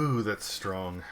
Ooh, that's strong.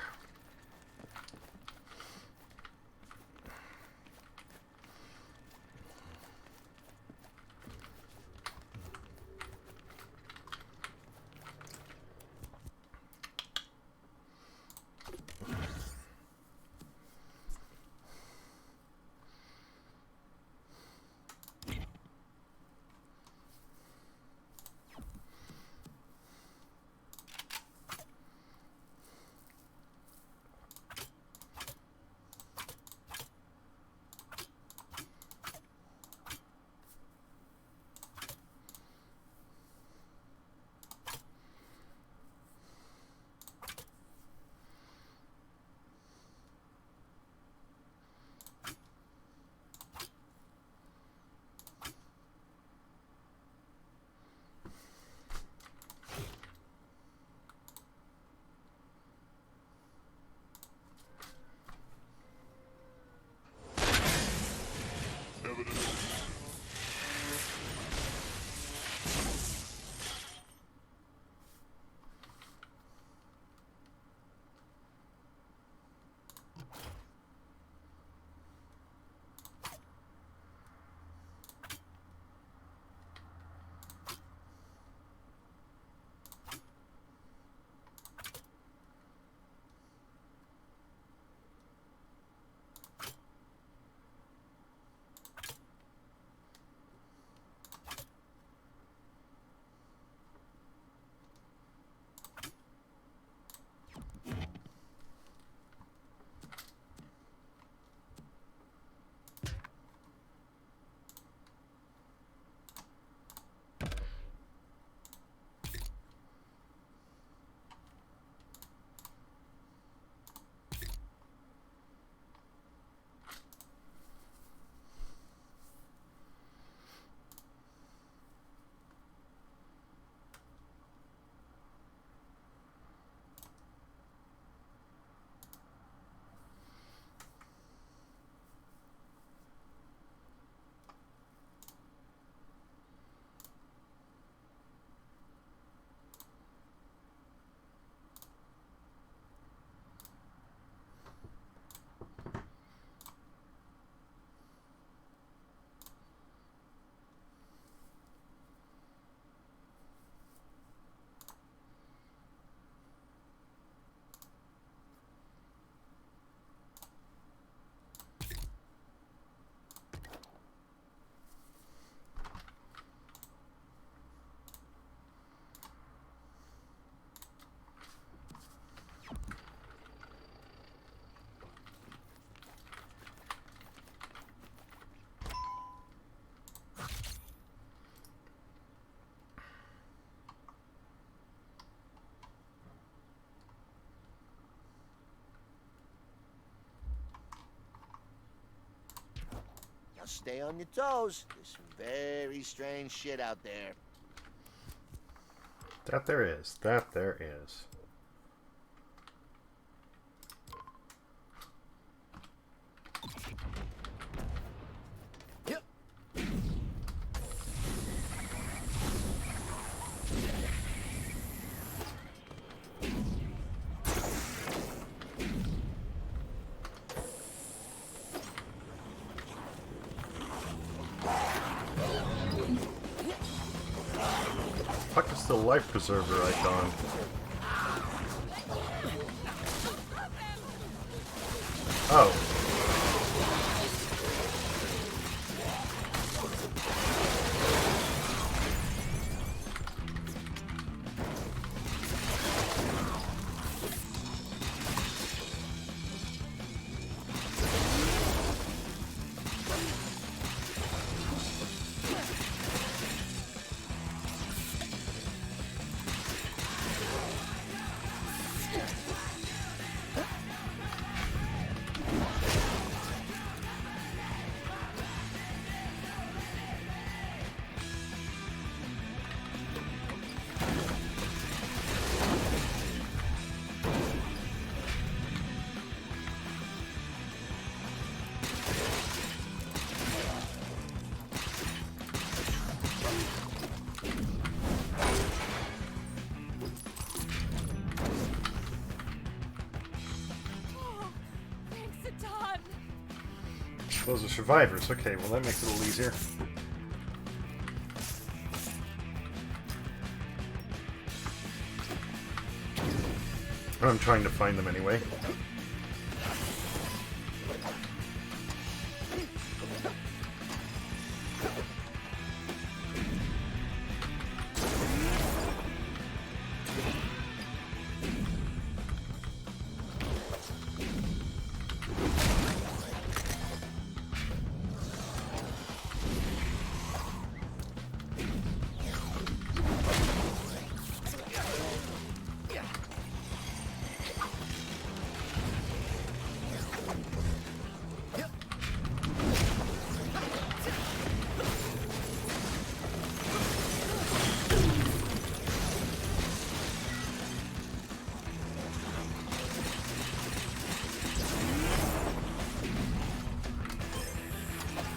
Stay on your toes. There's some very strange shit out there. That there is. That there is. Yep. Fuck is the life preserver icon? Oh. Those are survivors. Okay, well that makes it a little easier. I'm trying to find them anyway.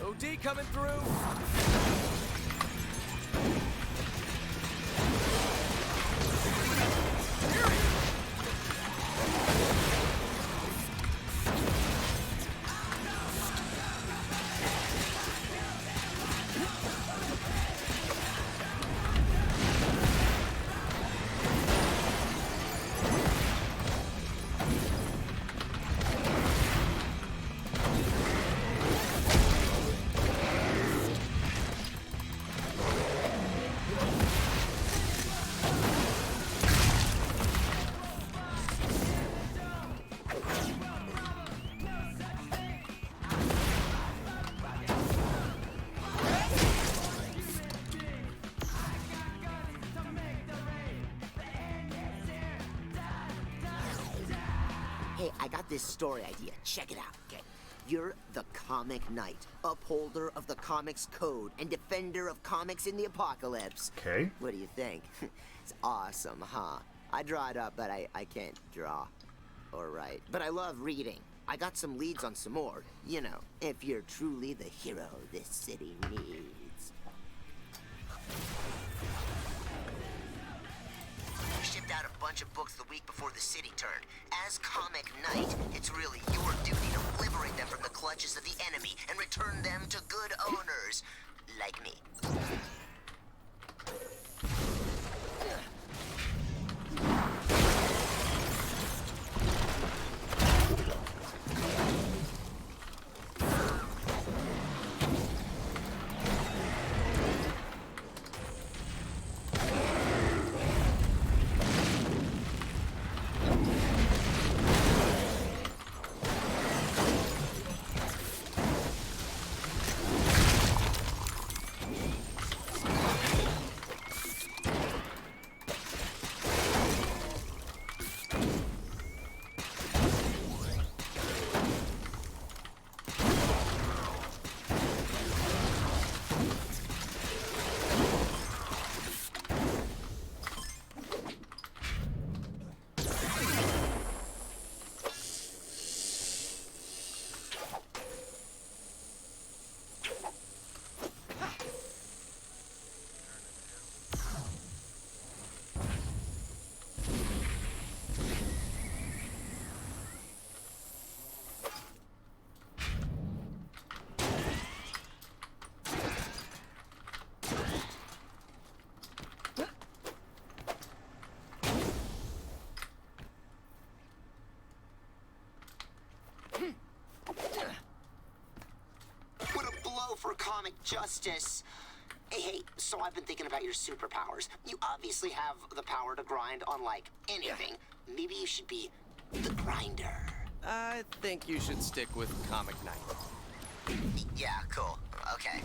OD coming through. Hey, I got this story idea. Check it out, okay? You're the Comic Knight, upholder of the comics code and defender of comics in the apocalypse. Okay. What do you think? It's awesome, huh? I draw it up, but I can't draw or write. But I love reading. I got some leads on some more. You know, if you're truly the hero this city needs. We shipped out a bunch of books the week before the city turned. As Comic Knight, it's really your duty to liberate them from the clutches of the enemy and return them to good owners, like me. What a blow for comic justice. Hey, so I've been thinking about your superpowers. You obviously have the power to grind on, like, anything. Maybe you should be the grinder. I think you should stick with Comic Knight. Yeah, cool. Okay.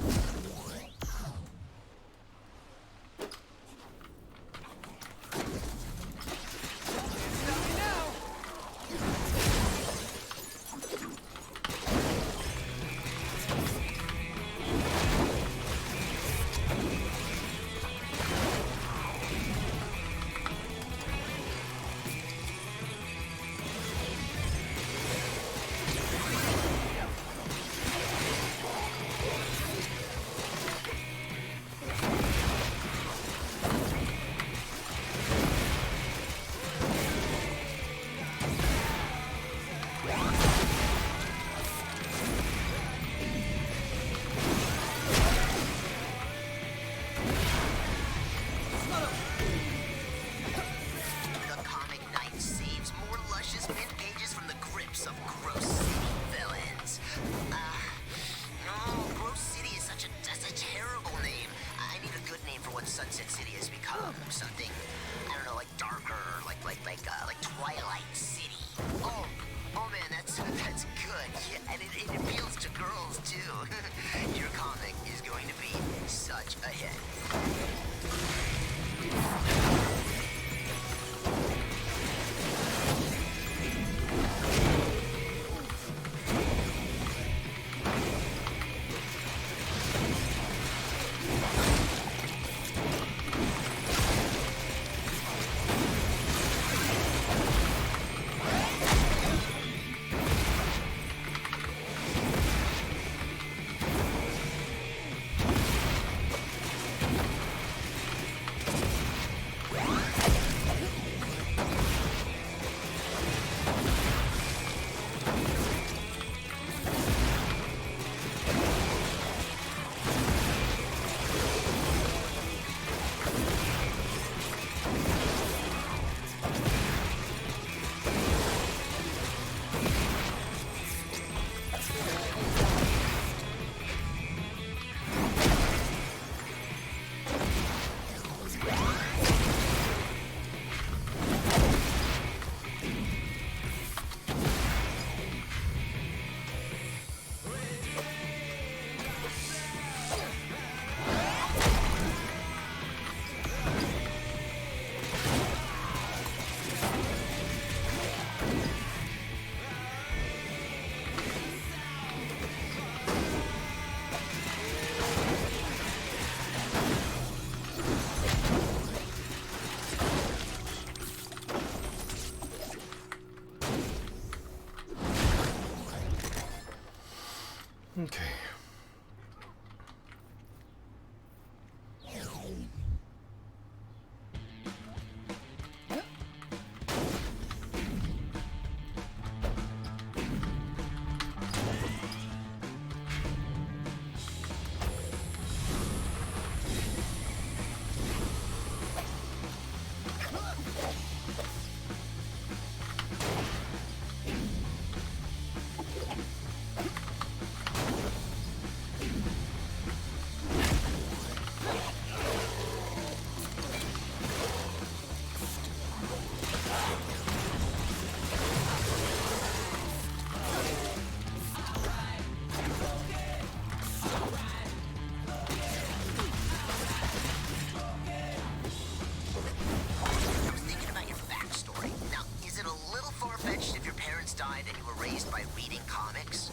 Okay. I was thinking about your backstory. Now, is it a little far-fetched if your parents died and you were raised by reading comics?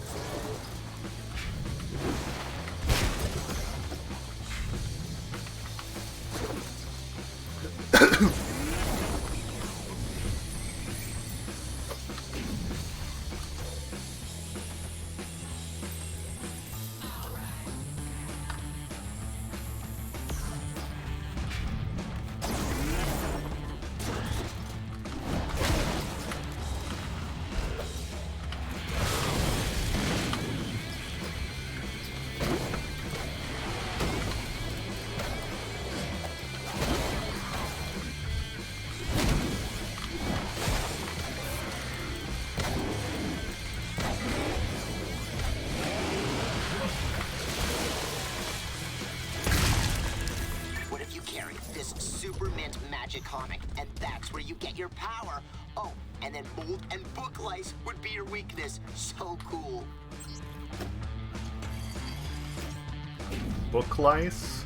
What if you carry this super mint magic comic, and that's where you get your power? Oh, and then mold and book lice would be your weakness. So cool. Book lice?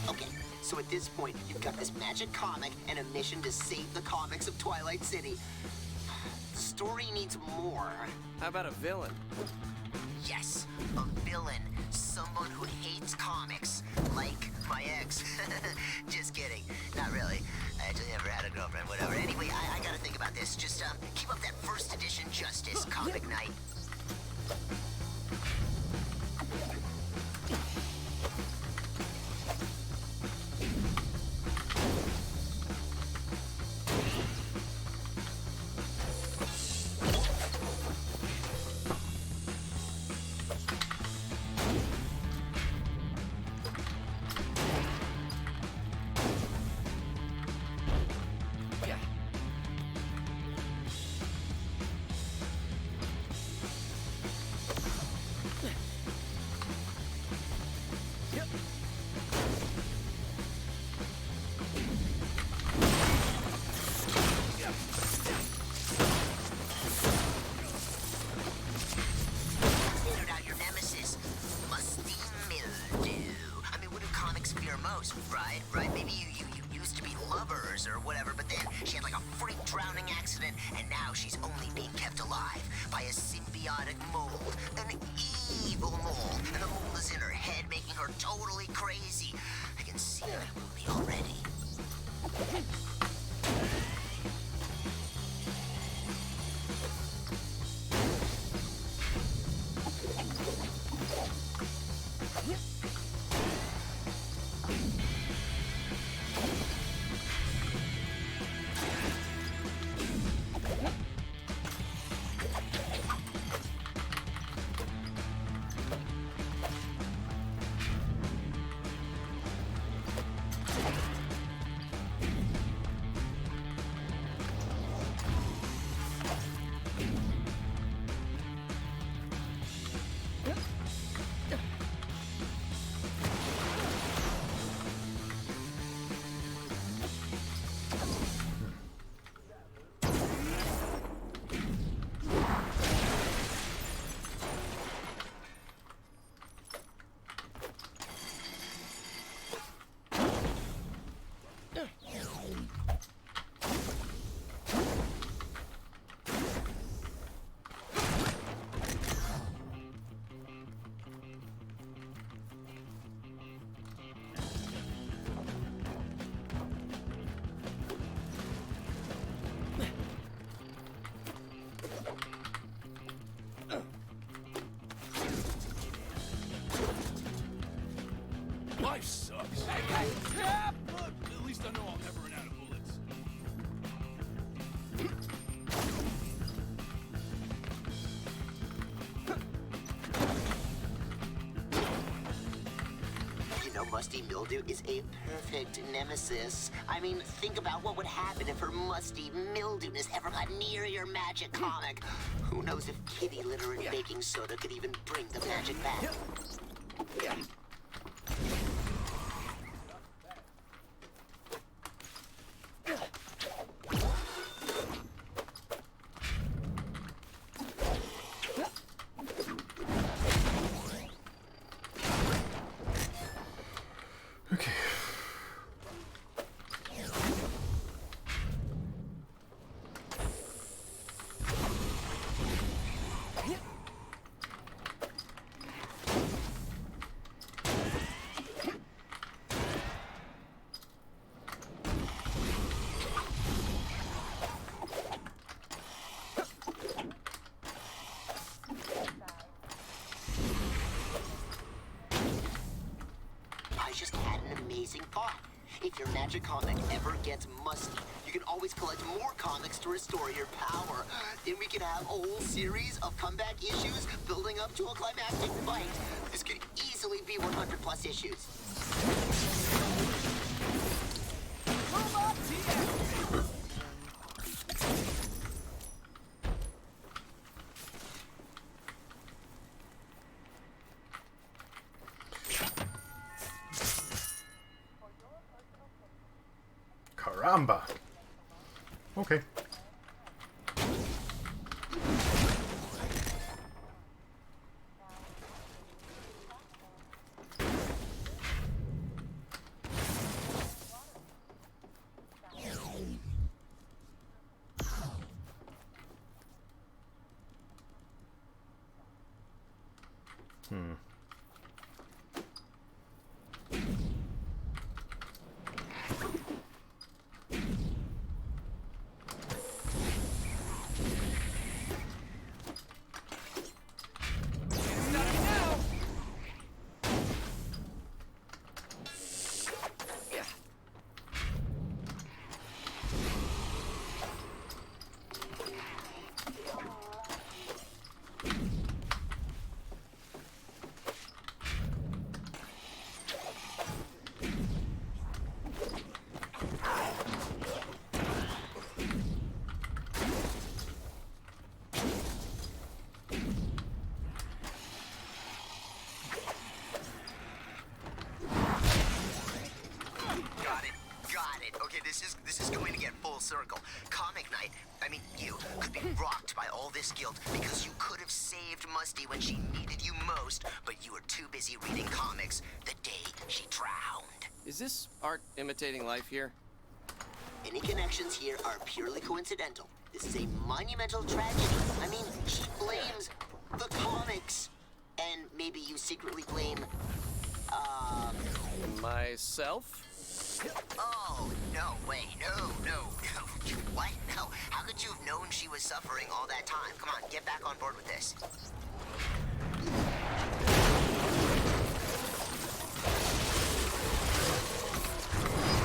Okay, so at this point, you've got this magic comic and a mission to save the comics of Twilight City. The story needs more. How about a villain? Yes, a villain. Someone who hates comics. Like my ex. Just kidding. Not really. I actually never had a girlfriend, whatever. Anyway, I gotta think about this. Just, keep up that first edition justice, Comic Knight. Yeah. Figured out your nemesis. Musty mildew. I mean, what do comics fear most, right? Right? Maybe you used to be lovers or whatever, but then she had like a freak drowning accident, and now she's only being kept alive by a symbiotic mold. An evil mold. And the mold is in her head, making her totally crazy. I can see that movie already. Life sucks. Yeah, but at least I know I'll never run out of bullets. You know, Musty Mildew is a perfect nemesis. I mean, think about what would happen if her musty mildewness ever got near your magic comic. Who knows if kitty litter and baking soda could even bring the magic back? Okay. I just had an amazing thought. If your magic comic ever gets musty, you can always collect more comics to restore your power. Then we can have a whole series of comeback issues building up to a climactic fight. This could easily be 100 plus issues. Caramba. Okay. This is going to get full circle. Comic Night, I mean, you could be rocked by all this guilt because you could have saved Musty when she needed you most, but you were too busy reading comics the day she drowned. Is this art imitating life here? Any connections here are purely coincidental. This is a monumental tragedy. I mean, she blames the comics. And maybe you secretly blame, Myself? Oh, no, wait, no. What? No, how could you have known she was suffering all that time? Come on, get back on board with this.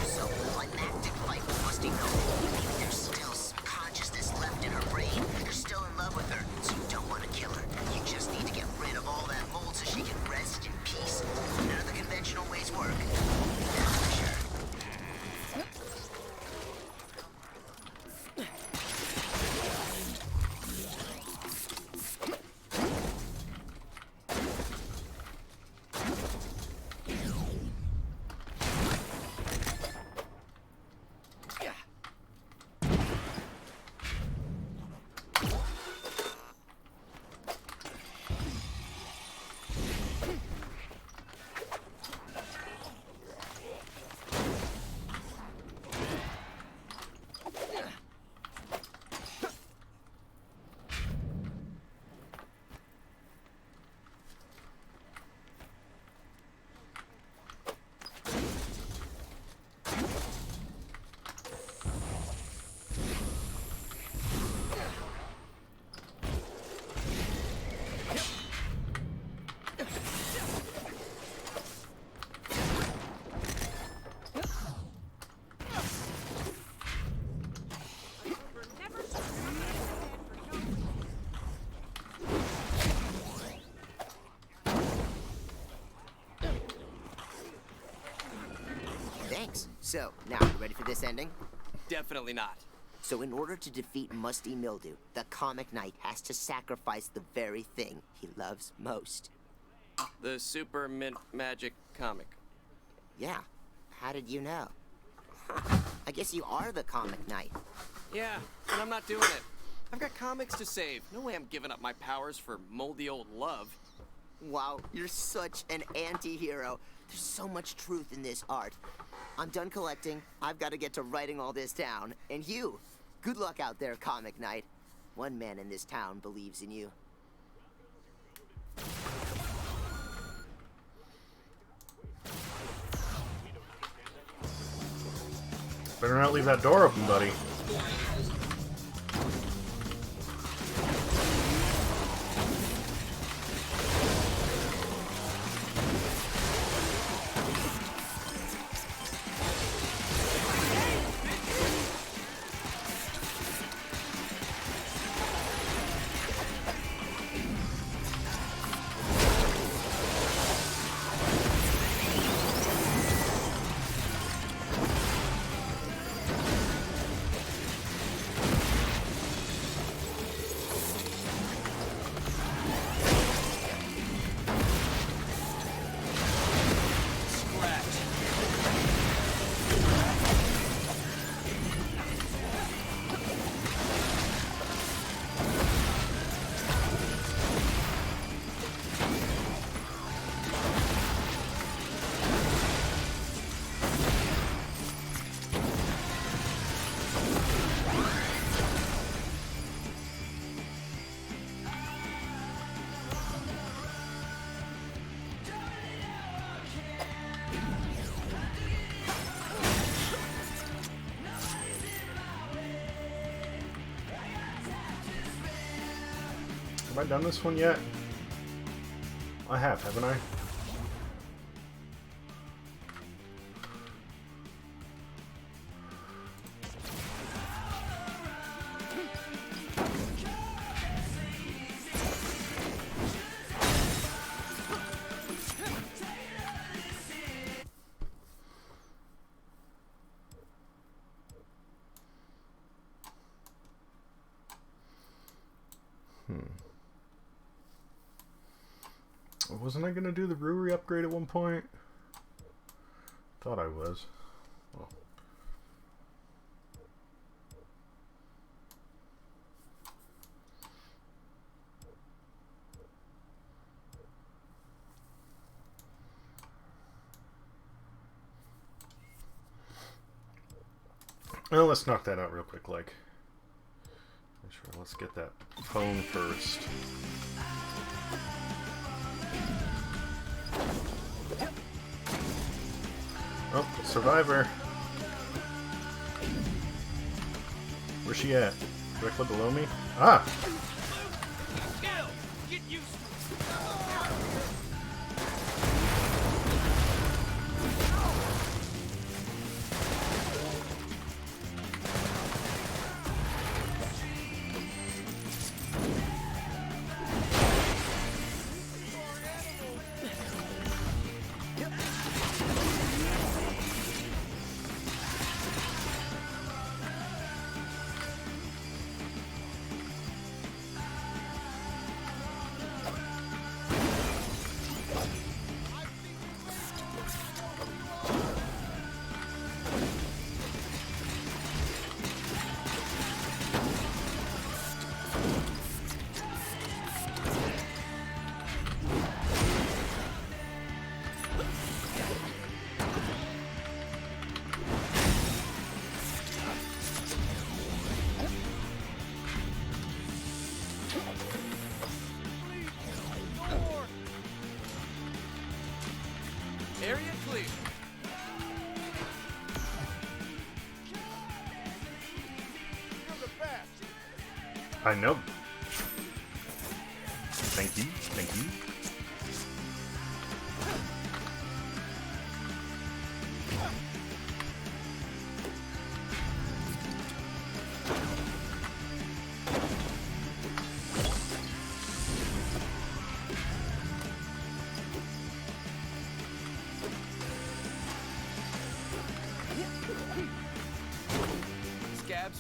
So, climactic fight with Musty Mildew. There's still some consciousness left in her brain. You're still in love with her, so you don't want to kill her. You just need to get rid of all that mold so she can rest in peace. None of the conventional ways work. Thanks. So, now, you ready for this ending? Definitely not. So in order to defeat Musty Mildew, the Comic Knight has to sacrifice the very thing he loves most. The Super Mint Magic comic. Yeah. How did you know? I guess you are the Comic Knight. Yeah, and I'm not doing it. I've got comics to save. No way I'm giving up my powers for moldy old love. Wow, you're such an anti-hero. There's so much truth in this art. I'm done collecting. I've got to get to writing all this down. And you, good luck out there, Comic Knight. One man in this town believes in you. Better not leave that door open, buddy. Have I done this one yet? I have, haven't I? Wasn't I gonna do the brewery upgrade at one point? Thought I was. Well. Well, let's knock that out real quick, like. Sure, let's get that phone first. Oh, Survivor. Where's she at? Directly below me? Ah! Gil, get used area clear. You're the best. I know. Thank you. Thank you.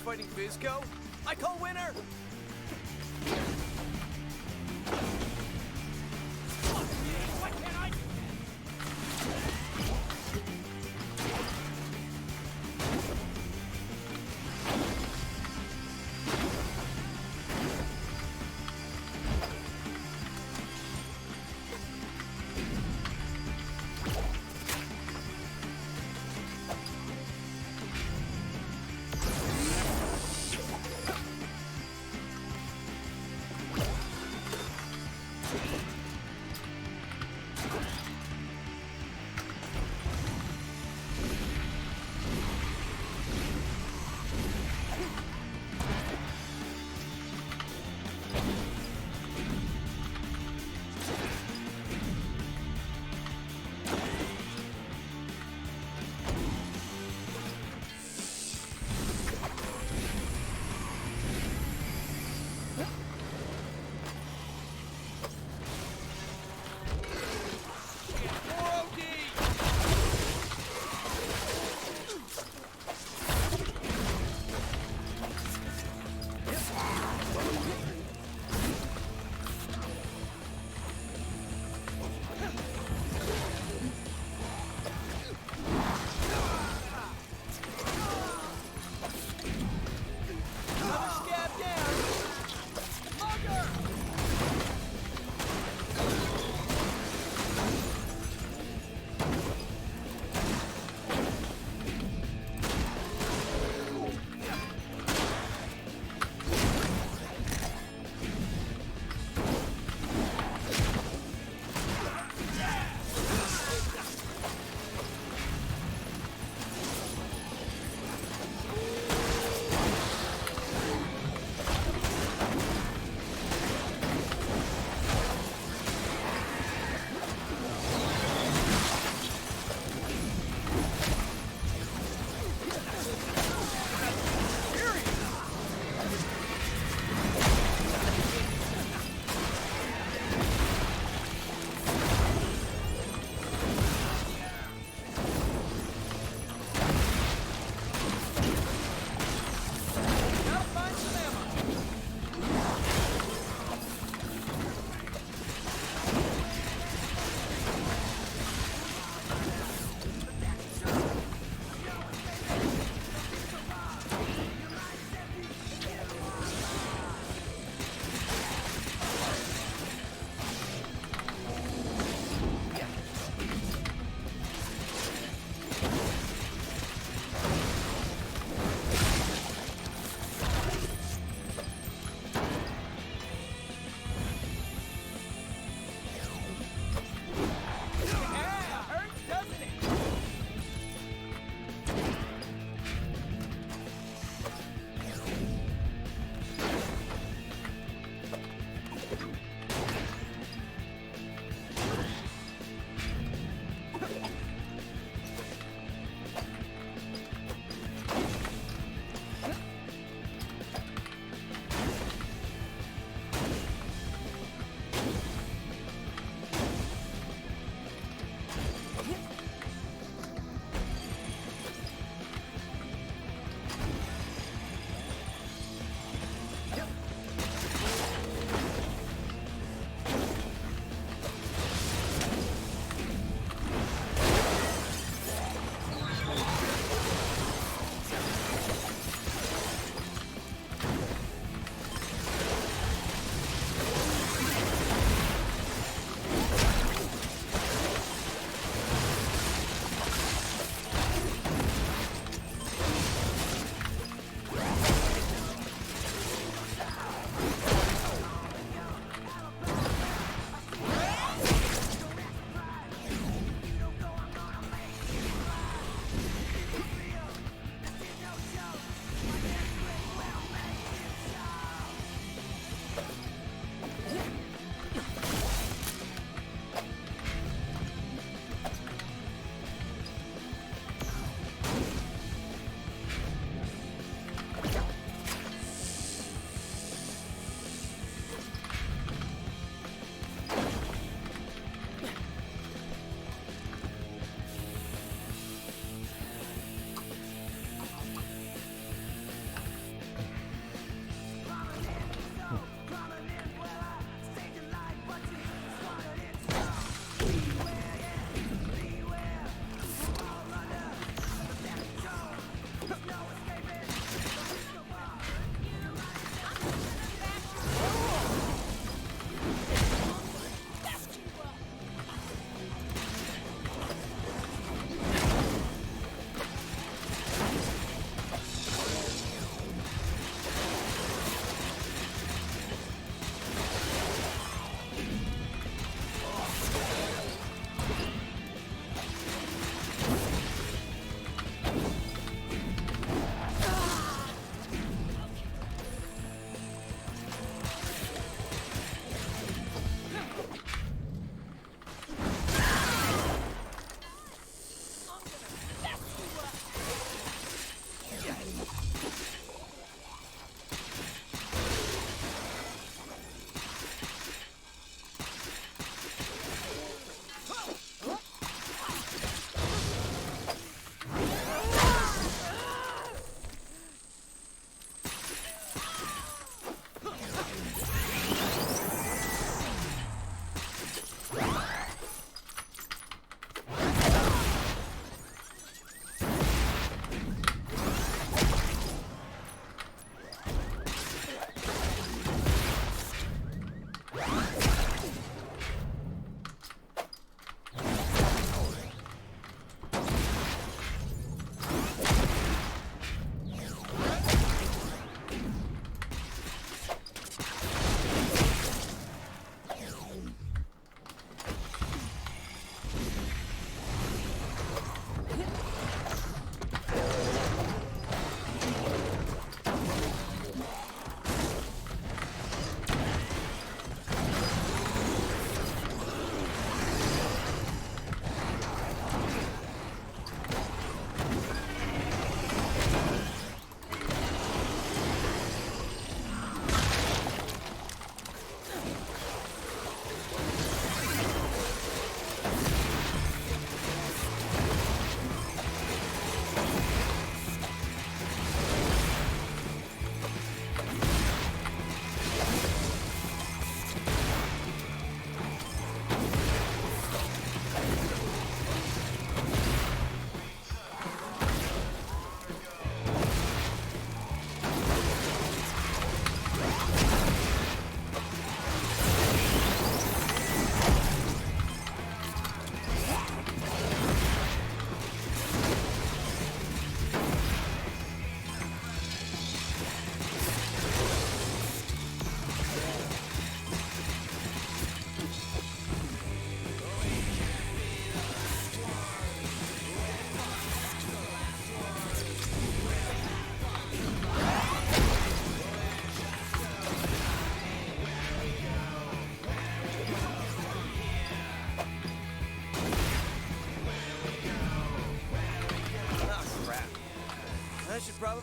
fighting Vizco? I call winner! Why can't I?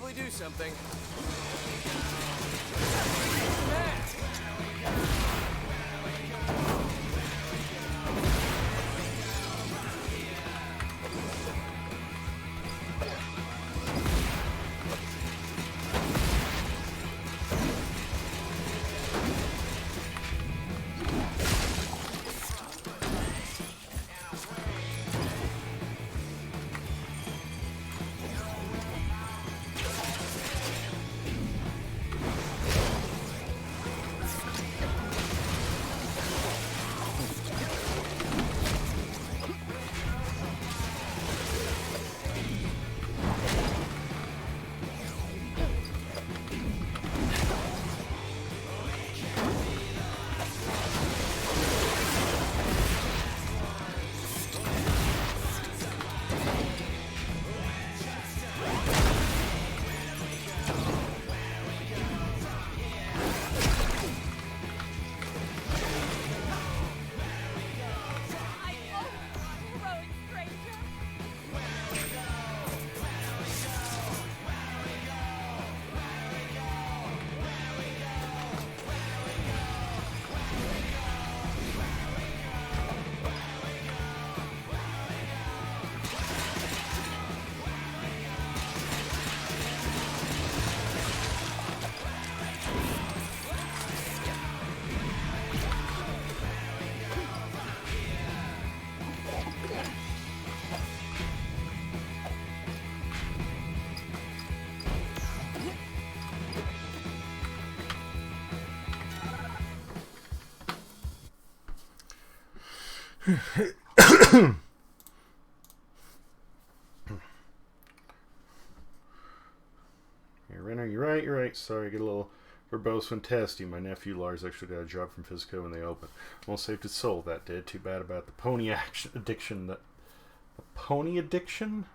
probably do something. You're right. Sorry, I get a little verbose when testing. My nephew Lars actually got a job from Physico when they opened. Almost saved his soul, that did. Too bad about the pony addiction. The pony addiction?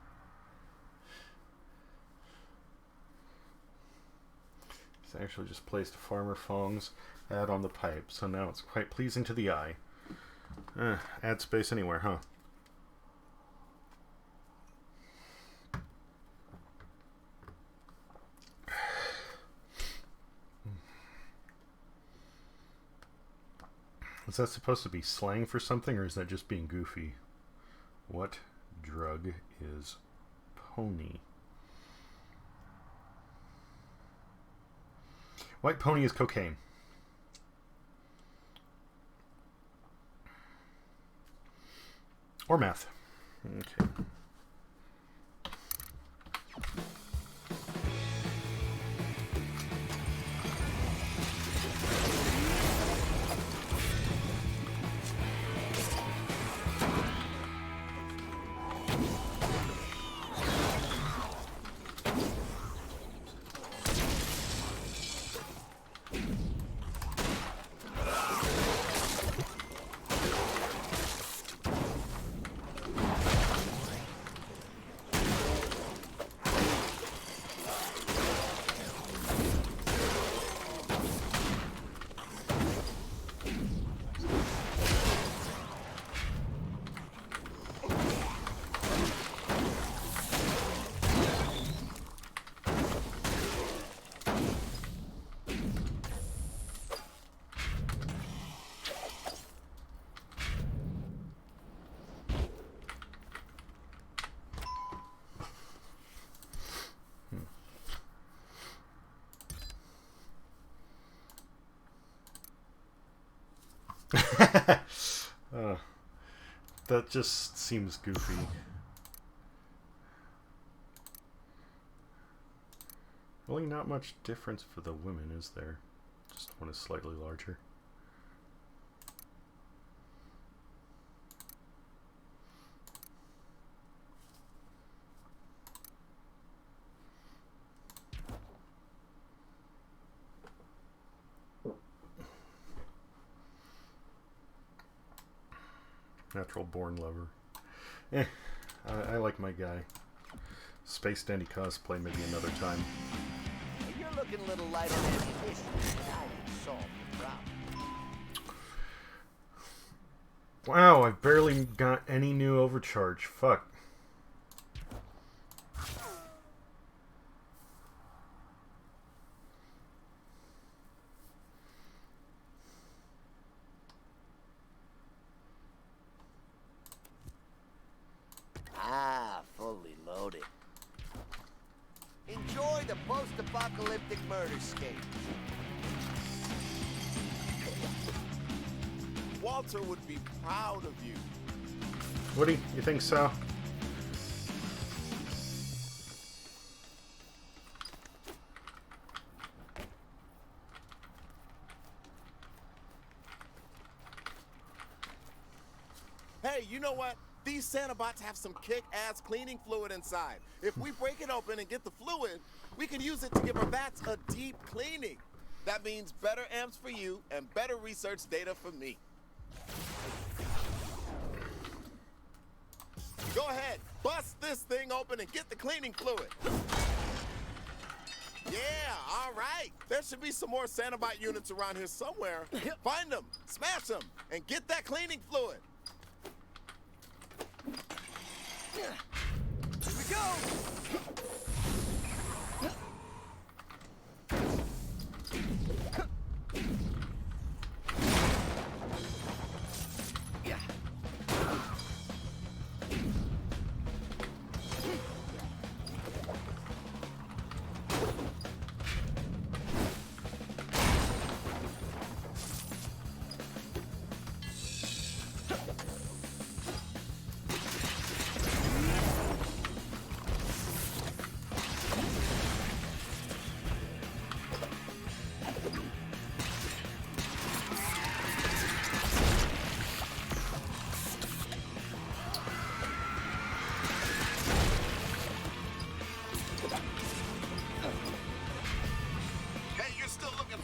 He's actually just placed a Farmer Fong's ad on the pipe, so now it's quite pleasing to the eye. Ad space anywhere, huh? Is that supposed to be slang for something, or is that just being goofy? What drug is pony? White pony is cocaine. Or meth. Okay. That just seems goofy. Really not much difference for the women, is there? Just one is slightly larger. Natural born lover. I like my guy. Space Dandy cosplay maybe another time. You're looking a little light on ammunition. Now we solved the problem. Wow, I've barely got any new overcharge. Fuck. post-apocalyptic murder stage. Walter would be proud of you. Woody, you think so? Hey, you know what? These Santa-bots have some kick-ass cleaning fluid inside. If we break it open and get the fluid, we can use it to give our bats a deep cleaning. That means better amps for you and better research data for me. Go ahead, bust this thing open and get the cleaning fluid. Yeah, all right. There should be some more Santa-bot units around here somewhere. Find them, smash them, and get that cleaning fluid. Here we go!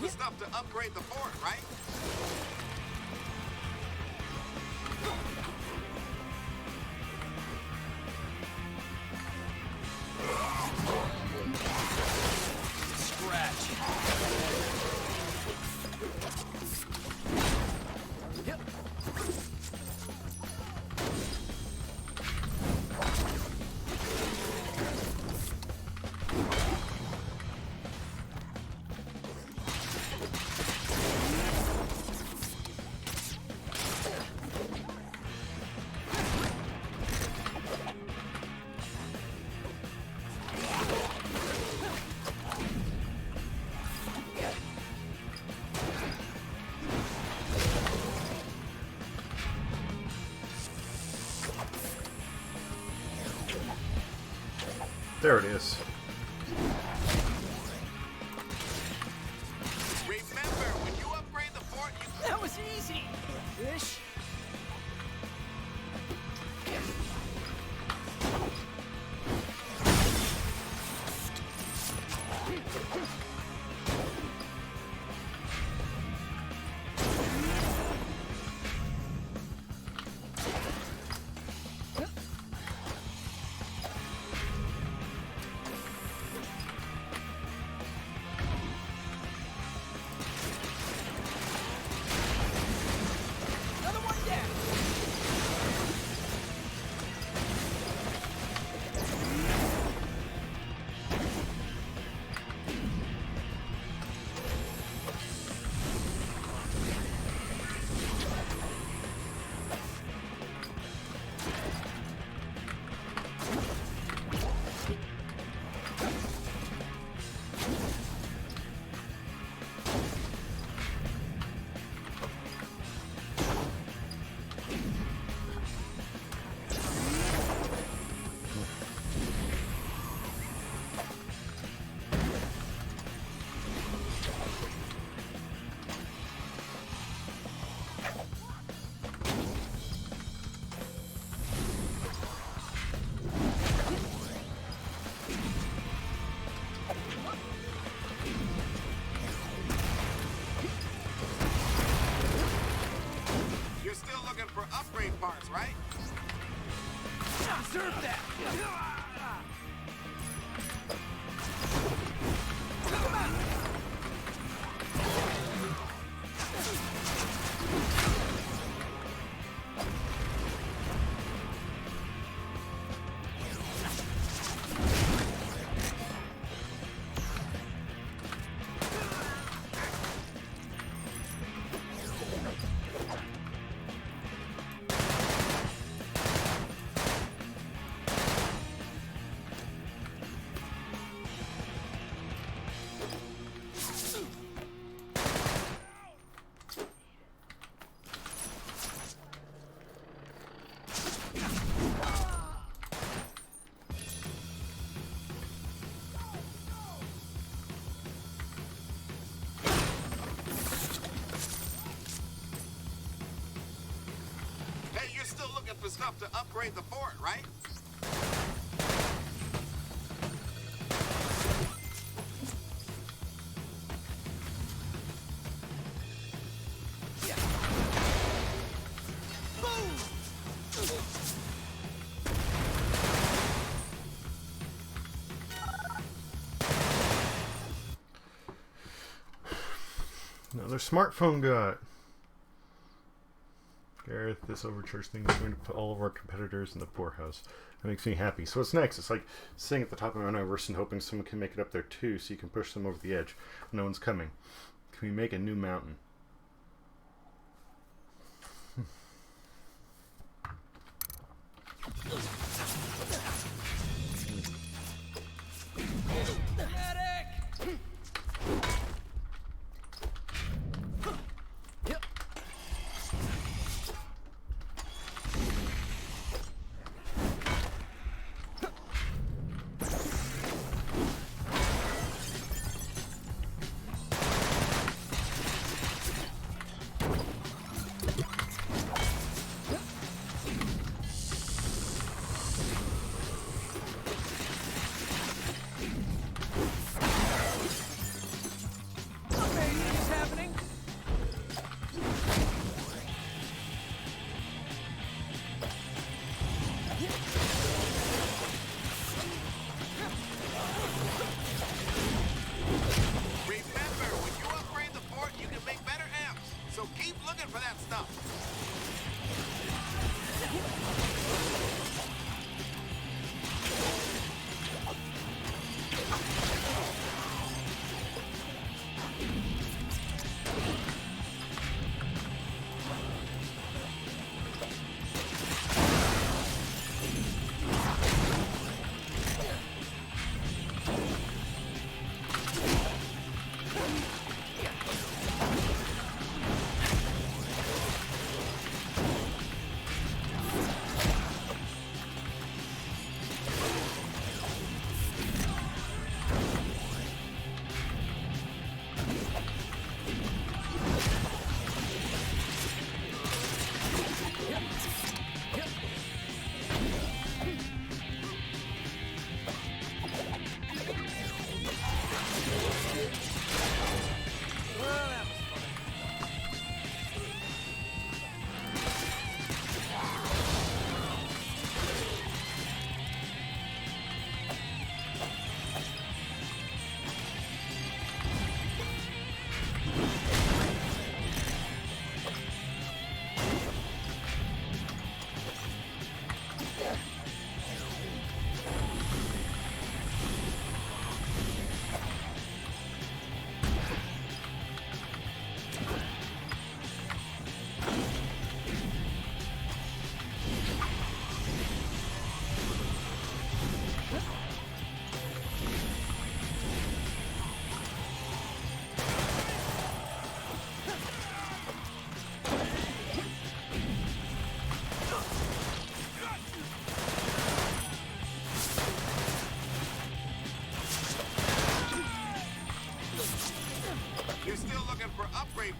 Stuff to upgrade the fort, right? Scratch. Yep. There it is. Remember, when you upgrade the fort, you... That was easy! Ish. upgrade parts, right? Observe that! still looking for stuff to upgrade the fort, right? Another smartphone got. Gareth, this overcharged thing is going to put all of our competitors in the poorhouse. That makes me happy. So what's next? It's like sitting at the top of Mount Everest and hoping someone can make it up there too, so you can push them over the edge. No one's coming. Can we make a new mountain?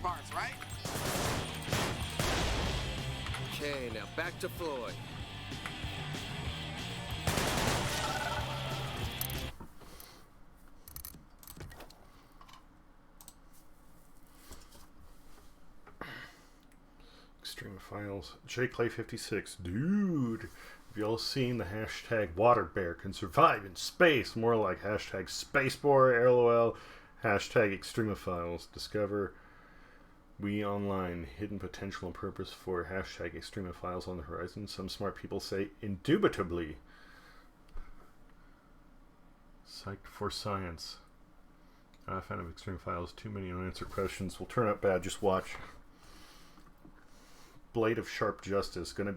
Parts, right? Okay, now back to Floyd. Extreme Files. JClay56. Dude, have y'all seen the hashtag water bear can survive in space? More like hashtag spaceboar, LOL, hashtag extremophiles. Discover We Online, hidden potential and purpose for hashtag extremophiles on the horizon. Some smart people say indubitably. Psyched for science. Not a fan of extremophiles. Too many unanswered questions. Will turn out bad. Just watch. Blade of Sharp Justice. Gonna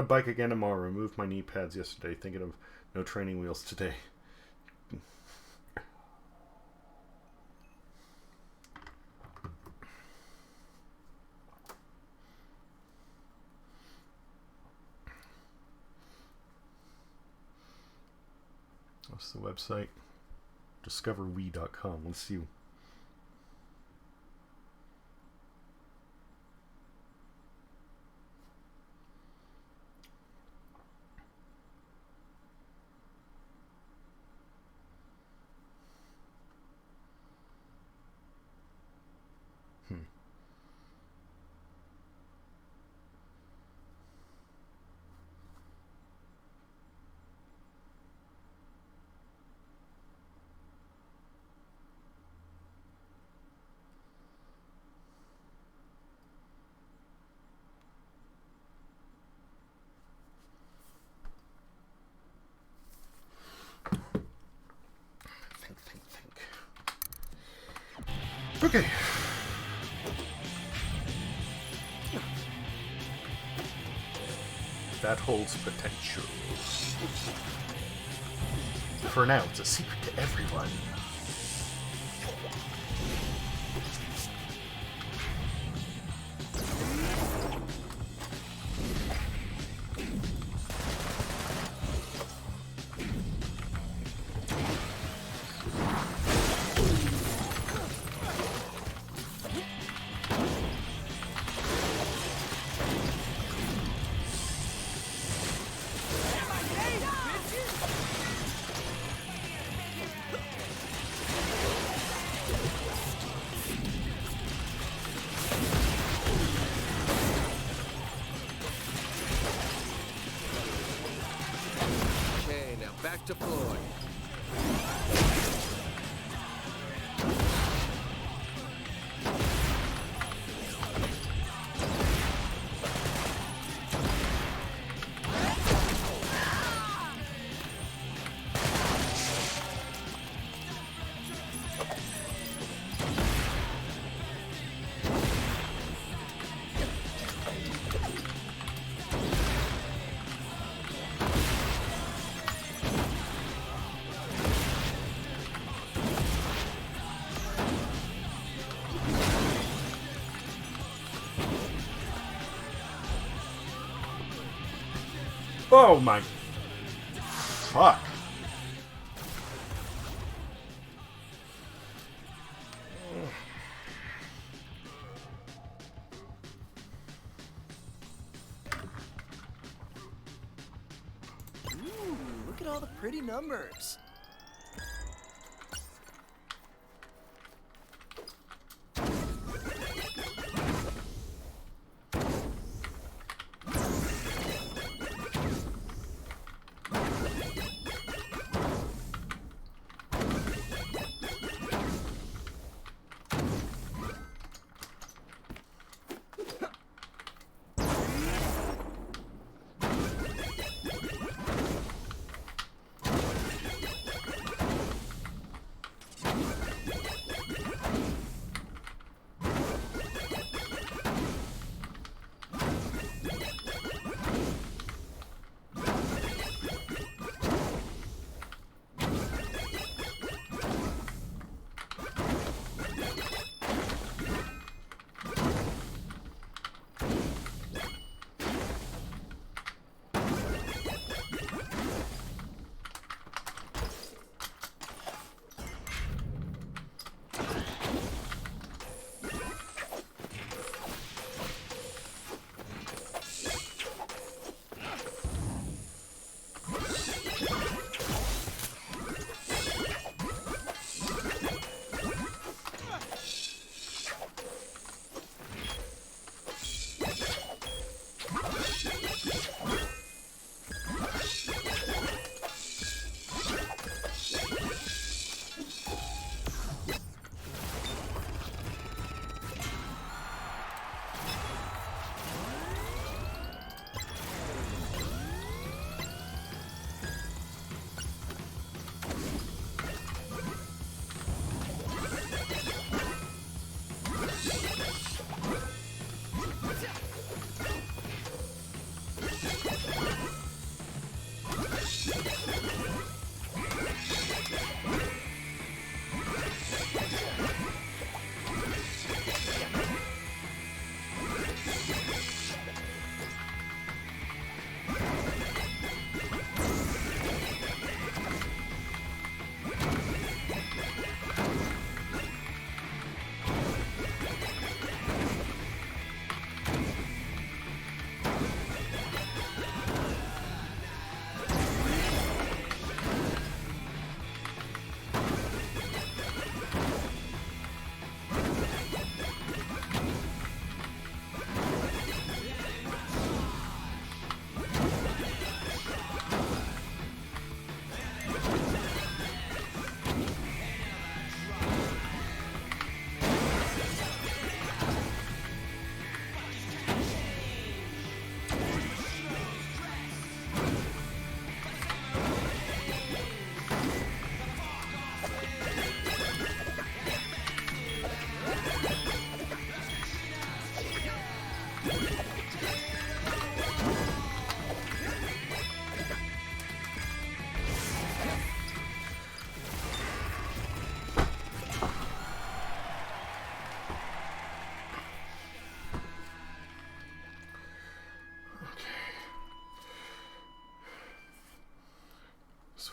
bike again tomorrow. Removed my knee pads yesterday. Thinking of no training wheels today. What's the website? DiscoverWe.com. Let's see. Okay. That holds potential. For now, it's a secret to everyone. Okay, now back to Floyd. Oh my... Fuck. Ooh, look at all the pretty numbers.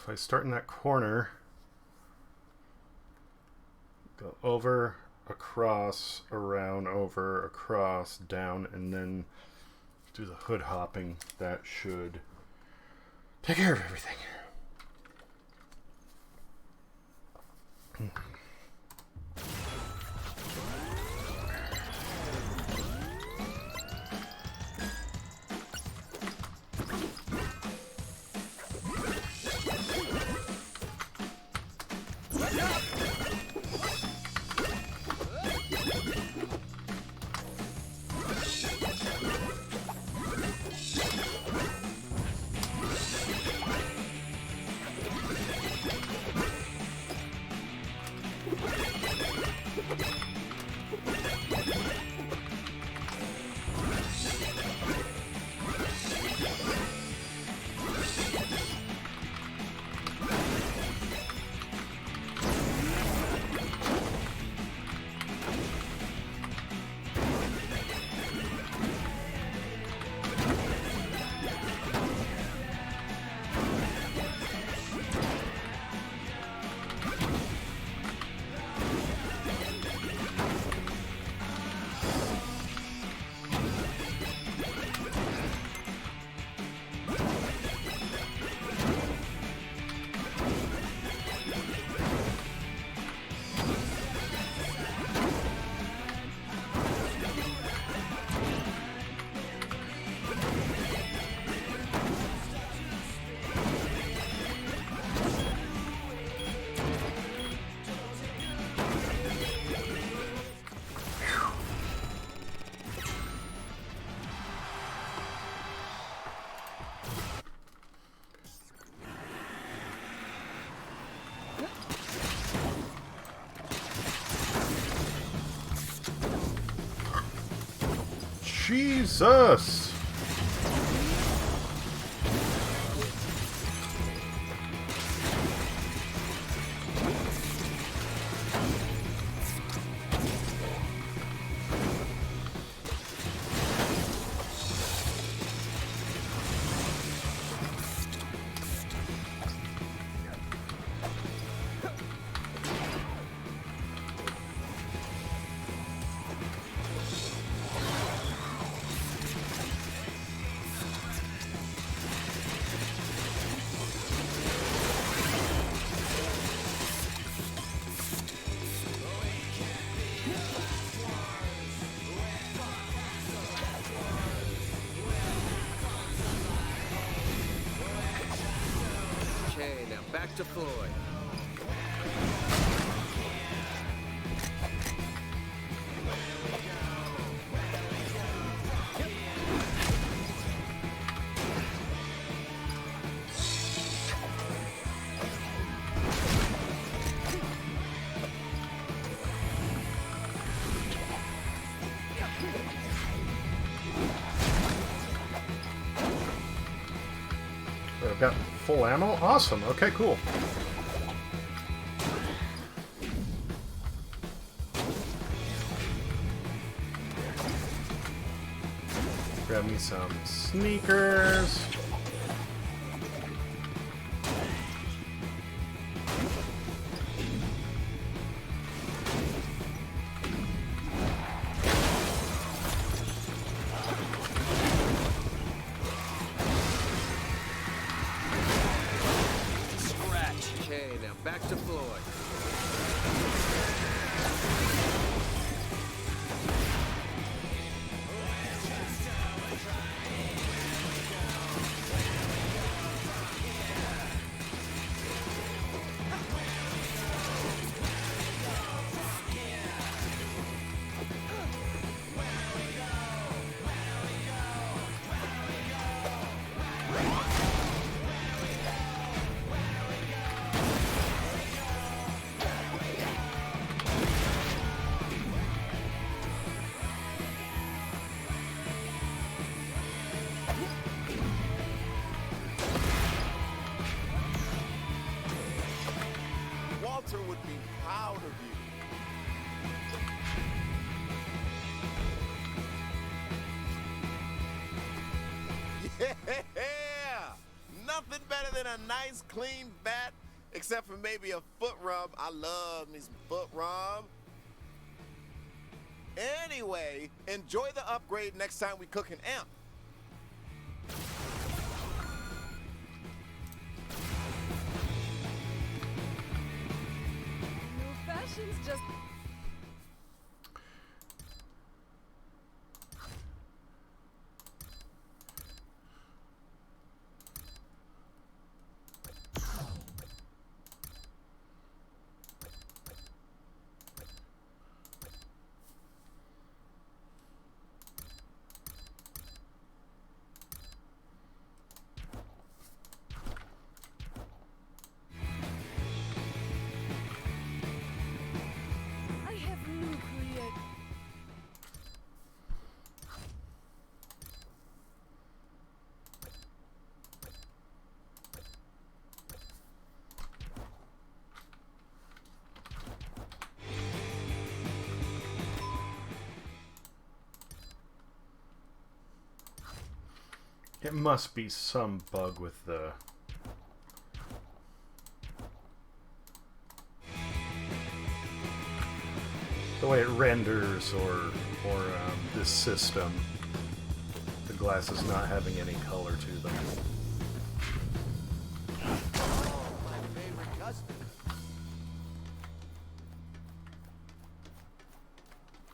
if I start in that corner, go over, across, around, over, across, down, and then do the hood hopping, that should take care of everything. Jesus! Okay, now back to Floyd. I've got full ammo? Awesome. Okay, cool. Grab me some sneakers. Okay, now back to Floyd. a nice clean vat, except for maybe a foot rub. I love me some foot rub. Anyway, enjoy the upgrade next time we cook an amp. New fashions just... I have nuclear... It must be some bug with the... the way it renders, or this system. The glasses not having any color to them. Oh, my favorite customer.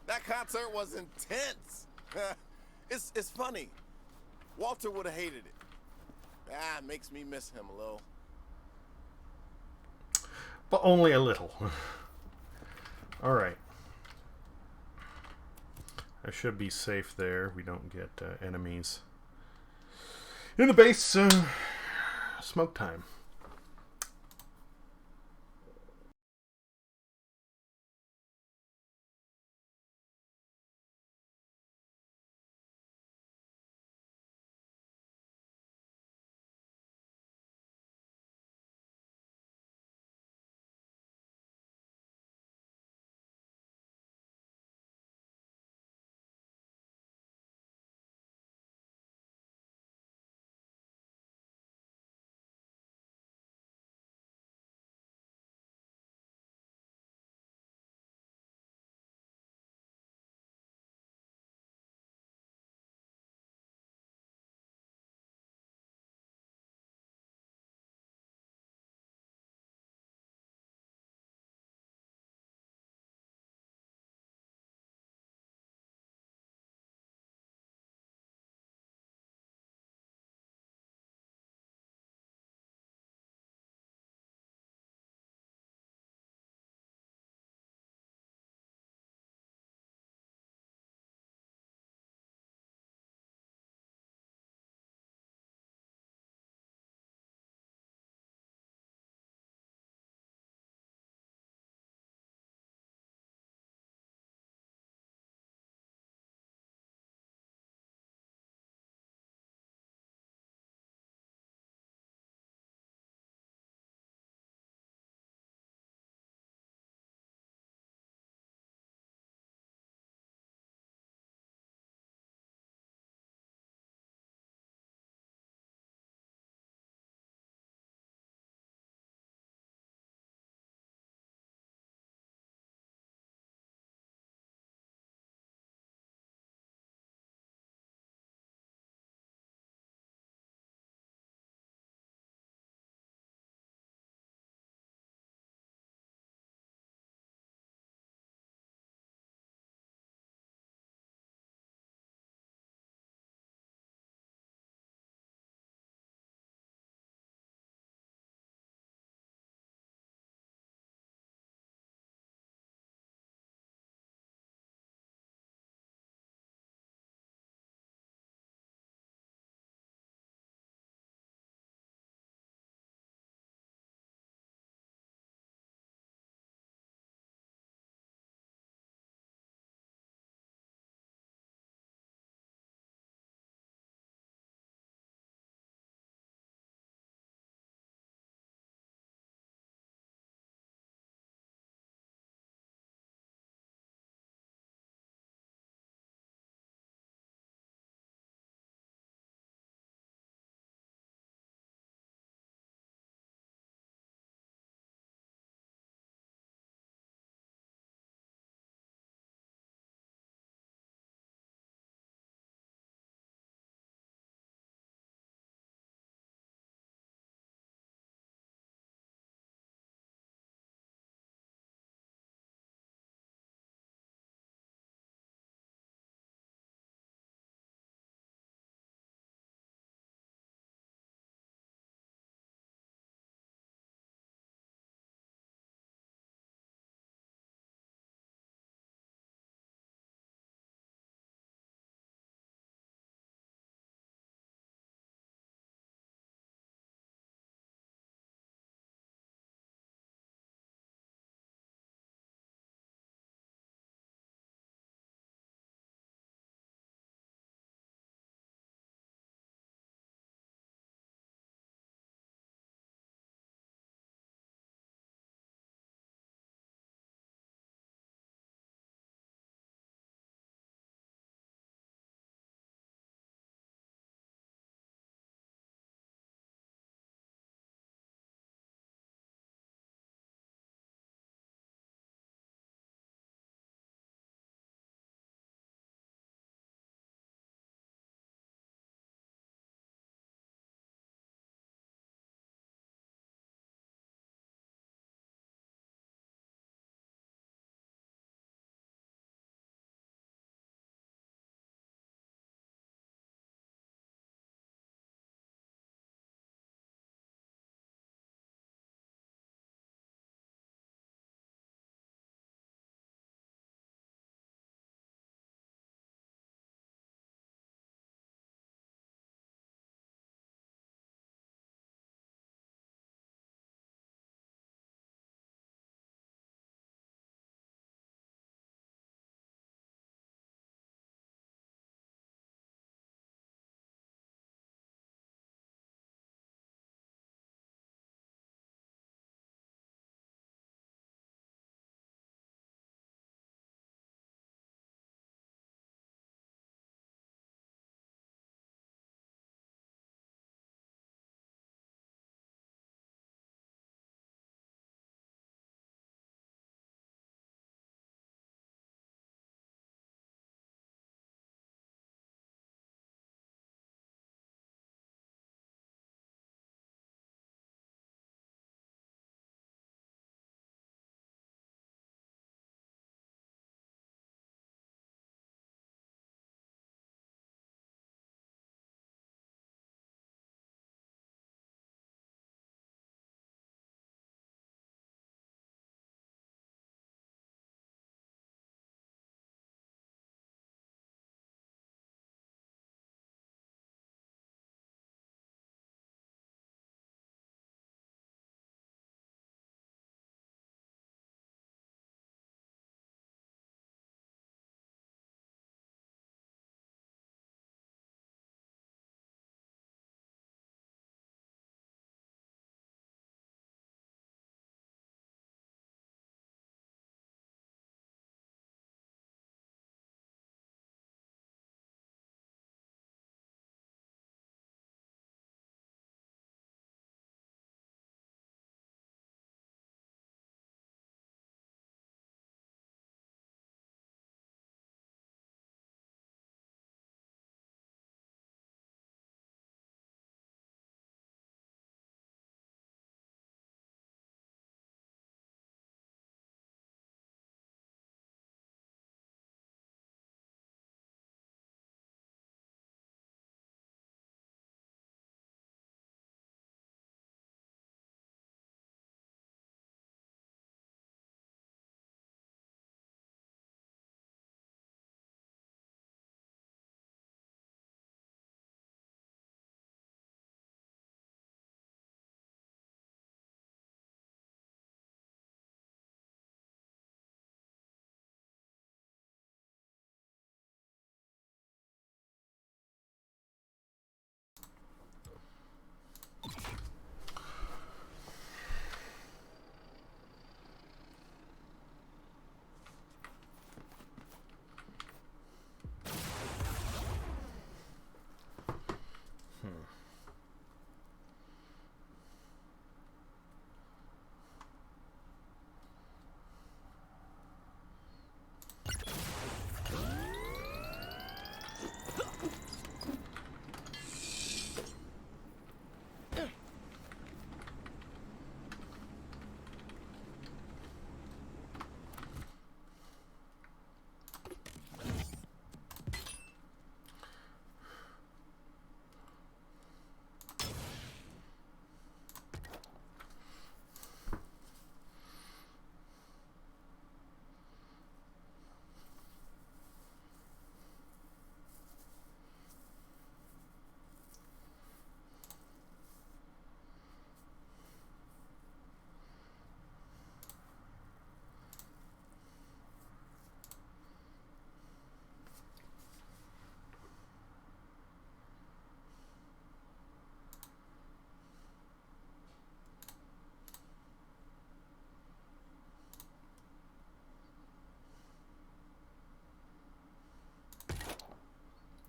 That concert was intense. It's funny. Walter would have hated it. It makes me miss him a little. But only a little. Alright. I should be safe there. We don't get enemies in the base. Smoke time.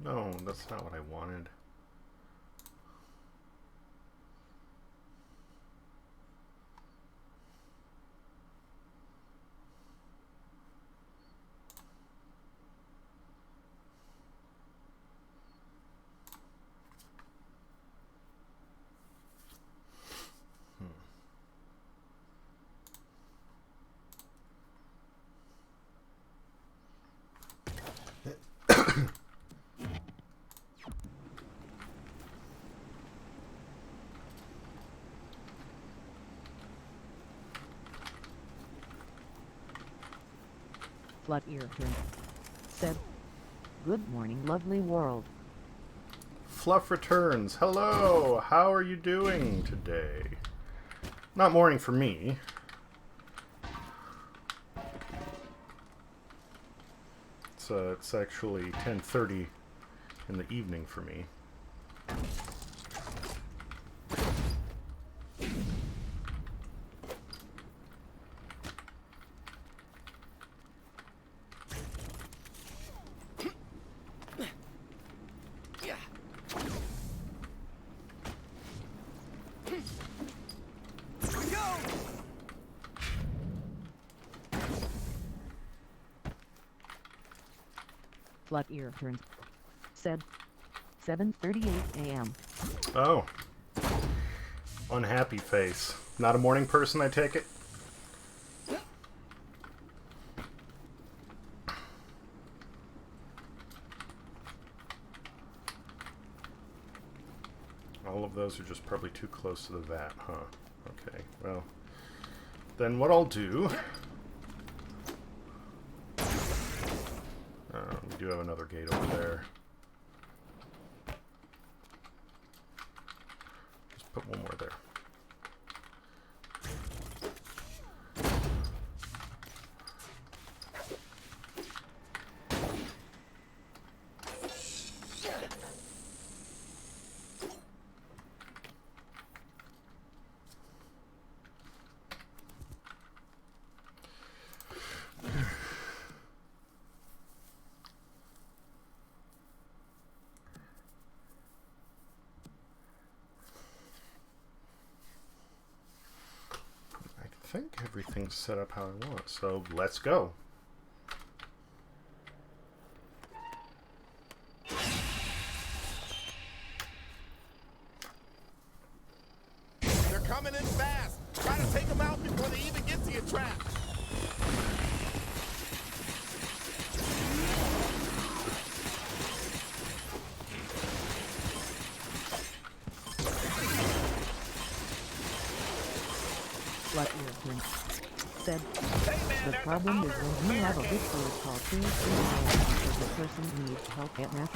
No, that's not what I wanted. Flut Ear said, "Good morning, lovely world." Fluff returns. Hello, how are you doing today? Not morning for me. It's actually 10:30 in the evening for me. Flut Ear said, 7:38 a.m. Oh. Unhappy face. Not a morning person, I take it? All of those are just probably too close to the vat, huh? Okay, well. Then what I'll do... we do have another gate over there. Just put one more there. I think everything's set up how I want, so let's go. They're coming in fast. Try to take them out before they even get to your trap. Flut Ear said, "The problem is when you have a Discord call seriously because the person needs help at math."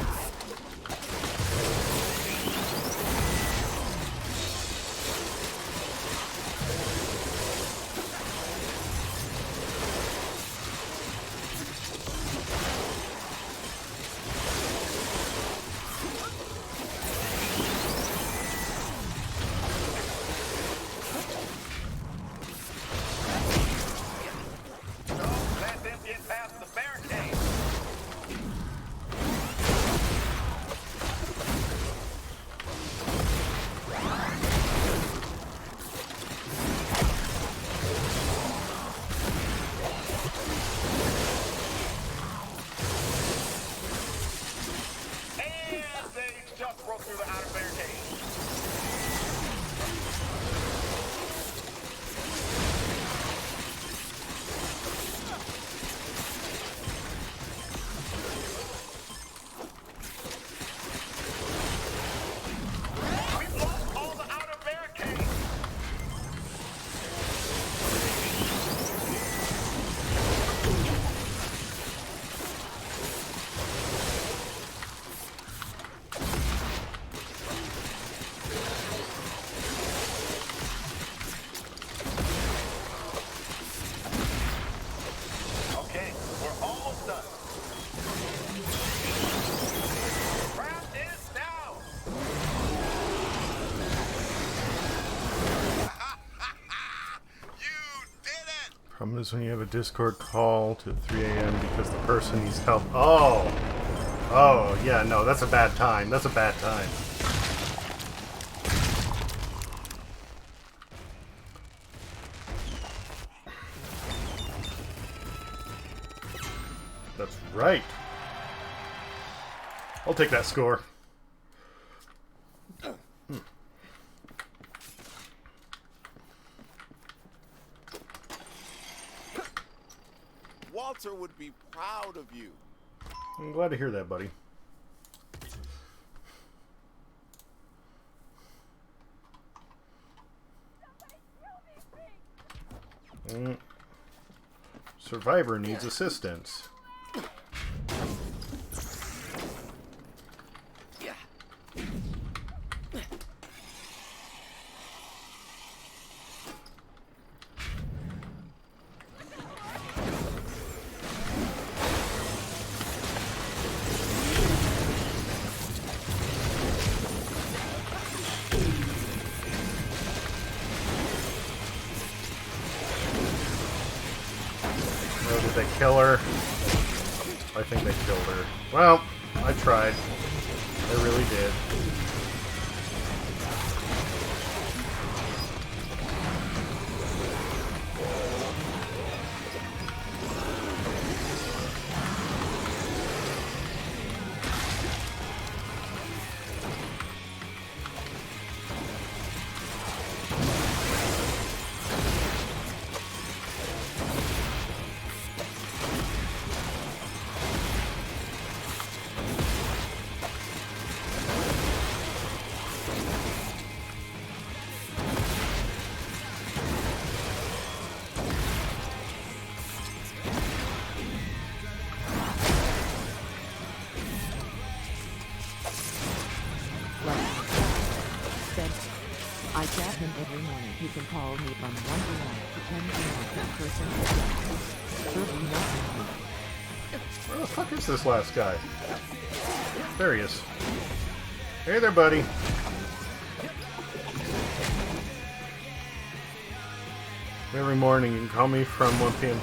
Let them get past the barricade. And they just broke through the outer barricade. We've lost all the outer barricades. Okay, we're almost done. Trap is down. You did it! Problem is when you have a Discord call to 3 a.m. because the person needs help. Oh! Oh, yeah, no, that's a bad time. That's a bad time. That's right. I'll take that score. Walter would be proud of you. I'm glad to hear that, buddy. Survivor needs assistance. Oh, did they kill her? I think they killed her. Well, I tried. I really did. Said, I chat him every morning. He can call me from 1 p.m. to 10 p.m. per person. Certainly not me. Where the fuck is this last guy? There he is. Hey there, buddy. Every morning you can call me from 1 p.m.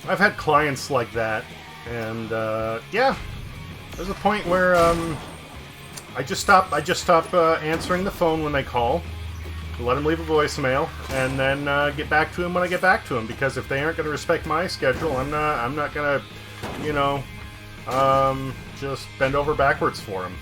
I've had clients like that, and yeah, there's a point where I just stop answering the phone when they call, let them leave a voicemail, and then get back to them when I get back to them. Because if they aren't going to respect my schedule, I'm not going to, you know, just bend over backwards for them.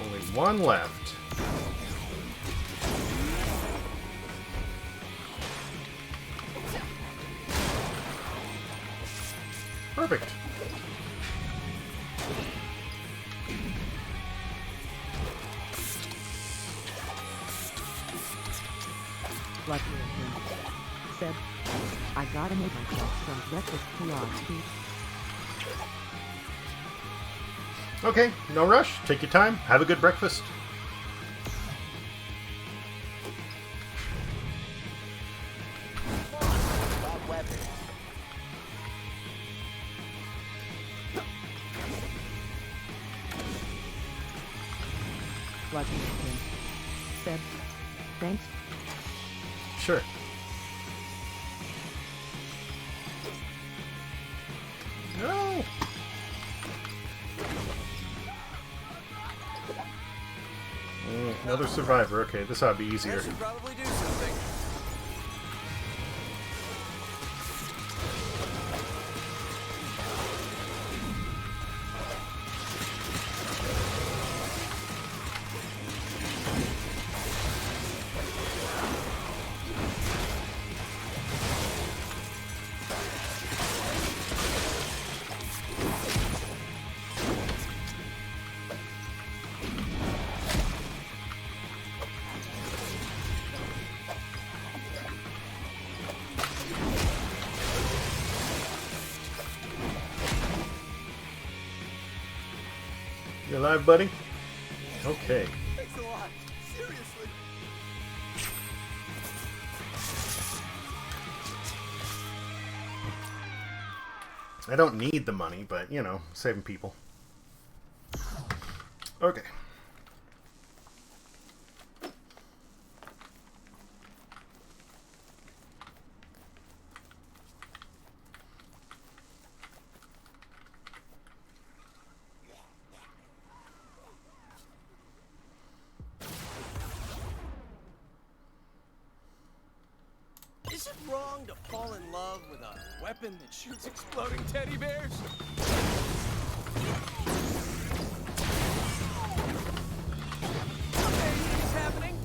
Only one left. Perfect. Lucky him. Said, I gotta make myself some breakfast pt1. Okay, no rush. Take your time. Have a good breakfast. Got weapons. Lucky him. Said, thanks. Sure. No. Another survivor. Okay, this ought to be I easier. should probably do something. You alive, buddy? Okay. Thanks a lot. Seriously. I don't need the money, but, you know, saving people. Okay. Is it wrong to fall in love with a weapon that shoots exploding teddy bears? Okay, it's happening.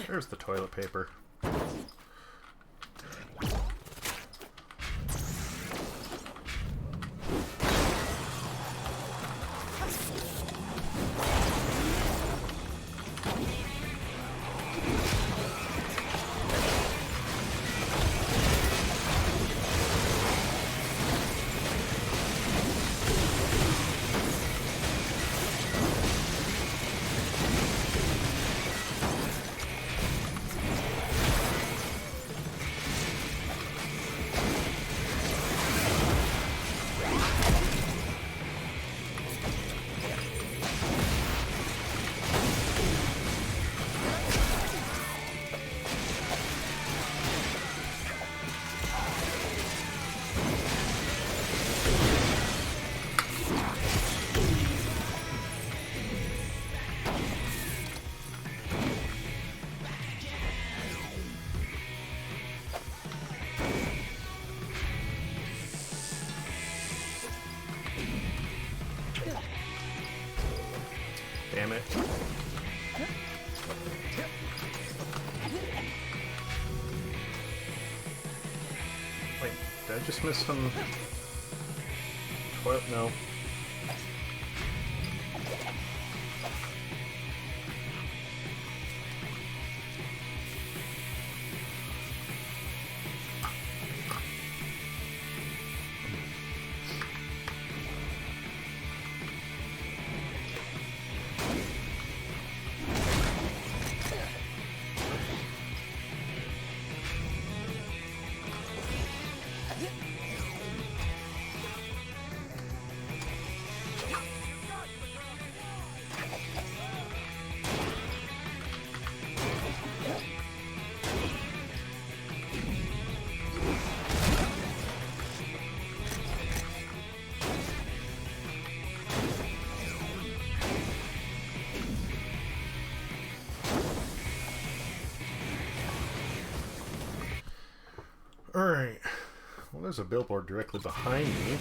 There's the toilet paper. Damn it. Wait, did I just miss some... Toilet? No. Alright. Well, there's a billboard directly behind me.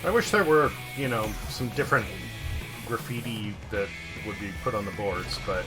I wish there were, you know, some different graffiti that would be put on the boards, but...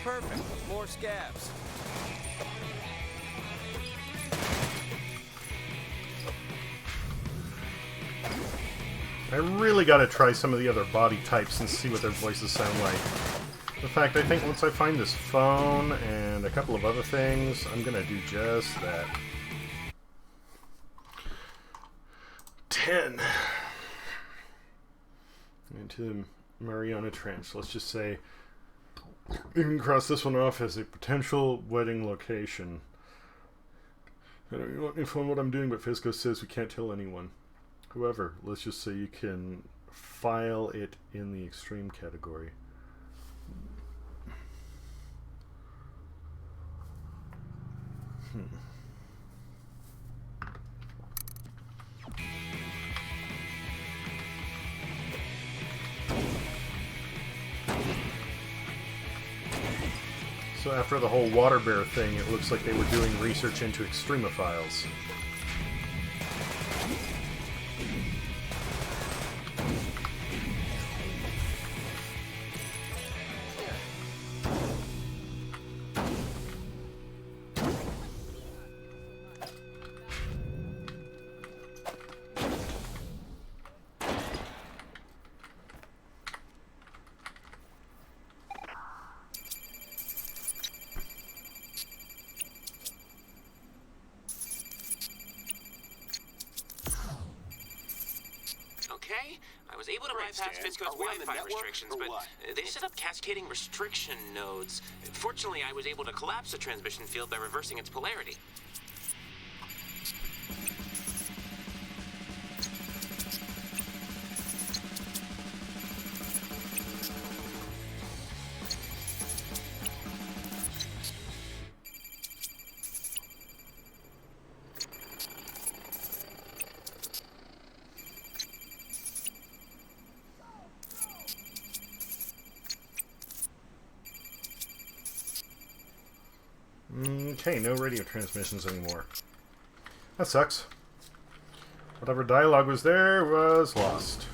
Perfect. More scabs. I really gotta try some of the other body types and see what their voices sound like. In fact, I think once I find this phone and a couple of other things, I'm gonna do just that. 10. Into the Mariana Trench. Let's just say you can cross this one off as a potential wedding location. I don't want info on what I'm doing, but Fisco says we can't tell anyone. However, let's just say you can file it in the extreme category. So after the whole water bear thing, it looks like they were doing research into extremophiles. Okay, I was able to bypass Fisco's Wi-Fi restrictions, but they set up cascading restriction nodes. Fortunately, I was able to collapse the transmission field by reversing its polarity. Okay, no radio transmissions anymore. That sucks. Whatever dialogue was there was lost.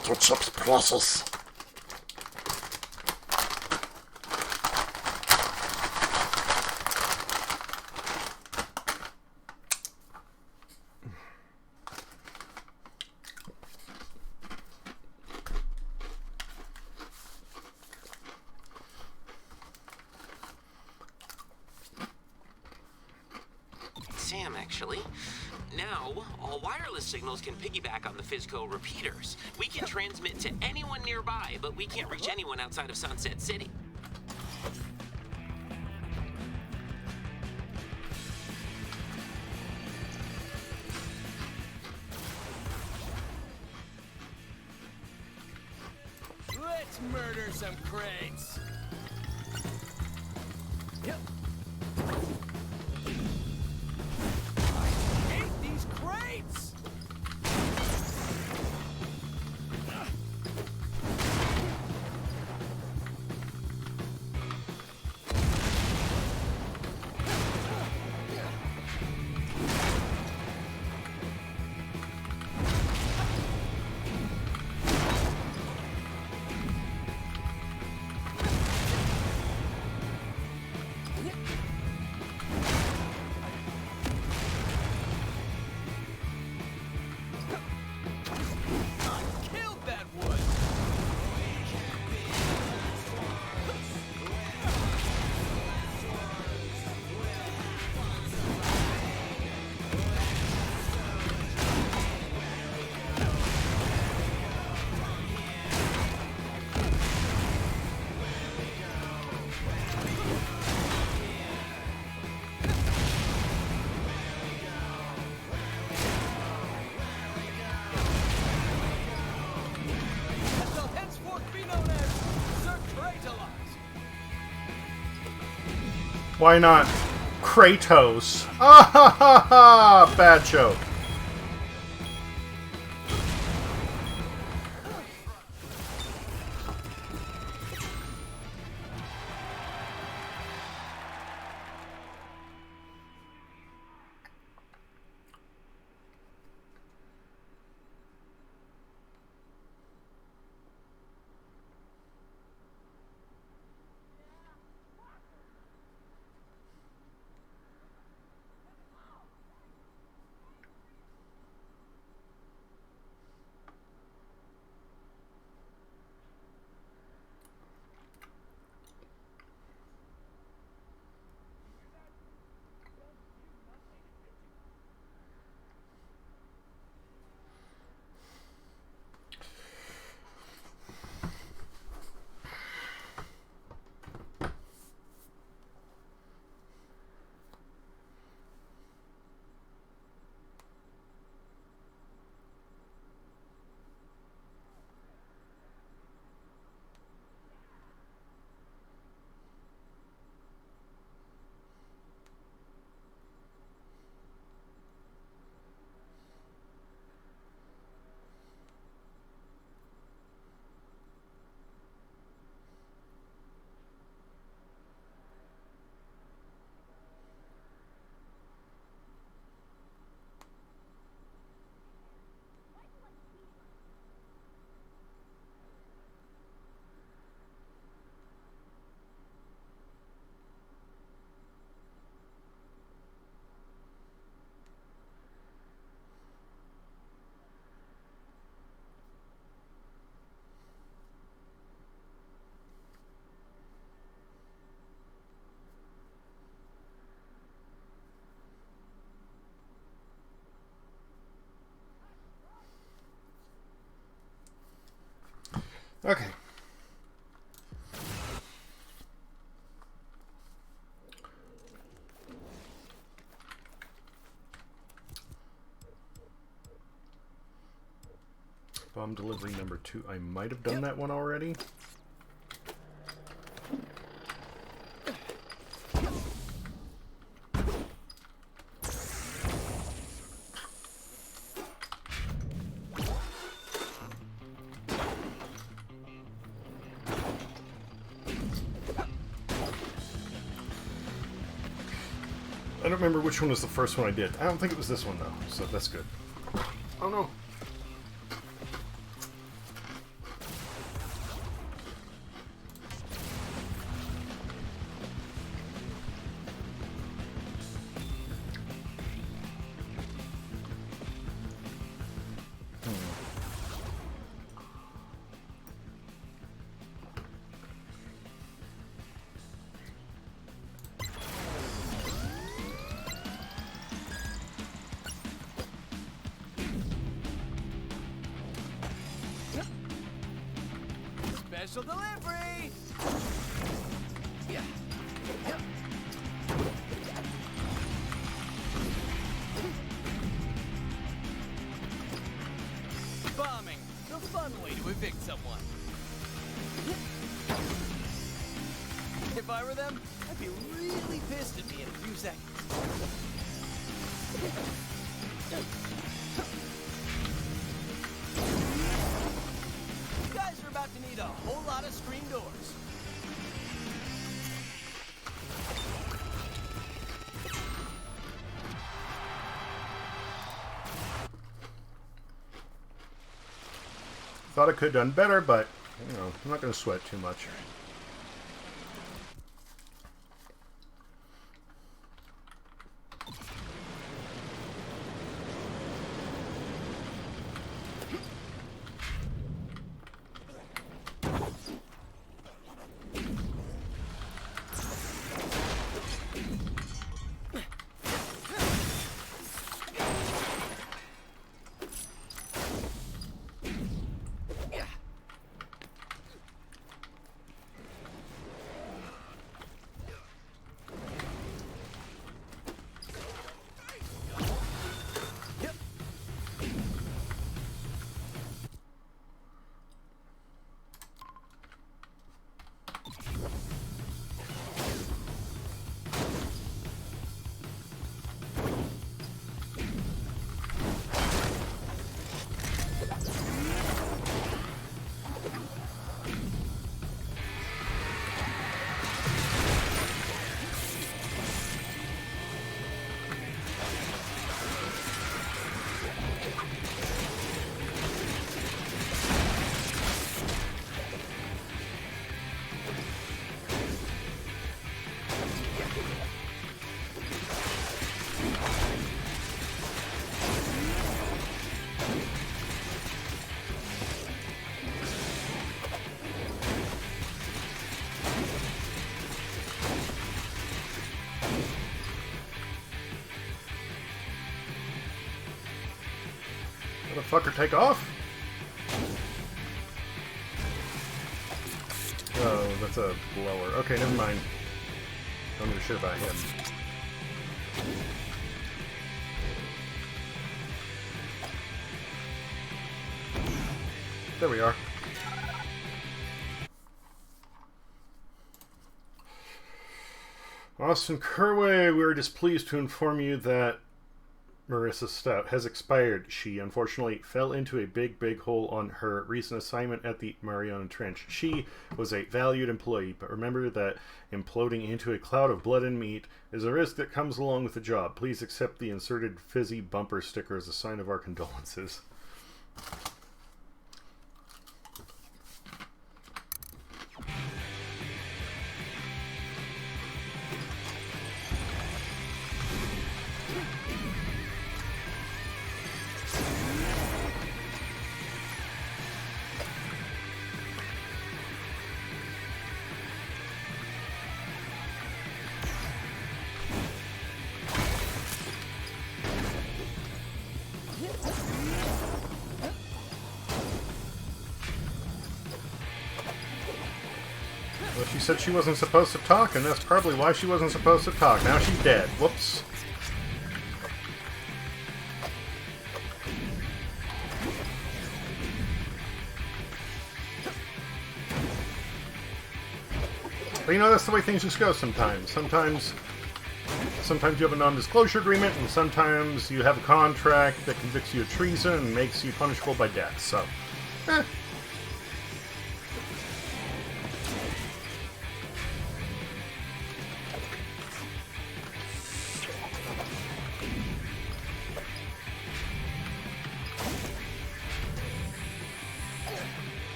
potato chips, precious. Sam, actually. Now, all wireless signals can piggyback on the Fizco repeaters. We can transmit to anyone nearby, but we can't reach anyone outside of Sunset City. Let's murder some crates. Yep. I hate these crates. Killed that wood. That shall henceforth be known as Sir Kratos. Why not Kratos? Ah ha ha ha! Bad joke. Okay. Bomb delivery number 2. I might have done that one already. I don't remember which one was the first one I did. I don't think it was this one, though, so that's good. Oh, no. Special delivery! Yeah. Yep. Bombing, the fun way to evict someone. If I were them, I'd be really pissed at me in a few seconds. You guys are about to need a whole lot of screen doors. Thought I could have done better, but, you know, I'm not going to sweat too much. Motherfucker, take off! Oh, that's a blower. Okay, never mind. Don't give a shit about him. There we are. Austin Kerway, we are displeased to inform you that Marissa Stout has expired. She unfortunately fell into a big hole on her recent assignment at the Mariana Trench. She was a valued employee, but remember that imploding into a cloud of blood and meat is a risk that comes along with the job. Please accept the inserted fizzy bumper sticker as a sign of our condolences. She said she wasn't supposed to talk, and that's probably why she wasn't supposed to talk. Now she's dead. Whoops. But you know, that's the way things just go sometimes. Sometimes you have a non-disclosure agreement, and sometimes you have a contract that convicts you of treason and makes you punishable by death. So,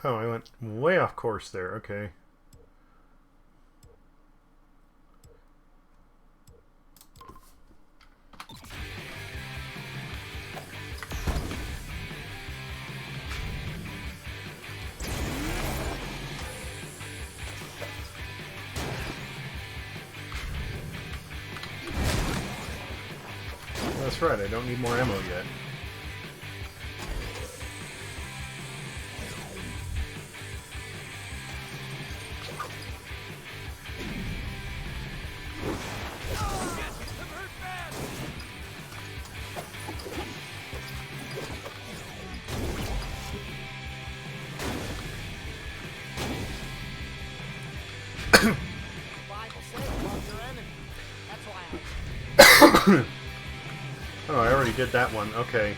Oh, I went way off course there. Okay. That's right, I don't need more ammo yet. Oh, I already did that one. Okay.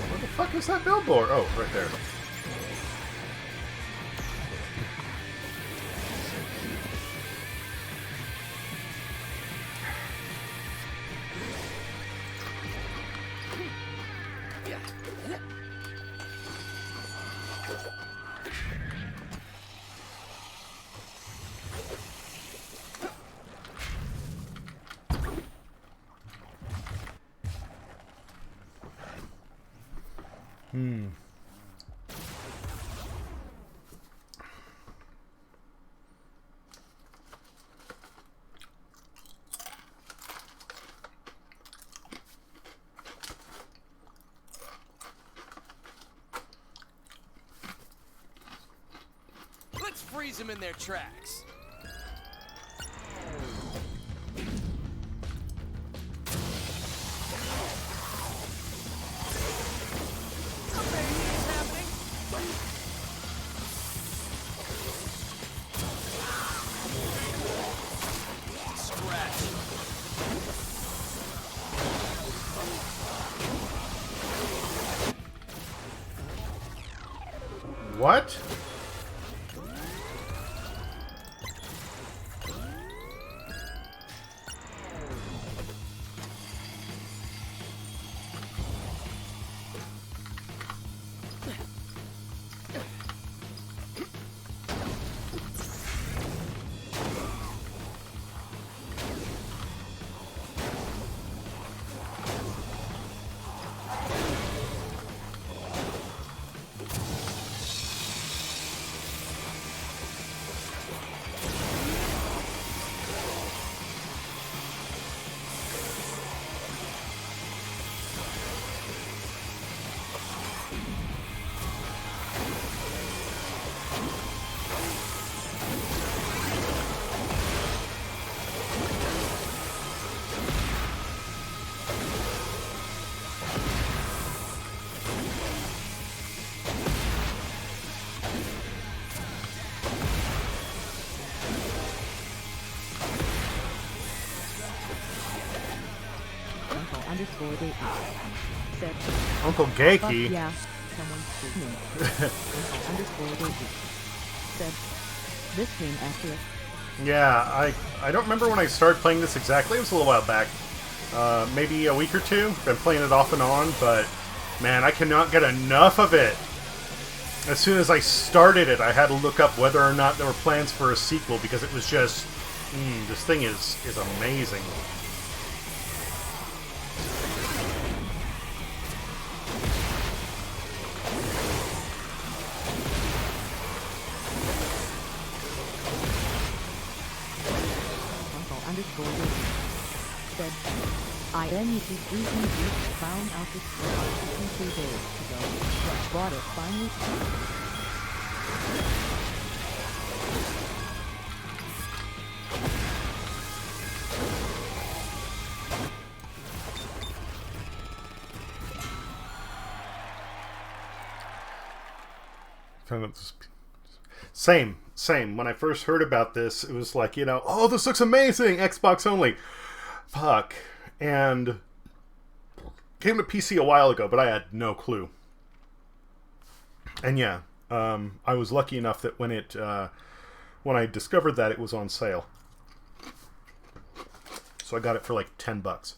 Where the fuck is that billboard? Oh, right there. Let's freeze them in their tracks. What? Underscore Gakey said, Uncle "Fuck Gakey? yeah, someone's screaming." Uncle underscore Gakey said, "This came after it." Yeah, I don't remember when I started playing this exactly. It was a little while back. Maybe a week or two. Been playing it off and on, but man, I cannot get enough of it. As soon as I started it, I had to look up whether or not there were plans for a sequel because it was just, this thing is amazing. Underscore Gakey said, "I NET3 found out this was 2 days ago. Bought it finally." Same. When I first heard about this, it was like, oh, this looks amazing! Xbox only. Fuck. And came to PC a while ago, but I had no clue. And yeah, I was lucky enough that when I discovered that it was on sale. So I got it for like $10.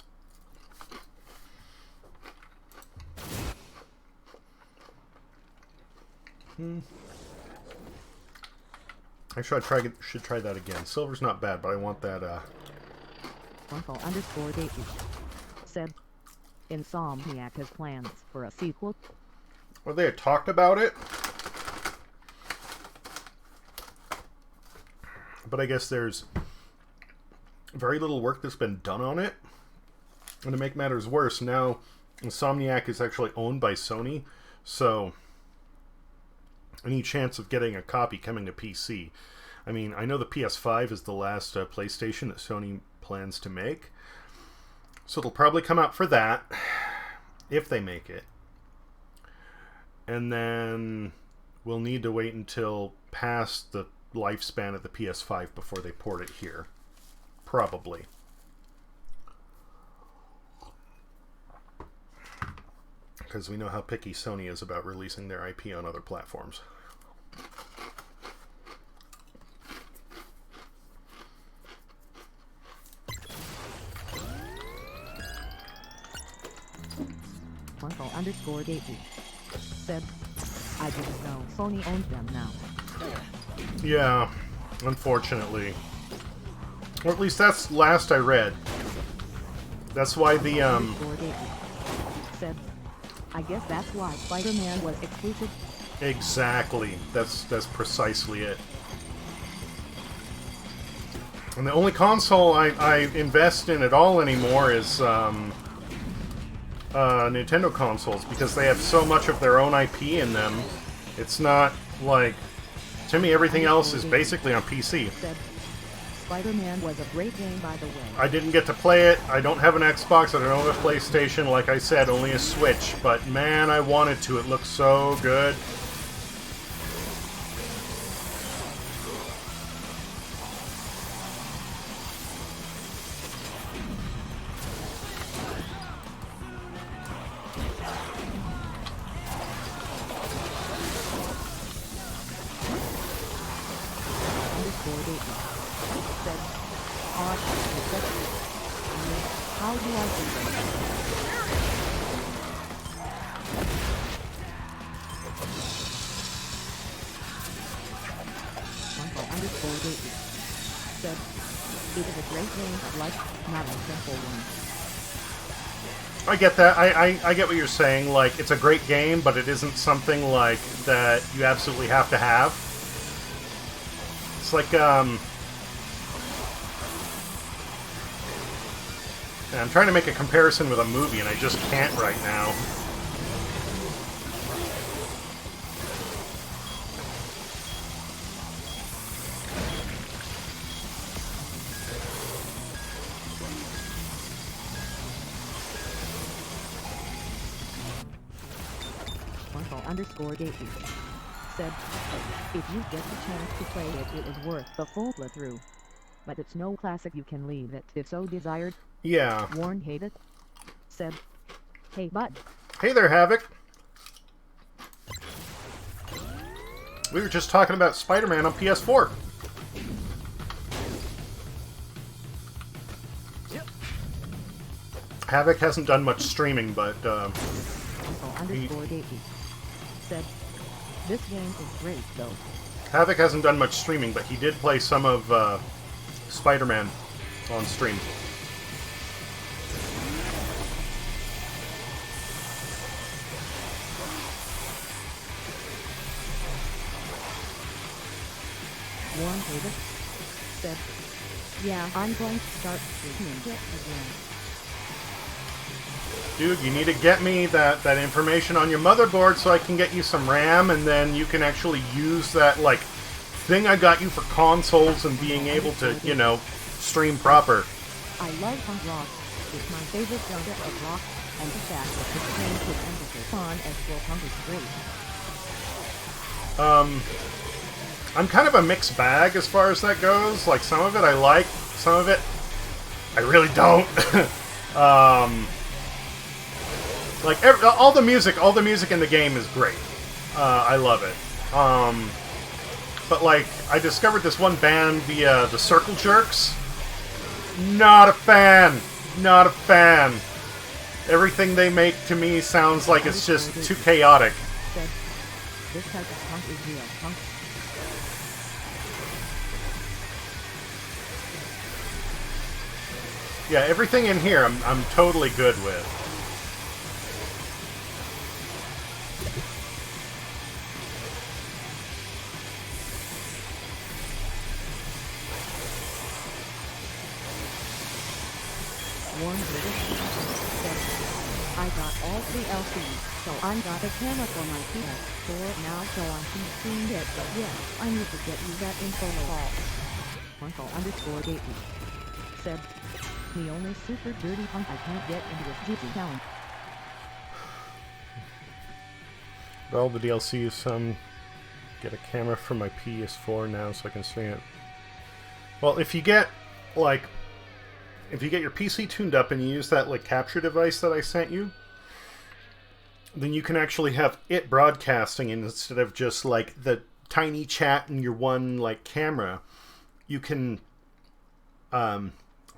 Actually, should try that again. Silver's not bad, but I want that, Uncle_Davey said Insomniac has plans for a sequel. Well, they had talked about it. But I guess there's very little work that's been done on it. And to make matters worse, now Insomniac is actually owned by Sony. So any chance of getting a copy coming to PC? I mean, I know the PS5 is the last PlayStation that Sony plans to make. So it'll probably come out for that, if they make it. And then we'll need to wait until past the lifespan of the PS5 before they port it here. Probably. Because we know how picky Sony is about releasing their IP on other platforms. Uncle_Davey said, I didn't know Sony owns them now. Yeah, unfortunately. Or at least that's last I read. That's why the, said, I guess that's why Spider-Man was exclusive. Exactly. That's precisely it. And the only console I invest in at all anymore is Nintendo consoles, because they have so much of their own IP in them. It's not like, to me, everything else is basically on PC. Spider-Man was a great game, by the way. I didn't get to play it. I don't have an Xbox. I don't have a PlayStation. Like I said, only a Switch. But man, I wanted to. It looks so good. How do I do that? Uncle_Davey said, it is a great game of life, not a simple one. I get that. I get what you're saying. Like, it's a great game, but it isn't something like that you absolutely have to have. It's like, I'm trying to make a comparison with a movie, and I just can't right now. Uncle_Davey said, if you get the chance to play it, it is worth the full playthrough. But it's no classic, you can leave it if so desired. Yeah. Warren Hated said, hey bud. Hey there, Havoc. We were just talking about Spider-Man on PS4. Yep. Havoc hasn't done much streaming, but Uncle_Davey said, this game is great though. Havoc hasn't done much streaming, but he did play some of Spider-Man on stream. Warren Davis said, yeah, I'm going to start streaming it again. Dude, you need to get me that information on your motherboard so I can get you some RAM, and then you can actually use that, like, thing I got you for consoles and being able to, you know, stream proper. I love punk rock. It's my favorite genre of rock, and the fact that this game puts emphasis on as punk is great. I'm kind of a mixed bag as far as that goes. Like, some of it I like, some of it I really don't. Like, all the music in the game is great. I love it. But, like, I discovered this one band, the Circle Jerks, Not a fan. Not a fan. Everything they make to me sounds like it's just too chaotic. This type of punk is real punk. Yeah, everything in here I'm totally good with. I got all 3 LCs, so I got a camera for my PS4 now, so I can stream it, but yeah, I need to get you that info all. Uncle_Gatey said, the only super dirty punk I can't get into is GG Talent. All the DLCs, get a camera for my PS4 now so I can stream it. Well, if you get, like, if you get your PC tuned up and you use that, like, capture device that I sent you, then you can actually have it broadcasting, and instead of just, like, the tiny chat in your one, like, camera, you can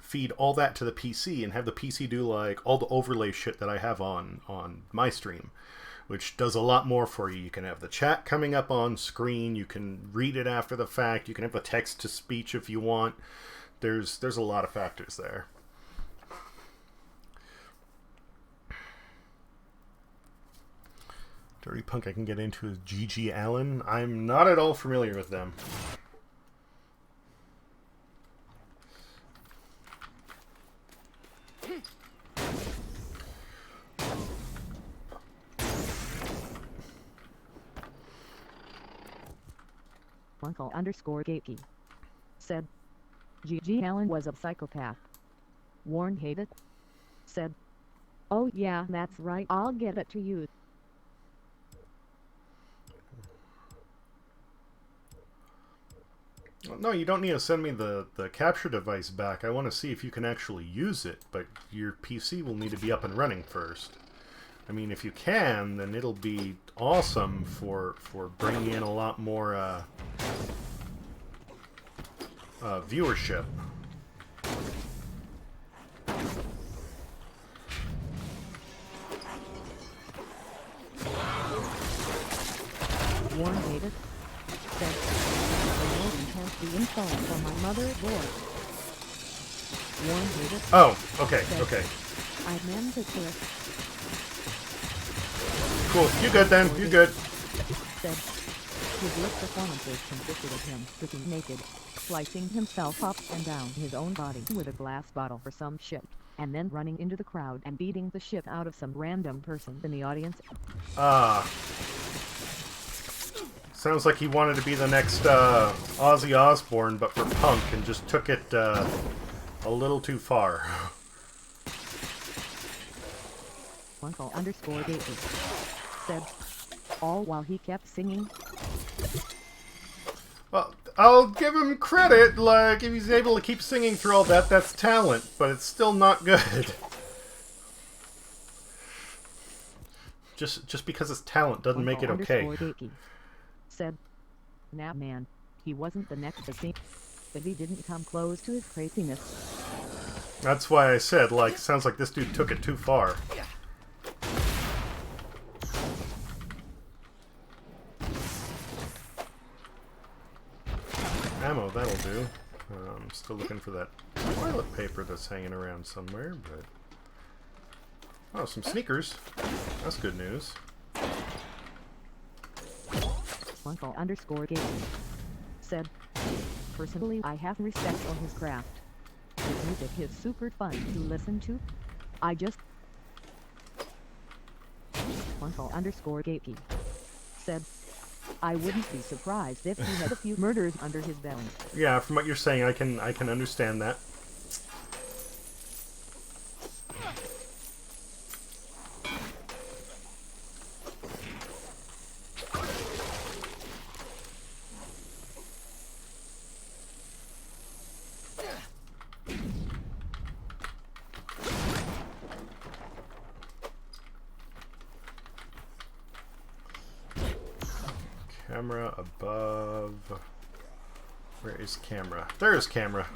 feed all that to the PC and have the PC do, like, all the overlay shit that I have on my stream, which does a lot more for you. You can have the chat coming up on screen, you can read it after the fact, you can have the text-to-speech if you want. There's a lot of factors there. Dirty punk I can get into is GG Allen. I'm not at all familiar with them. Uncle_Gatey said, GG Allen was a psychopath. Warren hated said, oh yeah, that's right, I'll get it to you. No, you don't need to send me the capture device back. I want to see if you can actually use it, but your PC will need to be up and running first. I mean, if you can, then it'll be awesome for bringing in a lot more viewership. Warren hated said, the info for my motherboard. Warren hated. Oh, okay, said, okay. I meant it to Cool, you good then, you good. Said, his lip performances consisted of him stripping naked, slicing himself up and down his own body with a glass bottle for some shit, and then running into the crowd and beating the shit out of some random person in the audience. Sounds like he wanted to be the next Ozzy Osbourne, but for punk, and just took it a little too far. Uncle_Gatey said, all while he kept singing. Well, I'll give him credit, like, if he's able to keep singing through all that, that's talent, but it's still not good. Just because it's talent doesn't make it okay. Said, nah man, he wasn't the next to sing, but he didn't come close to his craziness. That's why I said, like, sounds like this dude took it too far. Ammo, that'll do. I'm still looking for that toilet paper that's hanging around somewhere, but... Oh, some sneakers. That's good news. Uncle_Gatey said, personally I have respect for his craft. His music is super fun to listen to. I just... Uncle_Gatey said, I wouldn't be surprised if he had a few murders under his belt. Yeah, from what you're saying, I can understand that. Camera above. Where is camera? There is camera.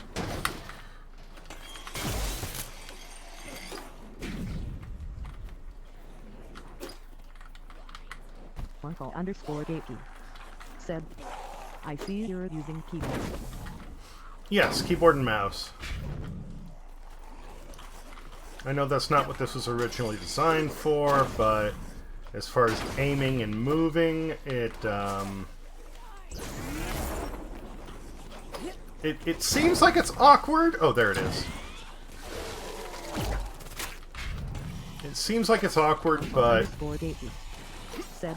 Uncle underscore Gatey said, I see you're using keyboard. Yes, keyboard and mouse. I know that's not what this was originally designed for, but as far as aiming and moving, it seems like it's awkward. Oh, there it is. It seems like it's awkward, but... Said,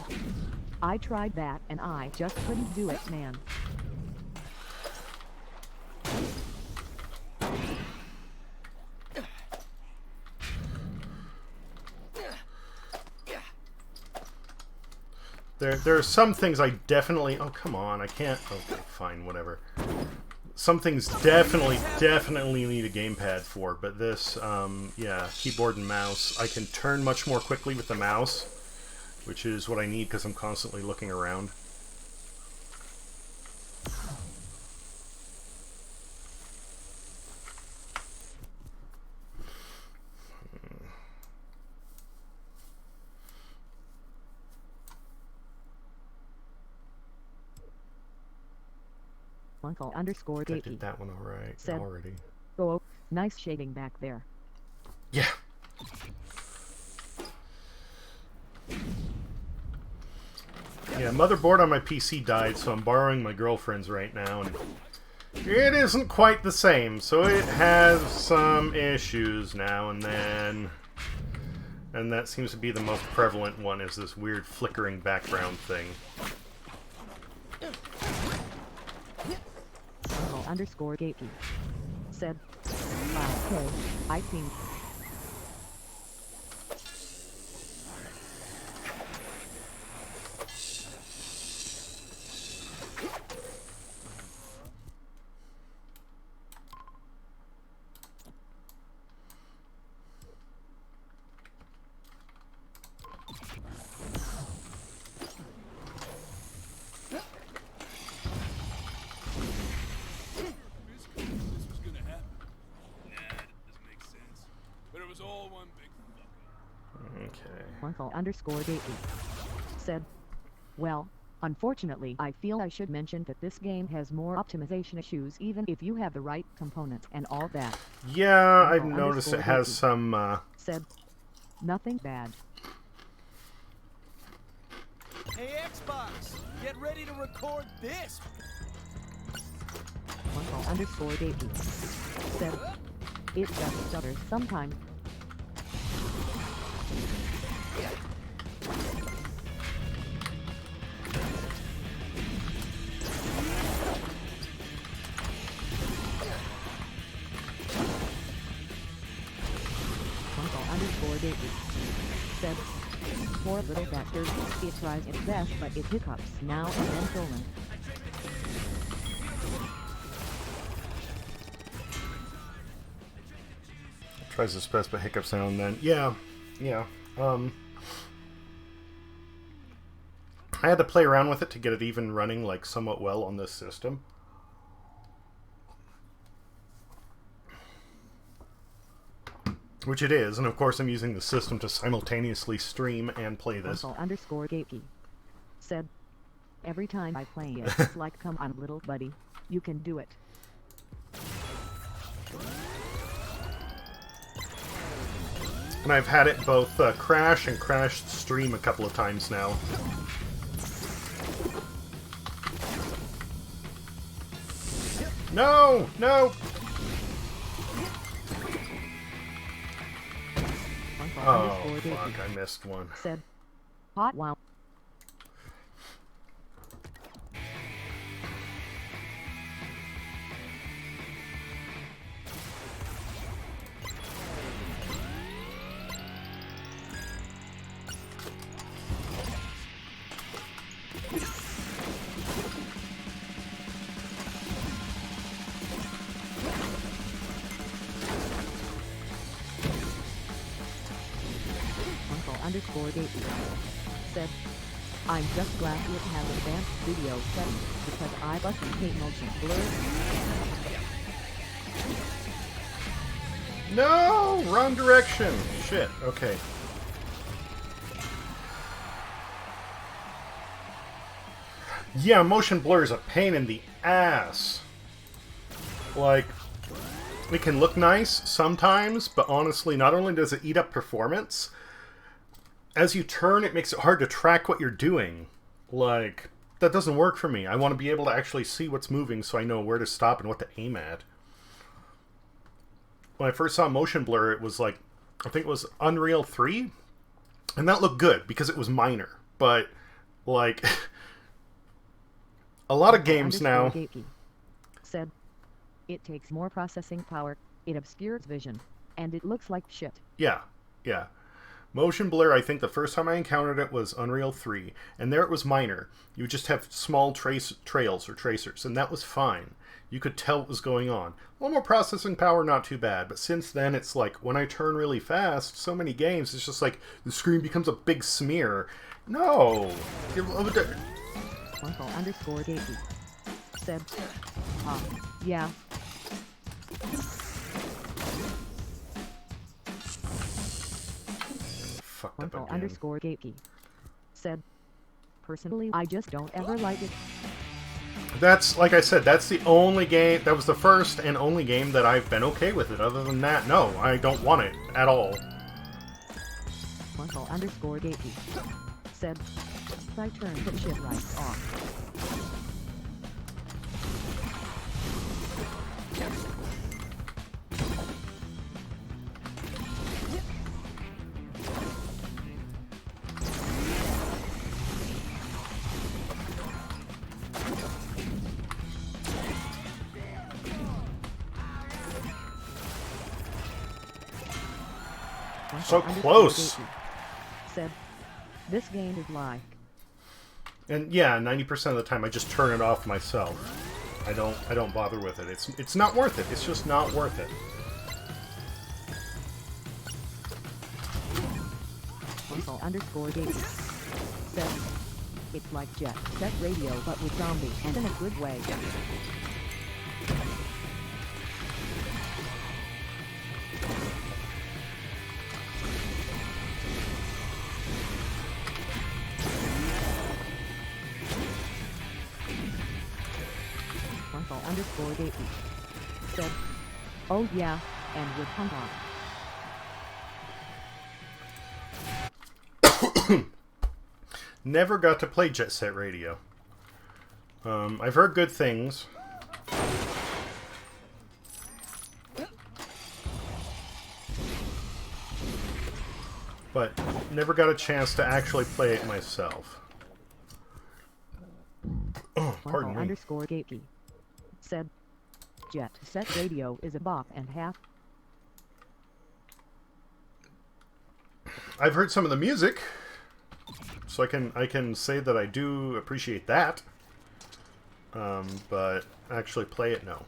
I tried that and I just couldn't do it, man. There are some things I definitely... Oh, come on, I can't... Okay, fine, whatever. Some things definitely need a gamepad for, but this, yeah, keyboard and mouse. I can turn much more quickly with the mouse, which is what I need because I'm constantly looking around. Uncle underscore I Gatey did that one alright said, already. Oh, nice shading back there. Yeah. Yeah, motherboard on my PC died, so I'm borrowing my girlfriend's right now, and it isn't quite the same, so it has some issues now and then. And that seems to be the most prevalent one, is this weird flickering background thing. Uncle underscore Gatey said, okay, I think. Uncle underscore Gatey said, well, unfortunately, I feel I should mention that this game has more optimization issues even if you have the right components and all that. Yeah, Uncle I've noticed it has Gatey some, said, nothing bad. Hey, Xbox, get ready to record this. Uncle underscore Gatey said, it just stutters sometimes. Said, poor little bastard, it tries its best but it hiccups now and then trolling. Tries its best but hiccups now and then. Yeah. I had to play around with it to get it even running like somewhat well on this system. Which it is, and of course I'm using the system to simultaneously stream and play this. Uncle underscore Gatey said, every time I play it, it's like, come on little buddy, you can do it. And I've had it both crash and crash stream a couple of times now. No! No! Oh, fuck, I missed one. Said, hot wow. Underscore Gatey said, I'm just glad it has advanced video settings because I fucking hate motion blur. No! Wrong direction! Shit, okay. Yeah, motion blur is a pain in the ass. Like, it can look nice sometimes, but honestly, not only does it eat up performance, as you turn, it makes it hard to track what you're doing. Like, that doesn't work for me. I want to be able to actually see what's moving so I know where to stop and what to aim at. When I first saw motion blur, it was like, I think it was Unreal 3, and that looked good because it was minor. But, like, a lot of games now... Said, it takes more processing power, it obscures vision, and it looks like shit. Yeah, yeah. Motion blur, I think the first time I encountered it was Unreal 3, and there it was minor. You would just have small trails or tracers, and that was fine. You could tell what was going on. A little more processing power, not too bad, but since then it's like, when I turn really fast, so many games, it's just like, the screen becomes a big smear. No! Uncle_Gacy said, yeah. Fucked up again. Uncle_Gacy said, personally, I just don't ever like it. That's, like I said, that's the only game, that was the first and only game that I've been okay with it. Other than that, no, I don't want it at all. Uncle_Gacy said, I turned the shit right off. So close. Said, this game is like. And yeah, 90% of the time I just turn it off myself. I don't bother with it. It's not worth it. It's just not worth it. Uncle_Gacy said, it's like Jet Set Radio but with zombies and in a good way. Uncle_Gacy said, oh yeah, and with punk on. Never got to play Jet Set Radio. I've heard good things. But never got a chance to actually play it myself. Oh, pardon me. Uncle_Gacy said, Jet Set Radio is a bop and half. I've heard some of the music, so I can say that I do appreciate that. But actually play it, no.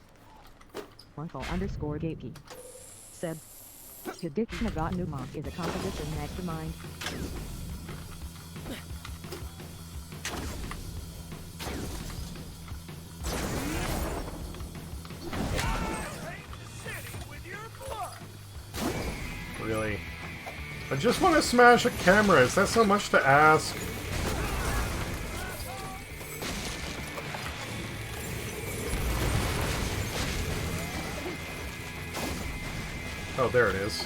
Uncle_Gacy said, Hidik Nagatnumok is a composition mastermind. Really? I just want to smash a camera. Is that so much to ask? Oh, there it is.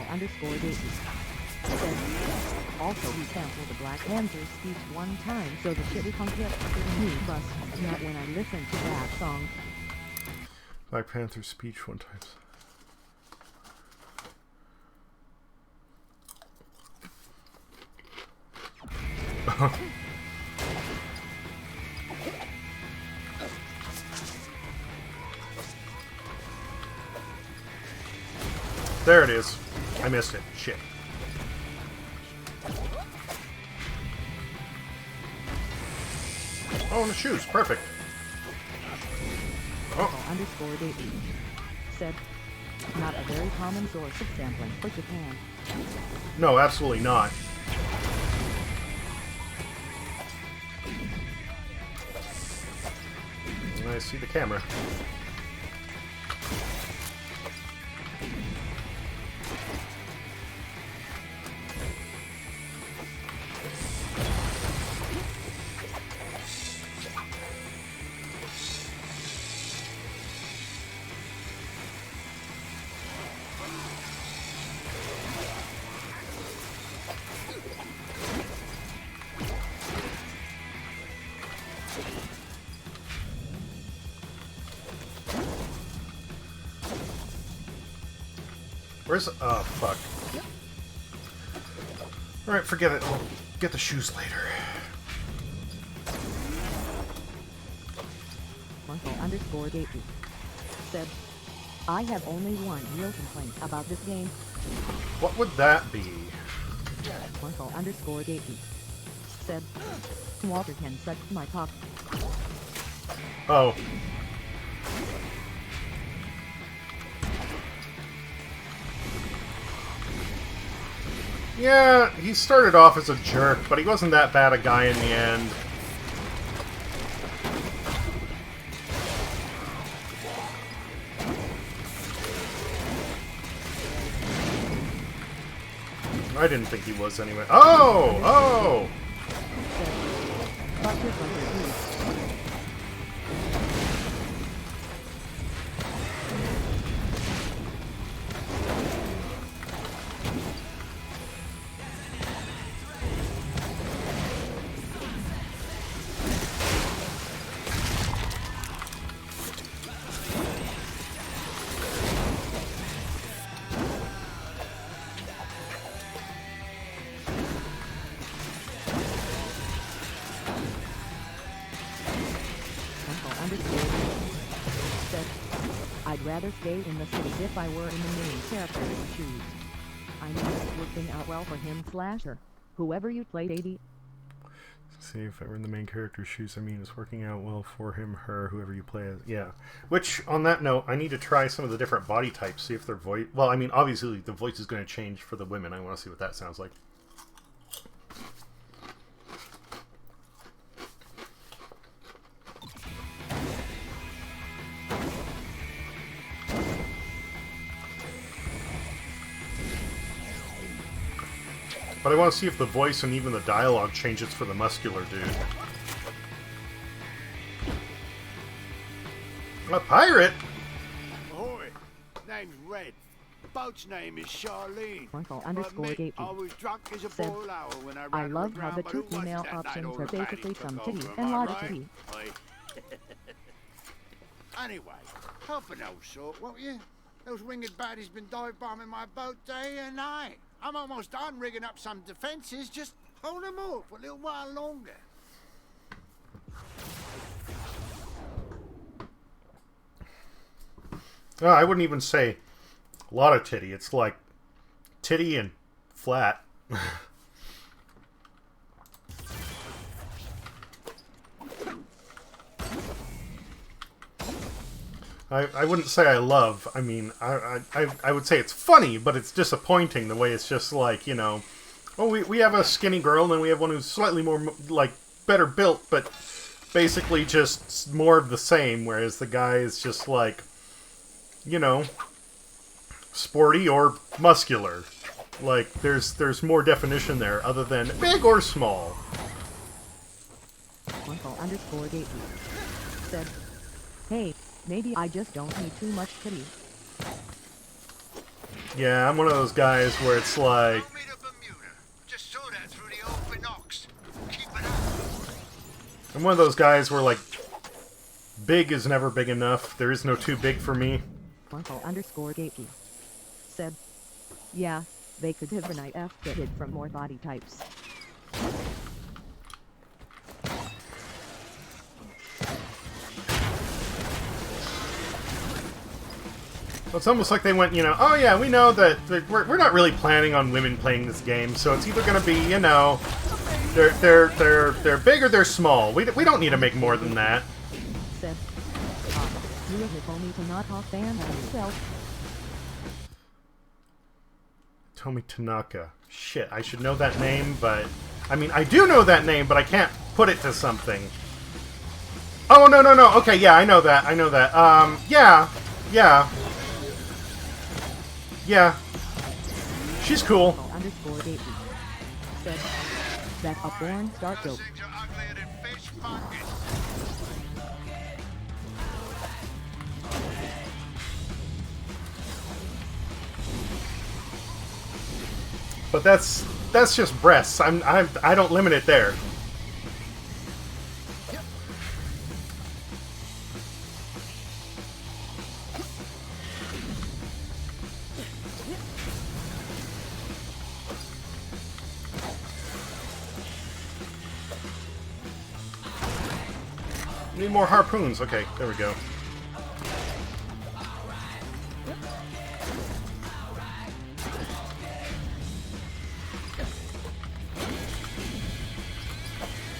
Uncle_Gacy said, also he sampled the Black Panther's speech one time so the shitty punk hit me bust not when I listened to that song. Black Panther's speech one time. There it is. I missed it. Shit. Oh, and the shoes. Perfect. Oh. Uncle_Gacy said, Not a very common source of sampling for Japan. No, absolutely not. I see the camera. Where's... oh, fuck. Alright, forget it. We'll get the shoes later. Marco_Gately said, I have only one real complaint about this game. What would that be? Marco_Gately said, Walter can suck my cock. Oh. Yeah, he started off as a jerk, but he wasn't that bad a guy in the end. I didn't think he was anyway. Oh! Oh! I'd rather stay in the city if I were in the main character's shoes. I know it's working out well for him / her. Whoever you played, 80. See, if I were in the main character's shoes, I mean, it's working out well for him, her, whoever you play as. Yeah. Which, on that note, I need to try some of the different body types, see if their voice... Well, I mean, obviously, the voice is going to change for the women. I want to see what that sounds like. But I want to see if the voice and even the dialogue changes for the muscular dude. A pirate? Ahoy! Name's Red. Boat's name is Charlene. Marco_Gately I was drunk as a said, boiled owl when I I ran love the how the ground, two but who female was that options night are all the basically baddies some took titty over, and am I logicity. right? Anyway, help an old sort, won't you? Those winged baddies been dive bombing my boat day and night. I'm almost done rigging up some defenses. Just hold them off for a little while longer. I wouldn't even say a lot of titty. It's like titty and flat. I wouldn't say I love. I mean, I would say it's funny, but it's disappointing the way it's just like, you know, oh, we have a skinny girl and then we have one who's slightly more, like, better built, but basically just more of the same, whereas the guy is just like, you know, sporty or muscular. Like, there's more definition there other than big or small. Marco_Gately said, hey, maybe I just don't need too much titty. Yeah, I'm one of those guys where it's like... I'm one of those guys where, like, big is never big enough. There is no too big for me. Marco_Gately said, yeah, they could have an IF fitted from more body types. It's almost like they went, you know, oh yeah, we know that we're not really planning on women playing this game, so it's either going to be, you know, they're big or they're small. We don't need to make more than that. Said, you have told me to not talk bad on yourself. Tomi Tanaka. Shit, I should know that name, but... I mean, I do know that name, but I can't put it to something. Oh, no, no, no. Okay, yeah, I know that. I know that. Yeah. Yeah. Yeah. She's cool. Said that a born start dope. But that's just breasts. I don't limit it there. Need more harpoons. Okay, there we go.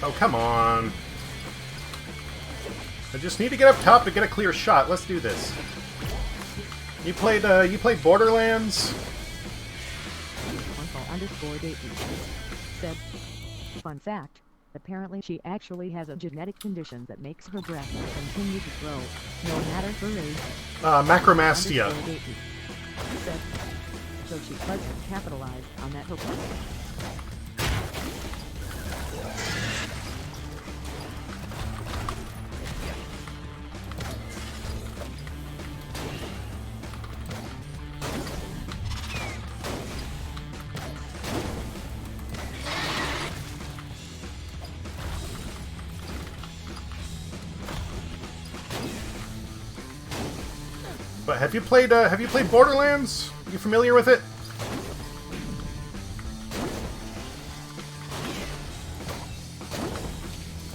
Oh, come on. I just need to get up top to get a clear shot. Let's do this. You played Borderlands? Uncle_Davey said, fun fact, apparently she actually has a genetic condition that makes her breasts continue to grow, no matter her age. Macromastia. Said, so she pledged to capitalize on that hope. But have you played Borderlands? You familiar with it?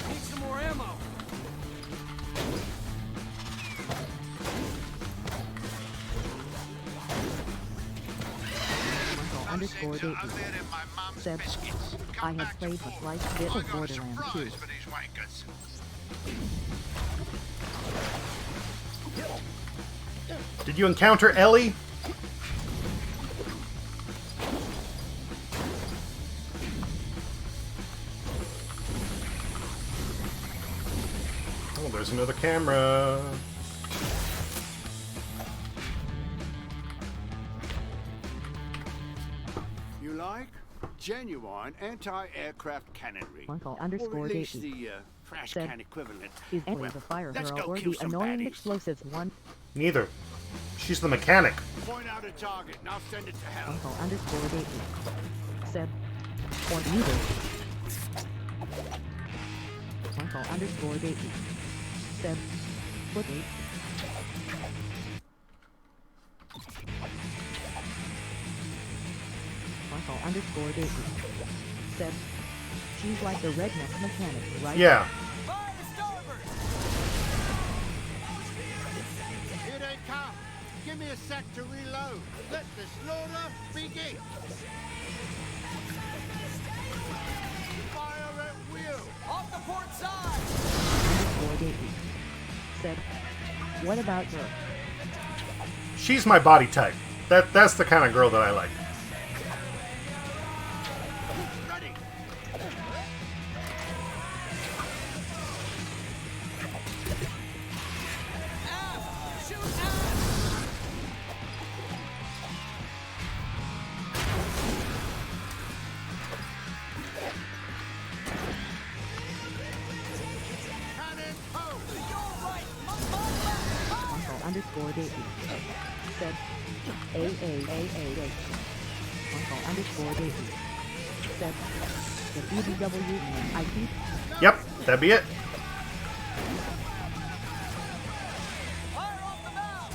Need some more ammo. Uncle_Davey said, I have played a slight bit of Borderlands too. Did you encounter Ellie? Oh, there's another camera. You like? Genuine anti-aircraft cannonry. Uncle Or at least _Davey the trash said, can equivalent. is Ellie Well, the fire let's girl go or kill the some annoying baddies. explosives one? Neither. She's the mechanic. Point out a target and I'll send it to hell. Uncle_Davey said, or neither. Uncle_Davey said, put me. Uncle_Davey said, she's like the redneck mechanic, right? Yeah. Here they come. Give me a sec to reload. Let the slaughter begin. Fire at will. Off the port side. Uncle_Davey said, what about her? She's my body type. That's the kind of girl that I like. Ready. Shoot out. Cannon post. Uncle_Davey said, A. Uncle_Davey said, the BBW IP. Yep, that'd be it. Fire off the valve.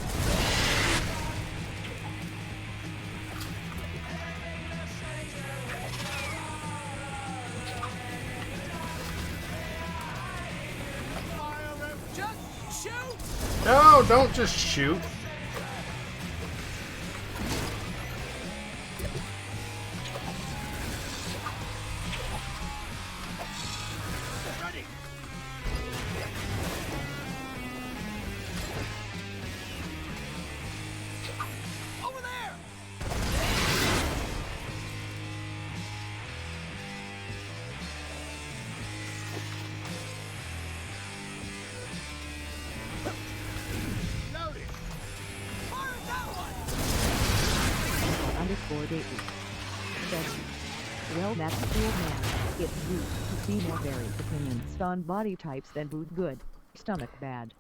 Just shoot. No, don't just shoot. Ready. Over there. Gately. Said, well, that's cool, man. It's good to see more varied opinions on body types than food good, stomach bad.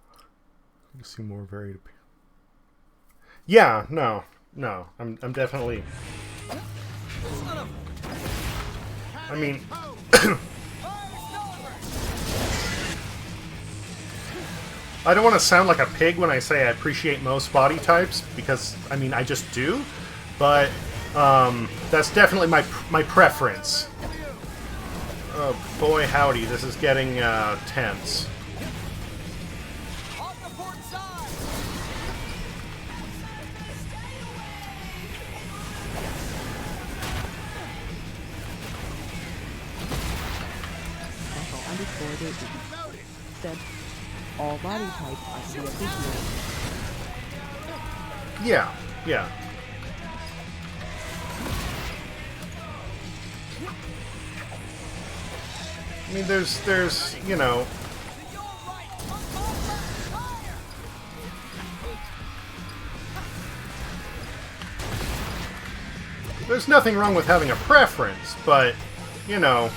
You see more varied opinions. Yeah, no. I'm definitely. I mean. I don't want to sound like a pig when I say I appreciate most body types, because, I mean, I just do. But, that's definitely my preference. Oh, boy howdy, this is getting, tense. Said, all body types are to be appreciated. Yeah. I mean, there's, you know... There's nothing wrong with having a preference, but, you know...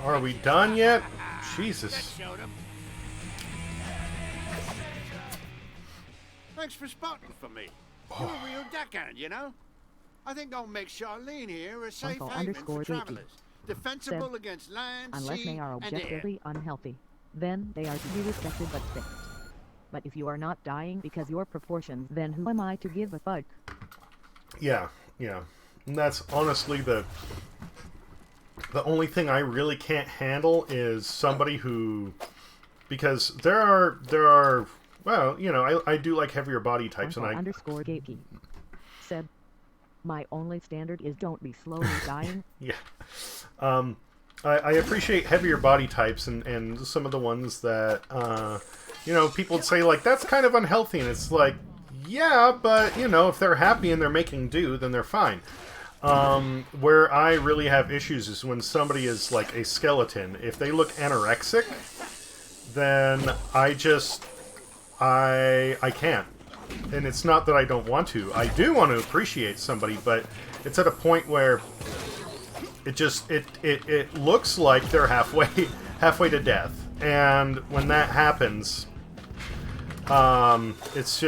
Are we done yet? Jesus. Thanks for spotting for me. You're a real deckhand, you know? I think I'll make Charlene here a safe haven for travelers. Defensible Said, against land, unless sea, they are and air. objectively unhealthy, then they are to be respected but fixed. But if you are not dying because your proportions, then who am I to give a fuck? Yeah. And that's honestly the only thing I really can't handle is somebody who, because there are well, you know, I do like heavier body types, and I underscore gatekeep said, my only standard is don't be slowly dying. Yeah. I appreciate heavier body types and some of the ones that you know, people would say like that's kind of unhealthy, and it's like, yeah, but you know, if they're happy and they're making do, then they're fine. Where I really have issues is when somebody is like a skeleton. If they look anorexic, then I can't. And it's not that I don't want to. I do want to appreciate somebody, but it's at a point where it looks like they're halfway to death. And when that happens, it's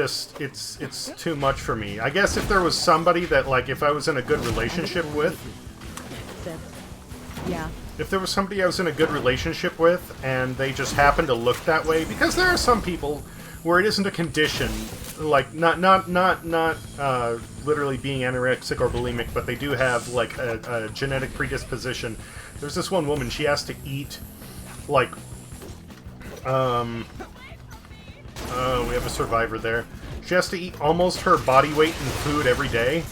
too much for me. I guess if there was somebody that, like, if I was in a good relationship with, yeah. If there was somebody I was in a good relationship with and they just happen to look that way, because there are some people where it isn't a condition, like not literally being anorexic or bulimic, but they do have like a genetic predisposition. There's this one woman, she has to eat like we have a survivor there. She has to eat almost her body weight in food every day,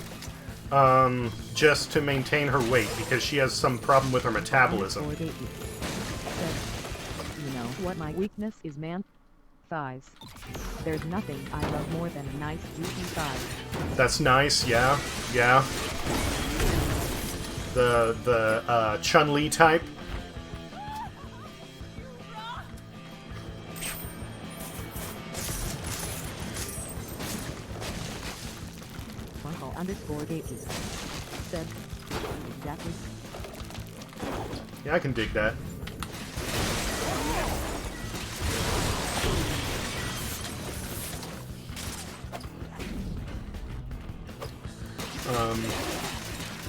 just to maintain her weight, because she has some problem with her metabolism. You know what my weakness is, man? Thighs. There's nothing I love more than a nice juicy thigh. That's nice, yeah. The Chun-Li type. Underscore Gately said, exactly. Yeah, I can dig that.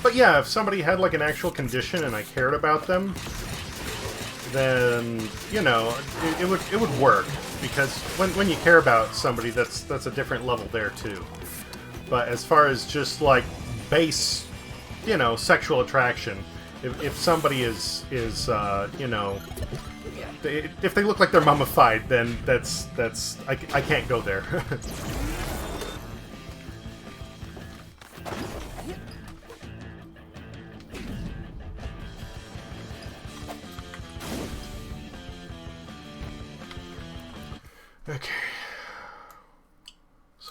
But yeah, if somebody had like an actual condition and I cared about them, then, you know, it would work, because when you care about somebody, that's a different level there too. But as far as just like base, you know, sexual attraction, if somebody is you know, if they look like they're mummified, then that's I can't go there.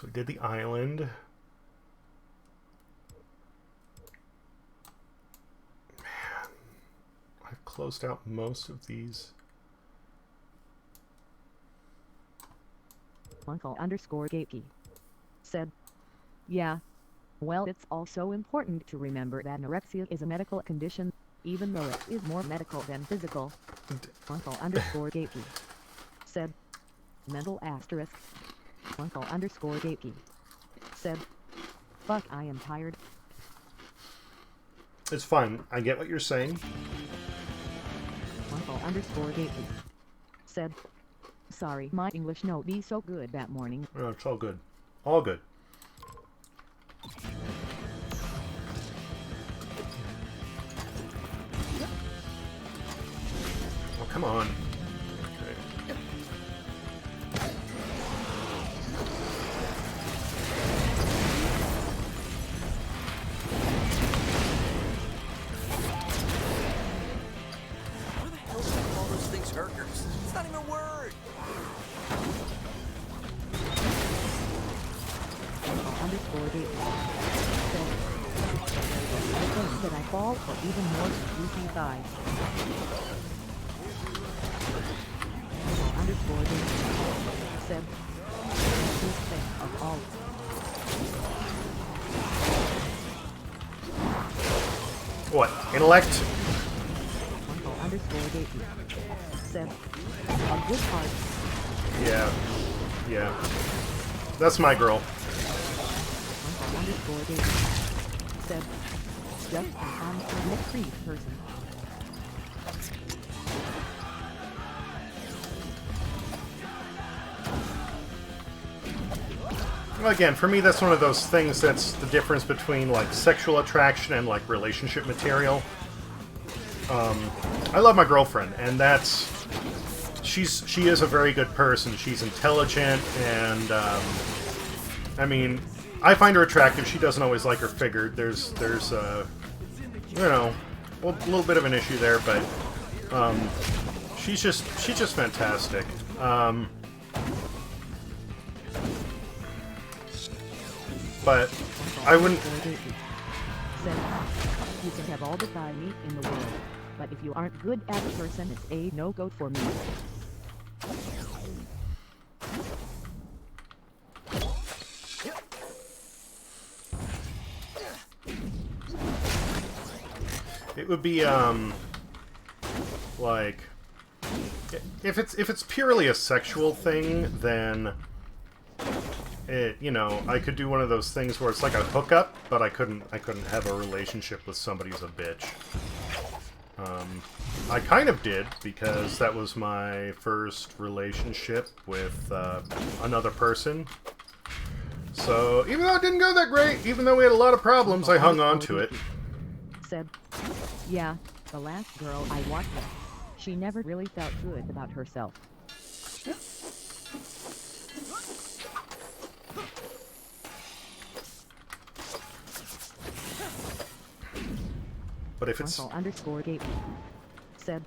So we did the island. Man, I've closed out most of these. Uncle_Gatey said, yeah. Well, it's also important to remember that anorexia is a medical condition, even though it is more medical than physical. Uncle_Gatey said, mental asterisk. Uncle_Gatey said, fuck, I am tired. It's fine. I get what you're saying. Uncle_Gatey said, sorry, my English no be so good that morning. Oh, it's all good. All good. Oh, come on. Okay. Where the hell do you call those things herkers? It's not even a word. Uncle_Gatey said, I think that I fall for even more juicy thighs. Uncle_Gatey said, this thing of all. What? Intellect? Uncle_Gatey said, a good heart. Yeah. Yeah. That's my girl. Uncle_Gatey said, just an unfree person. Well, again, for me, that's one of those things that's the difference between, like, sexual attraction and, like, relationship material. I love my girlfriend, and that's... She is a very good person. She's intelligent, and, I mean, I find her attractive. She doesn't always like her figure. There's you know, a little bit of an issue there, but, she's just fantastic. But I wouldn't... Said, you can have all the thigh meat in the world, but if you aren't good as a person, it's a no-go for me. It would be, like... If it's purely a sexual thing, then... you know, I could do one of those things where it's like a hookup, but I couldn't have a relationship with somebody who's a bitch. I kind of did, because that was my first relationship with another person. So, even though it didn't go that great, even though we had a lot of problems, I hung on to it. Said, yeah, the last girl I watched with, she never really felt good about herself. But if it's... Uncle_Gatey said,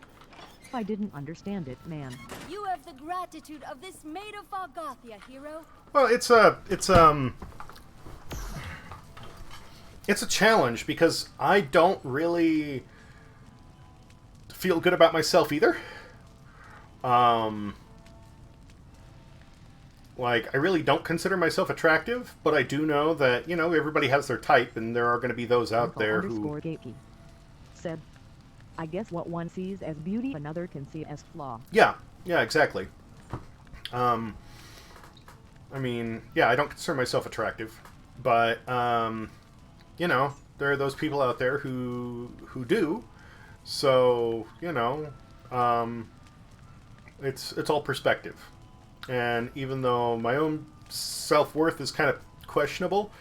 I didn't understand it, man. You have the gratitude of this maid of Fargothia, hero. Well, it's a challenge, because I don't really feel good about myself either. Like, I really don't consider myself attractive, but I do know that, you know, everybody has their type, and there are going to be those out there who... Uncle_Gatey said, I guess what one sees as beauty, another can see as flaw. Yeah, exactly. I mean, yeah, I don't consider myself attractive, but, you know, there are those people out there who do, so, you know, it's all perspective. And even though my own self-worth is kind of questionable,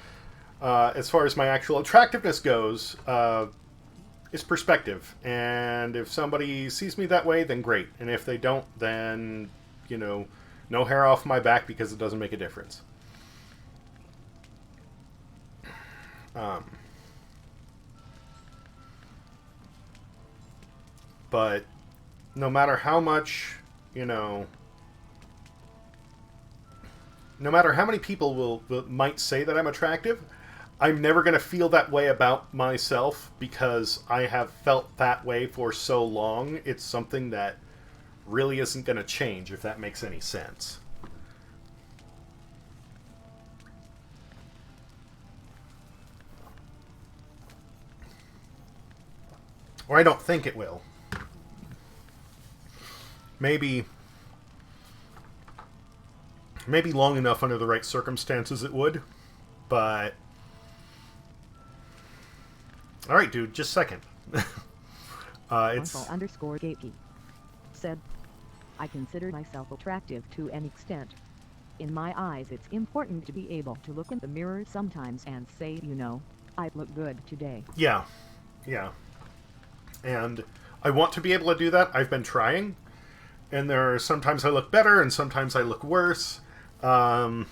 as far as my actual attractiveness goes, it's perspective. And if somebody sees me that way, then great. And if they don't, then, you know, no hair off my back, because it doesn't make a difference. But no matter how much, you know, no matter how many people might say that I'm attractive, I'm never going to feel that way about myself because I have felt that way for so long. It's something that really isn't going to change, if that makes any sense. Or I don't think it will. Maybe long enough under the right circumstances it would, but... Alright, dude, just a second. It's... _Gatey said, I consider myself attractive to an extent. In my eyes, it's important to be able to look in the mirror sometimes and say, you know, I look good today. Yeah. Yeah. And I want to be able to do that. I've been trying. And there are sometimes I look better and sometimes I look worse. And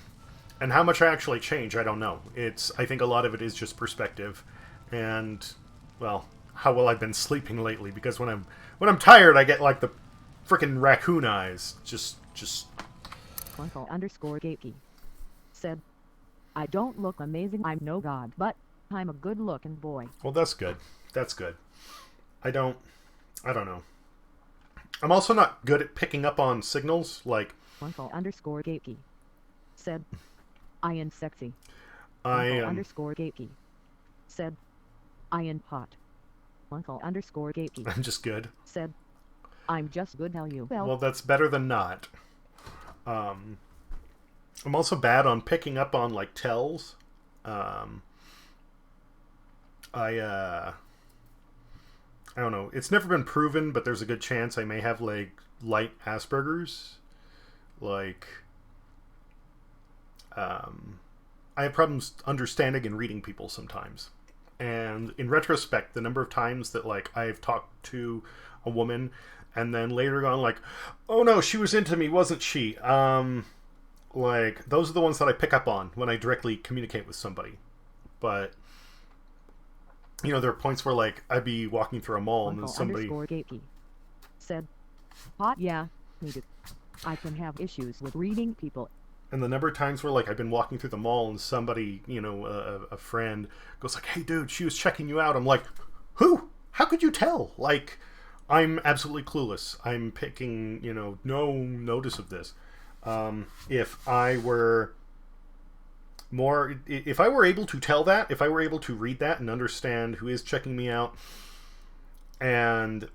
how much I actually change, I don't know. I think a lot of it is just perspective. And, well, how well I've been sleeping lately. Because when I'm tired, I get like the frickin' raccoon eyes. Just... _Gatey said, I don't look amazing, I'm no god, but I'm a good-looking boy. Well, that's good. That's good. I don't know. I'm also not good at picking up on signals, like... _Gatey said, I am sexy. _Gatey said, I am hot. _Gatey I'm just good. said, I'm just good, how you well, that's better than not. I'm also bad on picking up on, like, tells. I don't know. It's never been proven, but there's a good chance I may have, like, light Asperger's. Like, I have problems understanding and reading people sometimes. And in retrospect, the number of times that, like, I've talked to a woman and then later gone, like, oh no, she was into me, wasn't she? Like, those are the ones that I pick up on when I directly communicate with somebody. But... you know, there are points where, like, I'd be walking through a mall and then somebody... _Gatey said, hot, yeah, me too. I can have issues with reading people. And the number of times where, like, I've been walking through the mall and somebody, you know, a friend goes like, hey, dude, she was checking you out. I'm like, who? How could you tell? Like, I'm absolutely clueless. I'm picking, you know, no notice of this. If I were able to tell that, if I were able to read that and understand who is checking me out and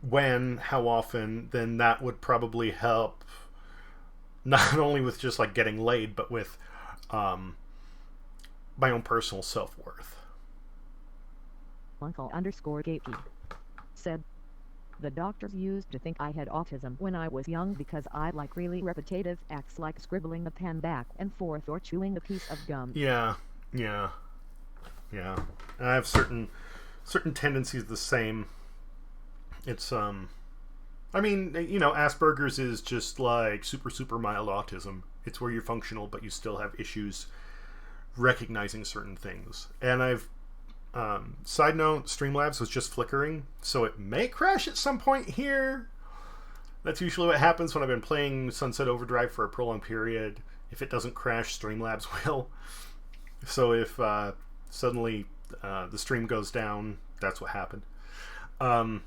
when, how often, then that would probably help not only with just like getting laid, but with my own personal self-worth. _Gatey said, the doctors used to think I had autism when I was young because I like really repetitive acts like scribbling a pen back and forth or chewing a piece of gum. Yeah. And I have certain tendencies the same. It's I mean, you know, Asperger's is just like super mild autism. It's where you're functional but you still have issues recognizing certain things. And I've side note, Streamlabs was just flickering, so it may crash at some point here. That's usually what happens when I've been playing Sunset Overdrive for a prolonged period. If it doesn't crash, Streamlabs will. So if suddenly the stream goes down, that's what happened. But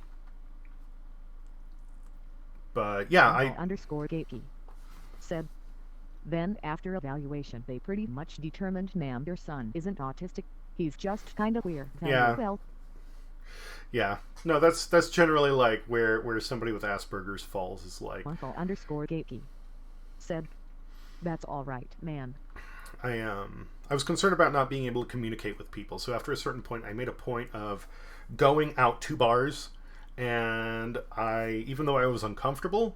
yeah, _Gatey said, then after evaluation they pretty much determined, ma'am, your son isn't autistic. He's just kind of weird. Yeah. Well. Yeah. No, that's generally like where somebody with Asperger's falls is like. _Gatey said, that's all right, man. I was concerned about not being able to communicate with people. So after a certain point, I made a point of going out to bars, and even though I was uncomfortable,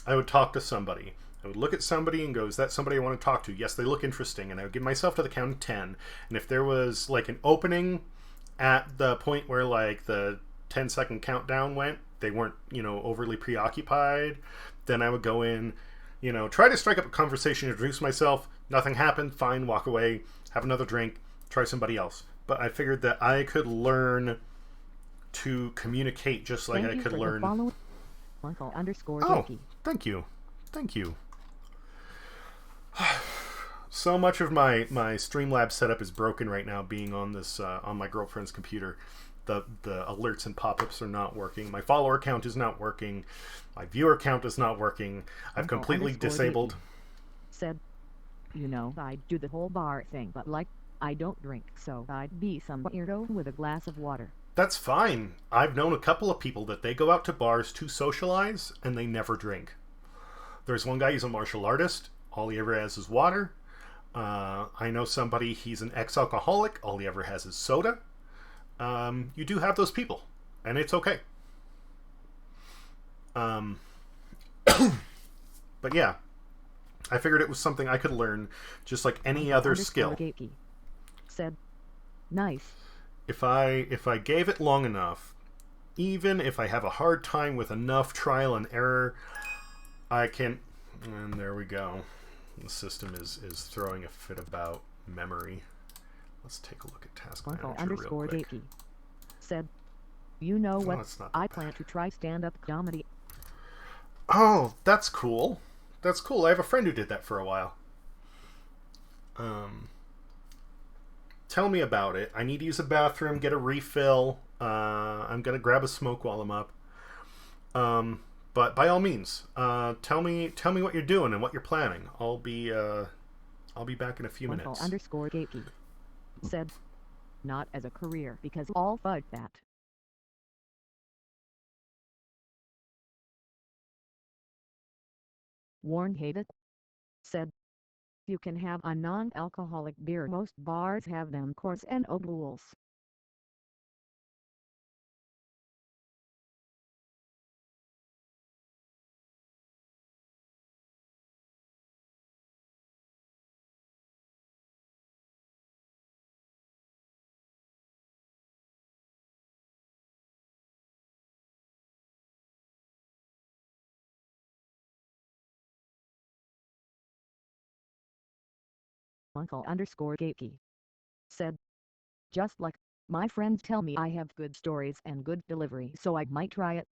I would talk to somebody. I would look at somebody and go, is that somebody I want to talk to? Yes, they look interesting. And I would give myself to the count of 10. And if there was like an opening at the point where like the 10-second countdown went, they weren't, you know, overly preoccupied, then I would go in, you know, try to strike up a conversation, introduce myself. Nothing happened. Fine, walk away, have another drink, try somebody else. But I figured that I could learn to communicate just like I could learn. _Gatey. Oh, thank you. so much of my Streamlabs setup is broken right now, being on this on my girlfriend's computer. The alerts and pop-ups are not working. My follower count is not working. My viewer count is not working. I've completely disabled. Said, you know, I do the whole bar thing, but like, I don't drink, so I'd be some weirdo with a glass of water. That's fine. I've known a couple of people that they go out to bars to socialize and they never drink. There's one guy, he's a martial artist. All he ever has is water. I know somebody, he's an ex-alcoholic. All he ever has is soda. You do have those people, and it's okay. But yeah, I figured it was something I could learn, just like any other skill. Said, nice. If I gave it long enough, even if I have a hard time with enough trial and error, I can. And there we go. The system is throwing a fit about memory. Let's take a look at Task Manager real quick. Said, you know what? I plan to try stand-up comedy. Oh, that's cool. That's cool. I have a friend who did that for a while. Tell me about it. I need to use a bathroom, get a refill. I'm gonna grab a smoke while I'm up. But by all means, tell me what you're doing and what you're planning. I'll be back in a few minutes. _Gatey said, not as a career, because all fuck that. Warren Hated said, you can have a non-alcoholic beer. Most bars have them coarse and obules. Uncle_Gatey said, just like, my friends tell me I have good stories and good delivery, so I might try it.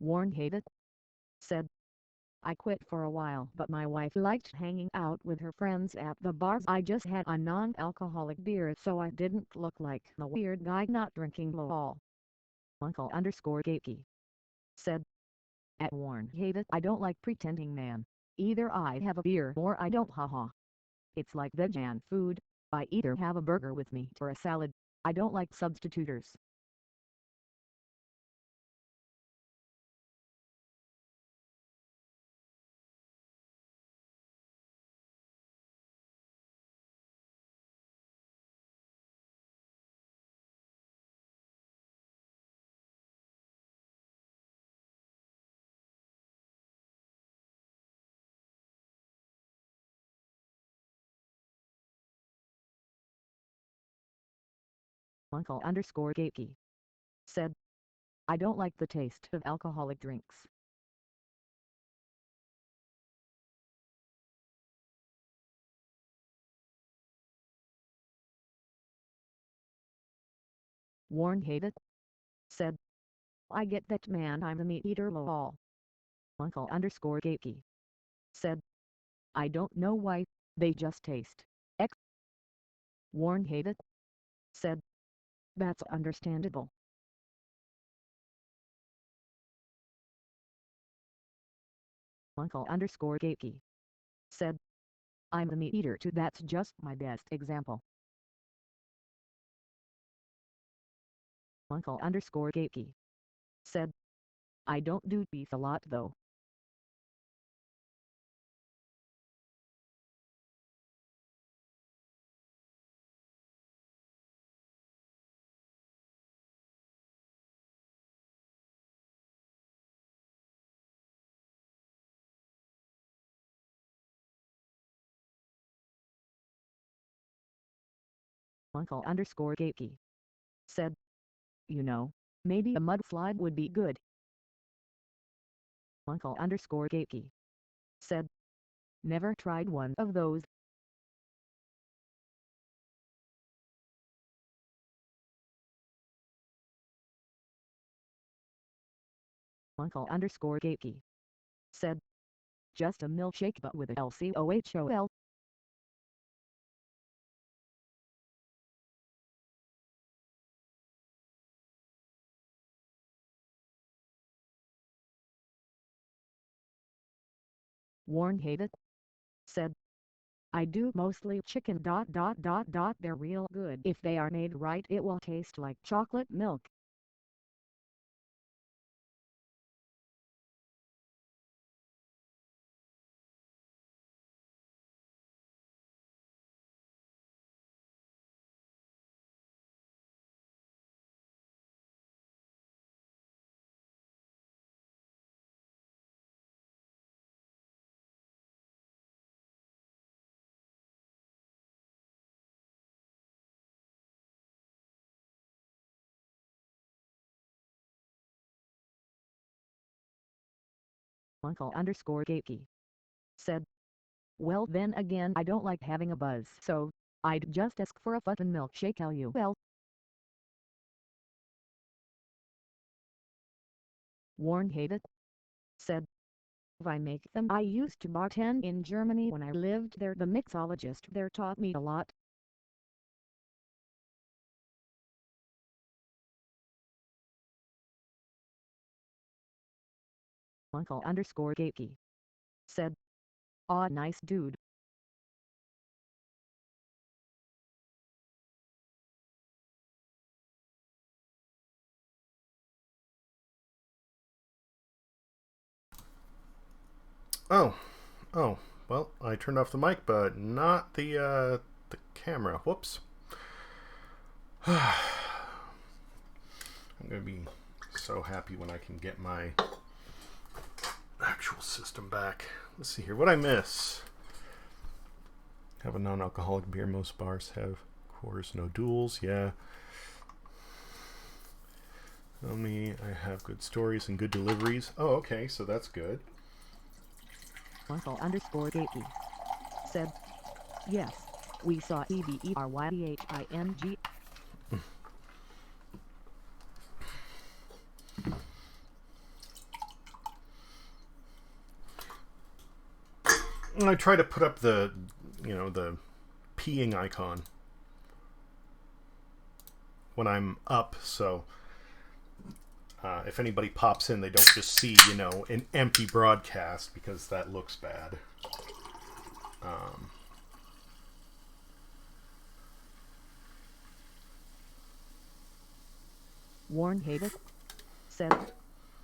Warren Hated said, I quit for a while, but my wife liked hanging out with her friends at the bars. I just had a non-alcoholic beer, so I didn't look like the weird guy not drinking lol. Uncle_Gatey said, at Warren Hated, I don't like pretending, man. Either I have a beer or I don't, haha. It's like vegan food. I either have a burger with meat or a salad. I don't like substituters. Uncle_Gatey said, I don't like the taste of alcoholic drinks. Warren Hated said, I get that, man, I'm a meat eater lol. Uncle_Gatey said, I don't know why, they just taste X. Warren Hated said, that's understandable. Uncle_Gatey said, I'm a meat eater too, that's just my best example. Uncle_Gatey said, I don't do beef a lot though. Uncle underscore Gakey said, you know, maybe a mudslide would be good. Uncle underscore Gakey said, never tried one of those. Uncle underscore Gakey said, just a milkshake but with a LCOHOL. Warren Hated said, I do mostly chicken ... They're real good. If they are made right, it will taste like chocolate milk. Uncle underscore Gakey said, well then again I don't like having a buzz, so I'd just ask for a fucking milkshake LUL. Warren Hated said, I make them. I used to bartend in Germany when I lived there. The mixologist there taught me a lot. Uncle underscore Gakey said, aw nice dude. Oh, well, I turned off the mic, but not the camera. Whoops. I'm gonna be so happy when I can get my actual system back. Let's see here. What I miss? Have a non-alcoholic beer. Most bars have. Course, no duels. Yeah. Tell me I have good stories and good deliveries. Oh, okay, so that's good. Uncle underscore Gakey said, yes, we saw EVERYDHING. I try to put up the, the peeing icon when I'm up, so if anybody pops in, they don't just see, an empty broadcast, because that looks bad. Warren Hated said,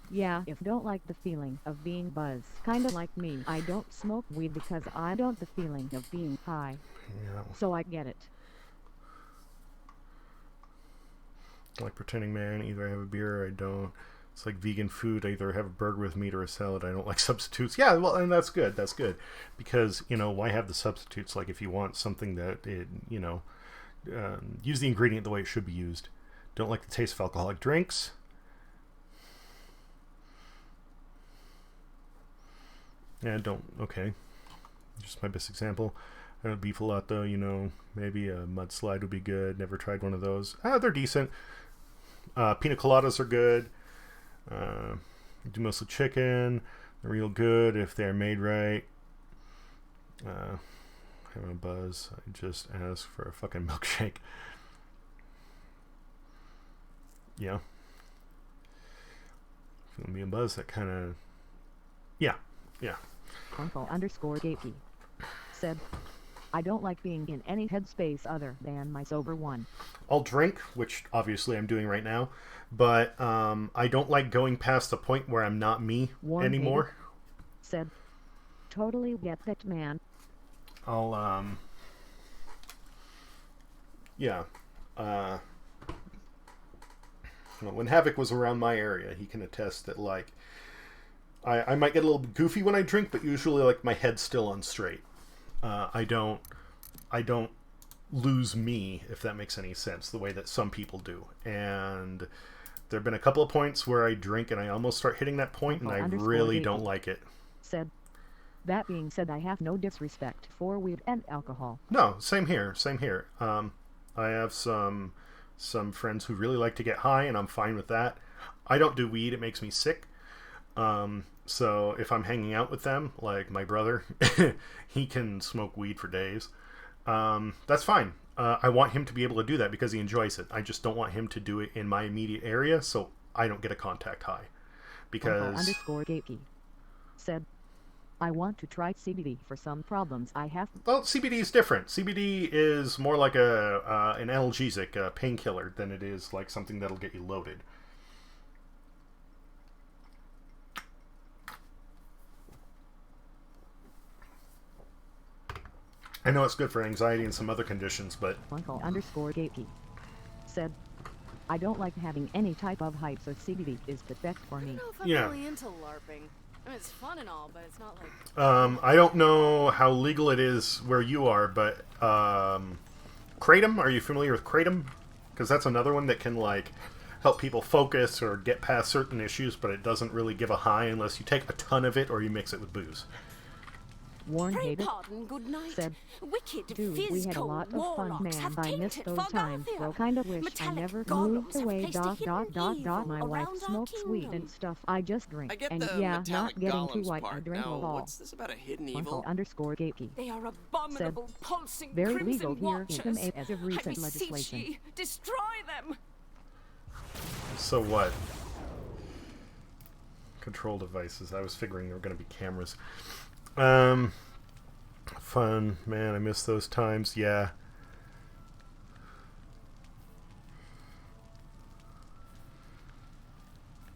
yeah, if don't like the feeling of being buzzed, kinda like me. I don't smoke weed because I don't the feeling of being high. Yeah. So I get it. Like pretending man, either I have a beer or I don't. It's like vegan food. I either have a burger with meat or a salad. I don't like substitutes. Yeah, well, and that's good. That's good. Because, why have the substitutes? Like, if you want something that, use the ingredient the way it should be used. Don't like the taste of alcoholic drinks. Yeah, don't. Okay. Just my best example. I don't beef a lot, though, Maybe a mudslide would be good. Never tried one of those. They're decent. Pina coladas are good. Do mostly chicken. They're real good if they're made right. Having a buzz. I just ask for a fucking milkshake. Yeah. Feeling me a buzz, that kind of... Yeah. Uncle underscore Gakey said, I don't like being in any headspace other than my sober one. I'll drink, which obviously I'm doing right now, but I don't like going past the point where I'm not me Warren anymore. Hated said, totally get that, man. I'll, yeah. When Havoc was around my area, he can attest that, like, I might get a little goofy when I drink, but usually, like, my head's still on straight. I don't lose me, if that makes any sense, the way that some people do. And there have been a couple of points where I drink and I almost start hitting that point, and I really don't like it. Said. That being said, I have no disrespect for weed and alcohol. No, same here, same here. I have some friends who really like to get high, and I'm fine with that. I don't do weed, it makes me sick. So if I'm hanging out with them, like my brother, he can smoke weed for days. That's fine. I want him to be able to do that because he enjoys it. I just don't want him to do it in my immediate area, so I don't get a contact high. Because... _Gatey said, I want to try CBD for some problems I have. Well, CBD is different. CBD is more like an analgesic, a painkiller, than it is like something that'll get you loaded. I know it's good for anxiety and some other conditions, but... _Gatey said, I don't like having any type of hype, so CBD is perfect for me. I don't know if I'm really into LARPing. I mean, it's fun and all, but it's not like... I don't know how legal it is where you are, but Kratom, are you familiar with Kratom? Because that's another one that can like help people focus or get past certain issues, but it doesn't really give a high unless you take a ton of it or you mix it with booze. Warren hated good night. Said, Wicked, dude, we had a lot of fun, man. I missed those times, bro. Kind of wish I never moved away, ... My wife smokes weed and stuff. I just drink. And yeah, not getting too white, I drink a lot. What's this about a hidden evil? _Gatey They are abominable, said, pulsing very crimson legal here watchers. in the as of recent I beseech legislation. ye, destroy them. So what? Control devices. I was figuring there were going to be cameras. Fun. Man, I miss those times. Yeah.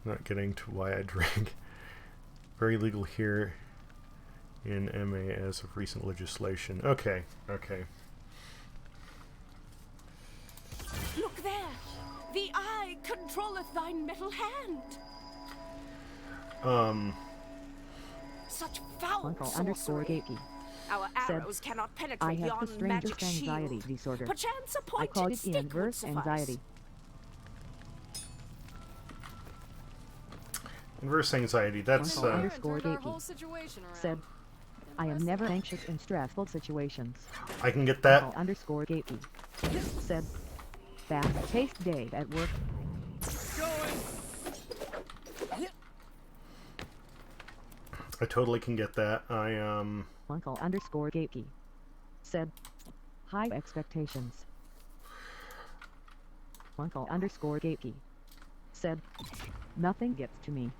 Not getting to why I drink. Very legal here in MA as of recent legislation. Okay. Okay. Look there. The eye controlleth thine metal hand. Such foul sorcery. _Gatey Our said, arrows cannot I penetrate have the beyond strangest magic anxiety shield. disorder. Perchance a I call pointed it stick would inverse suffice. anxiety. Inverse anxiety. That's _Gatey said, I am never anxious in stressful situations. I can get that. _Gatey said, fast-paced day at work. I totally can get that. _Gatey said, high expectations. _Gatey said, nothing gets to me.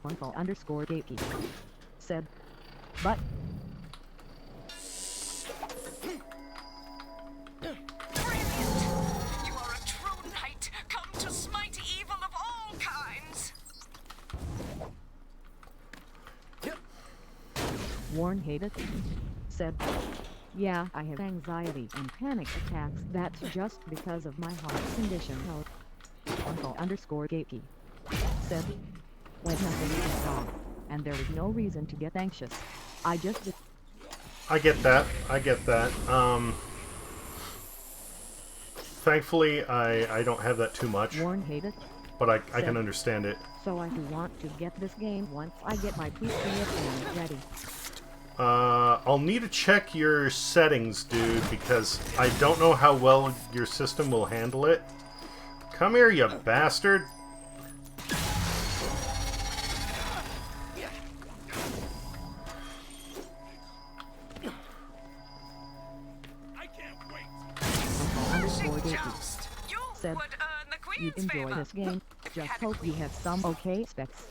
_Gatey said, but You are a true knight, come to smite evil of all kinds. Warren hated said, yeah, I have anxiety and panic attacks. That's just because of my heart condition. _Gatey said, when nothing is wrong, and there was no reason to get anxious. I just... I get that. I get that. Thankfully, I don't have that too much. Warren hated but I can understand it. So I want to get this game once I get my PC ready. I'll need to check your settings, dude, because I don't know how well your system will handle it. Come here, you bastard! Said, you'd enjoy this game. Just hope you have some okay specs.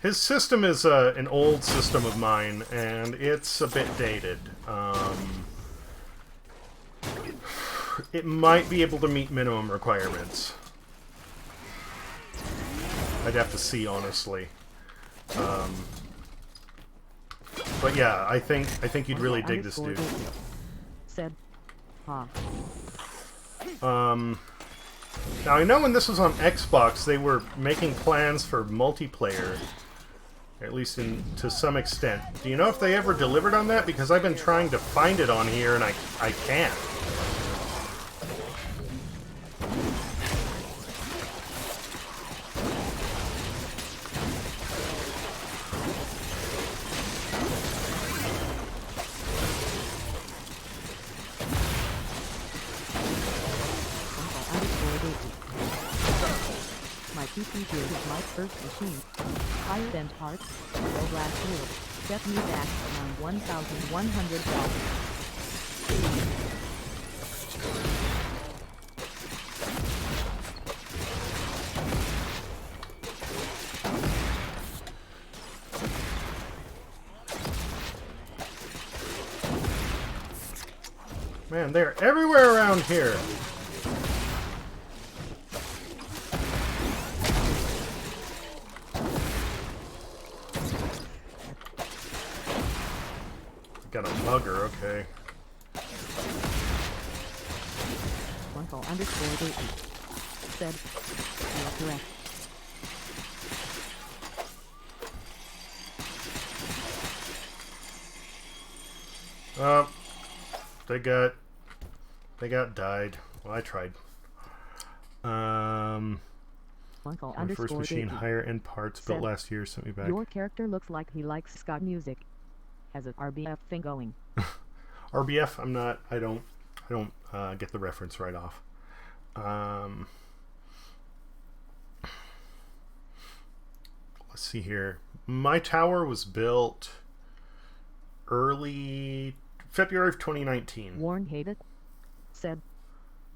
His system is an old system of mine, and it's a bit dated. It might be able to meet minimum requirements. I'd have to see, honestly. But yeah, I think you'd really dig this dude. Said, huh. Now I know when this was on Xbox, they were making plans for multiplayer, at least to some extent. Do you know if they ever delivered on that? Because I've been trying to find it on here and I can't. PC here is my first machine. Higher end parts, no glass wheel, set me back around $1,100. Man, they're everywhere around here. Got a mugger, okay. Uncle_80 said, "You're correct." They got died. Well, I tried. Uncle My first machine, 80 higher end parts built said, last year, sent me back. "Your character looks like he likes ska music. Has an RBF thing going." RBF, I don't get the reference right off. Let's see here. My tower was built early February of 2019. Warren Hated said,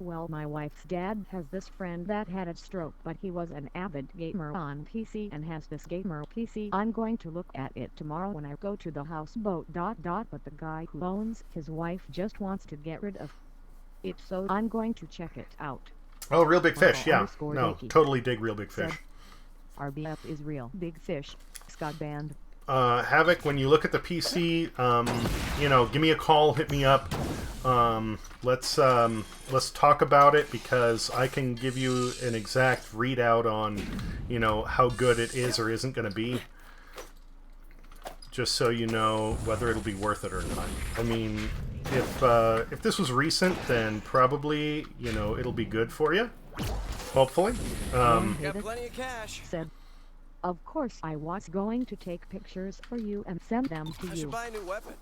"Well, my wife's dad has this friend that had a stroke, but he was an avid gamer on PC and has this gamer PC. I'm going to look at it tomorrow when I go to the houseboat ... but the guy who owns his wife just wants to get rid of it, so I'm going to check it out." Oh, Real Big Fish, yeah. Uncle No, Dakey totally dig Real Big Fish. said, "RBF is Real Big Fish, ska band." Havoc, when you look at the PC, you know, give me a call, hit me up. Let's talk about it, because I can give you an exact readout on, you know, how good it is or isn't going to be. Just so you know whether it'll be worth it or not. I mean, if this was recent, then probably, you know, it'll be good for you. Hopefully. Got plenty of cash. Said, "Of course I was going to take pictures for you and send them to I you." should buy a new weapon.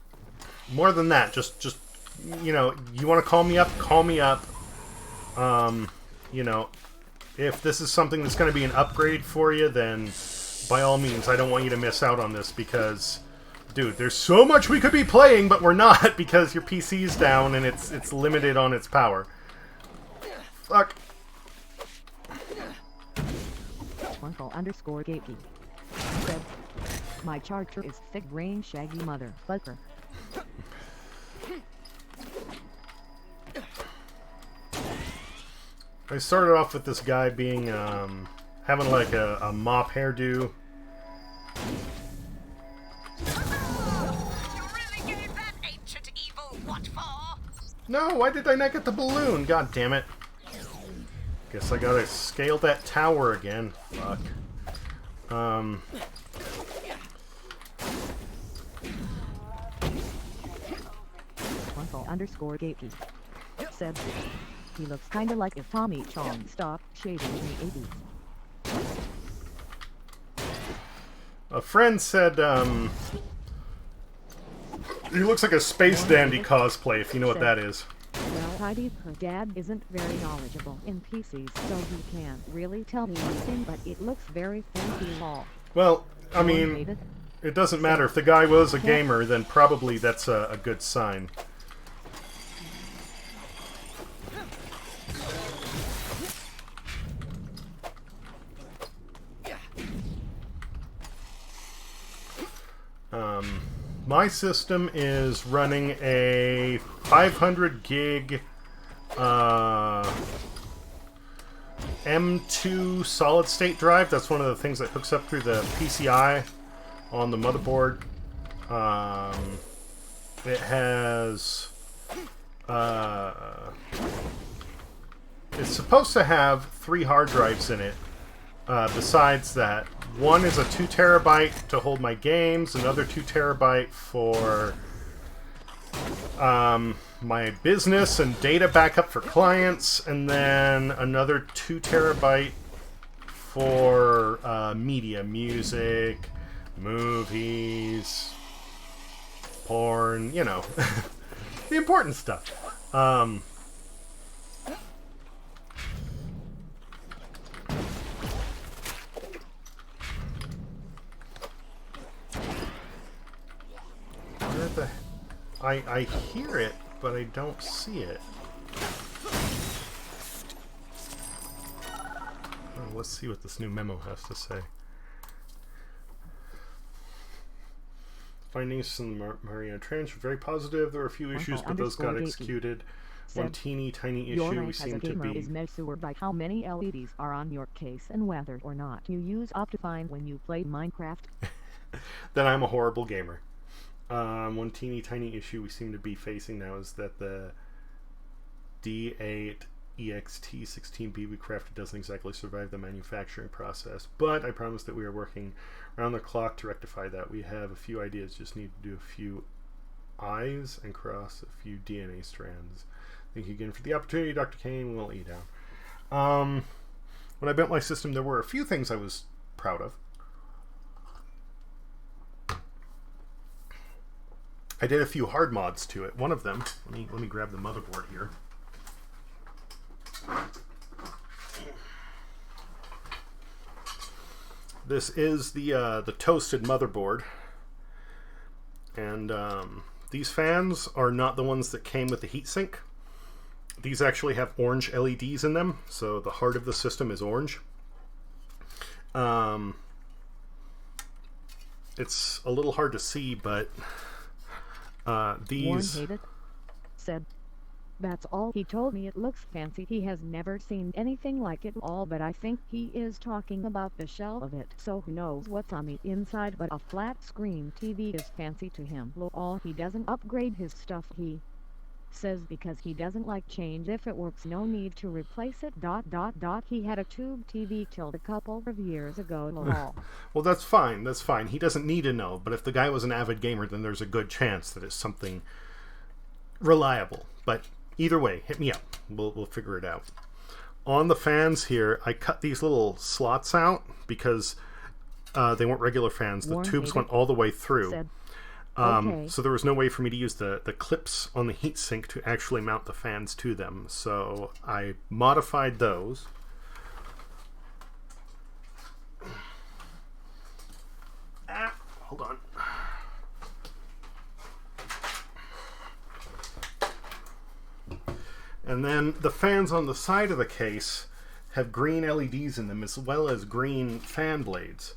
More than that, just you know, you want to call me up, call me up. You know, if this is something that's going to be an upgrade for you, then by all means, I don't want you to miss out on this, because, dude, there's so much we could be playing, but we're not, because your PC's down and it's limited on its power. Fuck. Uncle_Gapey said, "My charger is thick brain shaggy motherfucker." I started off with this guy being, having like a mop hairdo. No, why did I not get the balloon? God damn it. Guess I gotta scale that tower again. Fuck. Uncle_Gapey said, "He looks kinda like if Tommy Chong stopped shaving in the 80s. A friend said, he looks like a Space Dandy cosplay, if you know what that is. Well, Heidi, her dad isn't very knowledgeable in PCs, so he can't really tell me anything, but it looks very fancy lol." Well, I mean, it doesn't matter. If the guy was a gamer, then probably that's a good sign. My system is running a 500 gig M2 solid state drive. That's one of the things that hooks up through the PCI on the motherboard. It has it's supposed to have 3 hard drives in it. Besides that, one is a 2 terabyte to hold my games, another 2 terabyte for my business and data backup for clients, and then another 2 terabyte for media, music, movies, porn, you know, the important stuff. I hear it, but I don't see it. Oh, let's see what this new memo has to say. Findings from the Mariana Trench were very positive. There were a few issues, but those got executed. One teeny tiny issue we seem to be... is measured by how many LEDs are on your case and whether or not you use Optifine when you play Minecraft. Then I'm a horrible gamer. One teeny tiny issue we seem to be facing now is that the D8 EXT16B we crafted doesn't exactly survive the manufacturing process, but I promise that we are working around the clock to rectify that. We have a few ideas, just need to do a few eyes and cross a few DNA strands. Thank you again for the opportunity, Dr. Kane. We won't let you down. When I built my system, there were a few things I was proud of. I did a few hard mods to it. One of them, let me grab the motherboard here. This is the toasted motherboard, and these fans are not the ones that came with the heatsink. These actually have orange LEDs in them, so the heart of the system is orange. It's a little hard to see, but these... Warren hated, said, "That's all he told me. It looks fancy. He has never seen anything like it all, but I think he is talking about the shell of it. So who knows what's on the inside, but a flat screen TV is fancy to him. All he doesn't upgrade his stuff, he says, because he doesn't like change. If it works, no need to replace it. ... He had a tube TV till a couple of years ago. Lol." Well, that's fine. That's fine. He doesn't need to know, but if the guy was an avid gamer, then there's a good chance that it's something reliable. But either way, hit me up. We'll figure it out. On the fans here, I cut these little slots out because they weren't regular fans. The tubes went all the way through. Okay. So there was no way for me to use the clips on the heatsink to actually mount the fans to them. So I modified those. Hold on. And then the fans on the side of the case have green LEDs in them as well as green fan blades.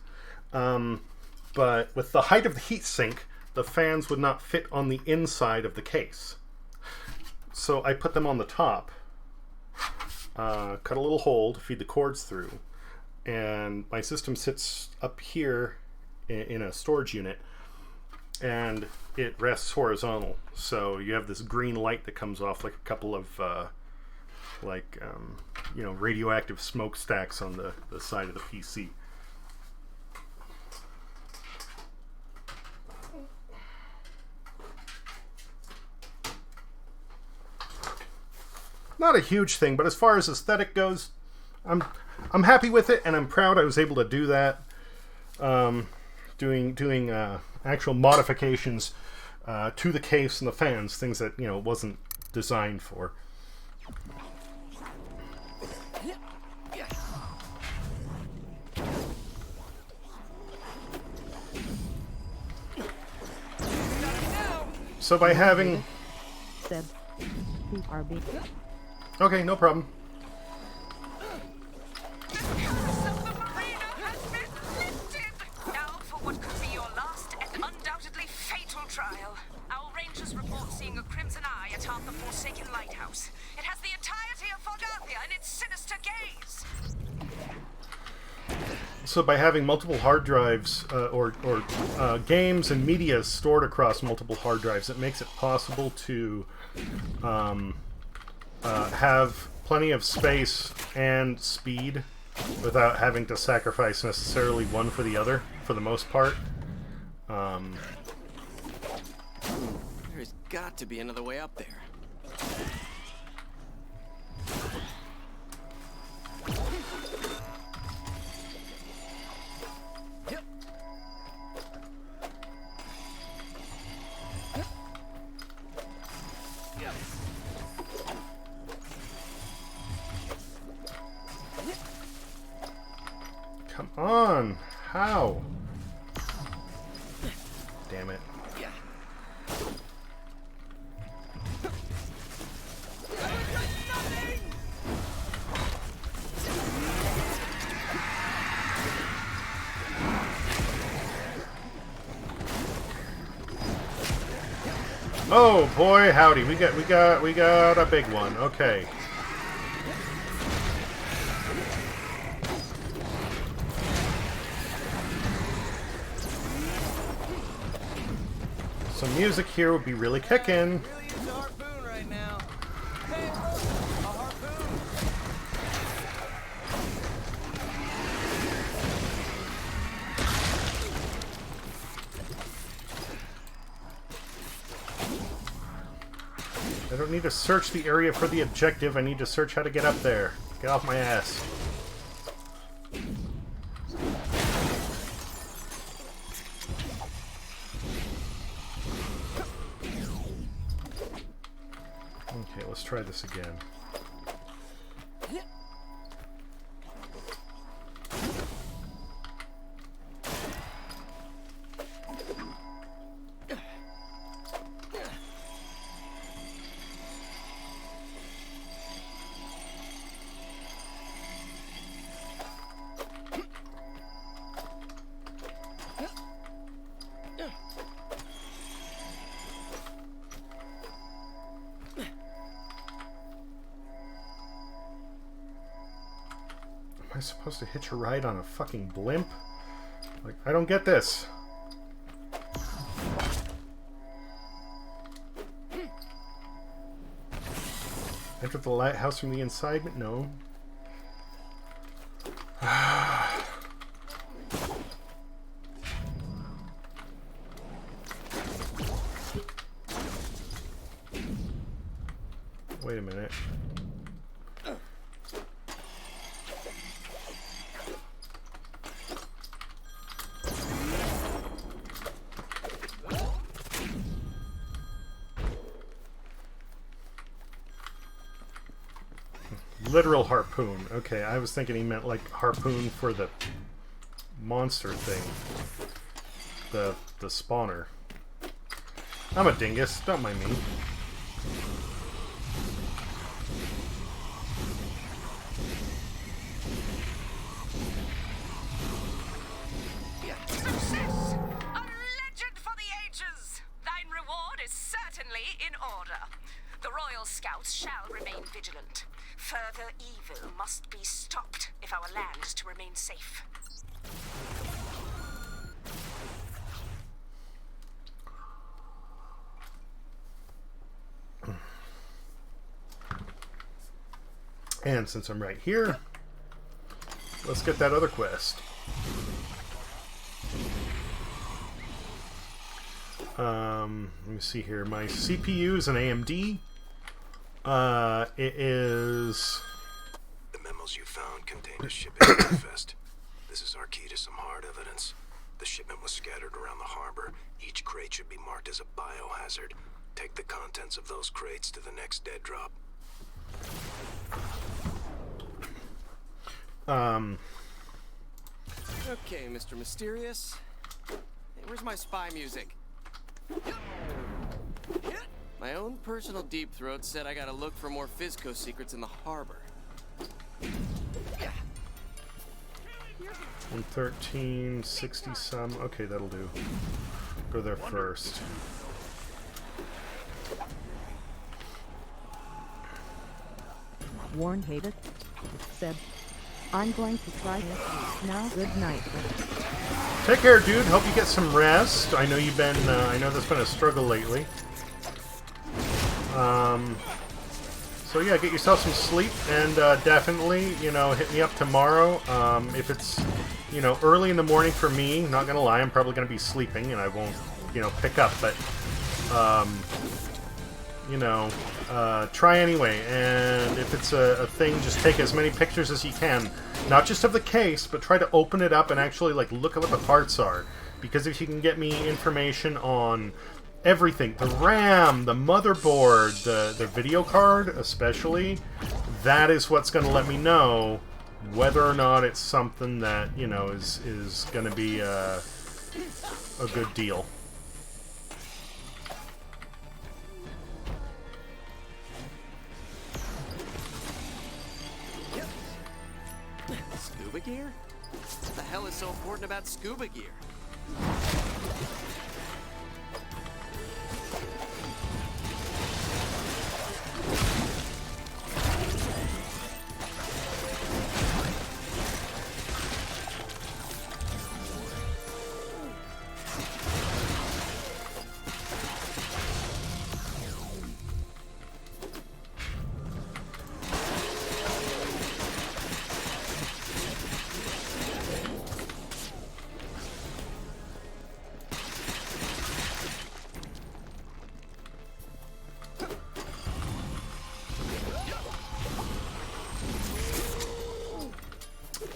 But with the height of the heatsink, the fans would not fit on the inside of the case. So I put them on the top, cut a little hole to feed the cords through, and my system sits up here in a storage unit, and it rests horizontal. So you have this green light that comes off like a couple of radioactive smokestacks on the side of the PC. Not a huge thing, but as far as aesthetic goes, I'm happy with it, and I'm proud I was able to do that. Doing actual modifications to the case and the fans, things that it wasn't designed for. So by having... Okay, no problem. Now for what could be your last and undoubtedly fatal trial. Our rangers report seeing a crimson eye atop the Forsaken Lighthouse. It has the entirety of Fogathia in its sinister gaze. So by having multiple hard drives or games and media stored across multiple hard drives, it makes it possible to have plenty of space and speed without having to sacrifice necessarily one for the other, for the most part. There's got to be another way up there. Come on! How? Damn it. Oh boy, howdy! We got a big one. Okay. Some music here would be really kicking. Really use a harpoon right now. Hey, look, a harpoon. I don't need to search the area for the objective. I need to search how to get up there. Get off my ass. Okay, let's try this again. Am I supposed to hitch a ride on a fucking blimp? Like, I don't get this. Enter the lighthouse from the inside? No. Wait a minute. Literal harpoon. Okay, I was thinking he meant like harpoon for the monster thing. The spawner. I'm a dingus, don't mind me. Success! A legend for the ages! Thine reward is certainly in order. The Royal Scouts shall remain vigilant. Further evil must be stopped if our land is to remain safe. And since I'm right here, let's get that other quest. Let me see here. My CPU is an AMD. It is... The memos you found contained a shipping manifest. This is our key to some hard evidence. The shipment was scattered around the harbor. Each crate should be marked as a biohazard. Take the contents of those crates to the next dead drop. Okay, Mr. Mysterious. Hey, where's my spy music? My own personal deep throat said I gotta look for more Fizco secrets in the harbor. 113, 60 some. Okay, that'll do. Go there first. Warren hated. It said, I'm going to try this now. Good night. Take care, dude. Hope you get some rest. I know you've been, I know that's been a struggle lately. So yeah, get yourself some sleep, and definitely, you know, hit me up tomorrow. If it's, you know, early in the morning for me, not gonna lie, I'm probably gonna be sleeping, and I won't, you know, pick up, but, you know, try anyway, and if it's a thing, just take as many pictures as you can. Not just of the case, but try to open it up and actually, like, look at what the parts are. Because if you can get me information on everything, the RAM, the motherboard, the video card especially, that is what's going to let me know whether or not it's something that, you know, is going to be a good deal. Scuba gear? What the hell is so important about scuba gear?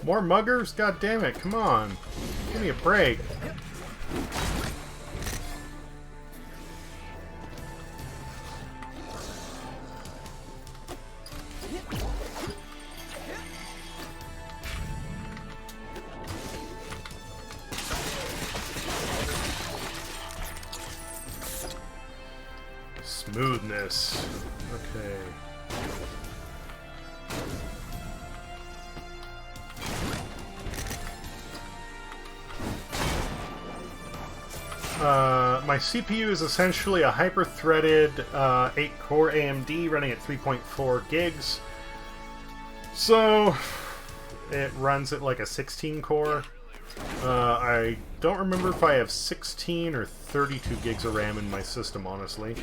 More muggers? God damn it, come on. Give me a break. Smoothness. Okay. My CPU is essentially a hyper-threaded 8-core AMD running at 3.4 gigs. So it runs at like a 16-core. I don't remember if I have 16 or 32 gigs of RAM in my system, honestly.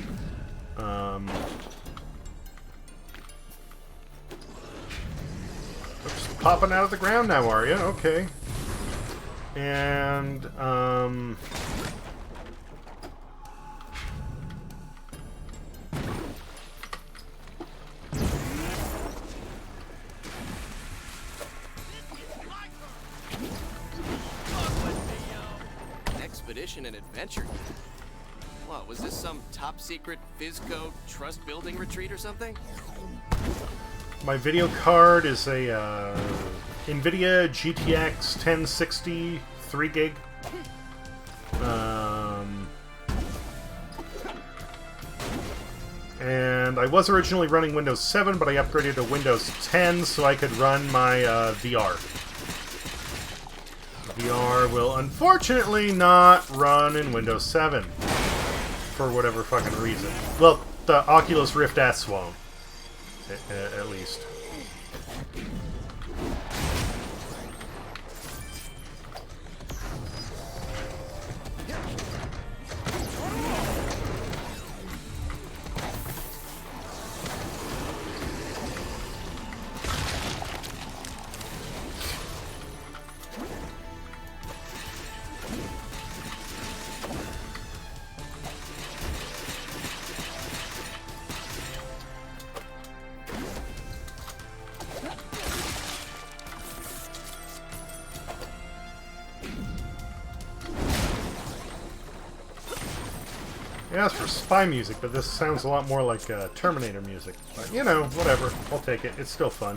Oops, popping out of the ground now, are you? Okay. And, Expedition and adventure. What, was this some top secret Fizco trust building retreat or something? my video card is a NVIDIA GTX 1060 3 gig. And I was originally running Windows 7, but I upgraded to Windows 10 so I could run my VR. VR will unfortunately not run in Windows 7 for whatever fucking reason. Well, the Oculus Rift S won't, at least. I asked for spy music, but this sounds a lot more like Terminator music. But, you know, whatever. I'll take it. It's still fun.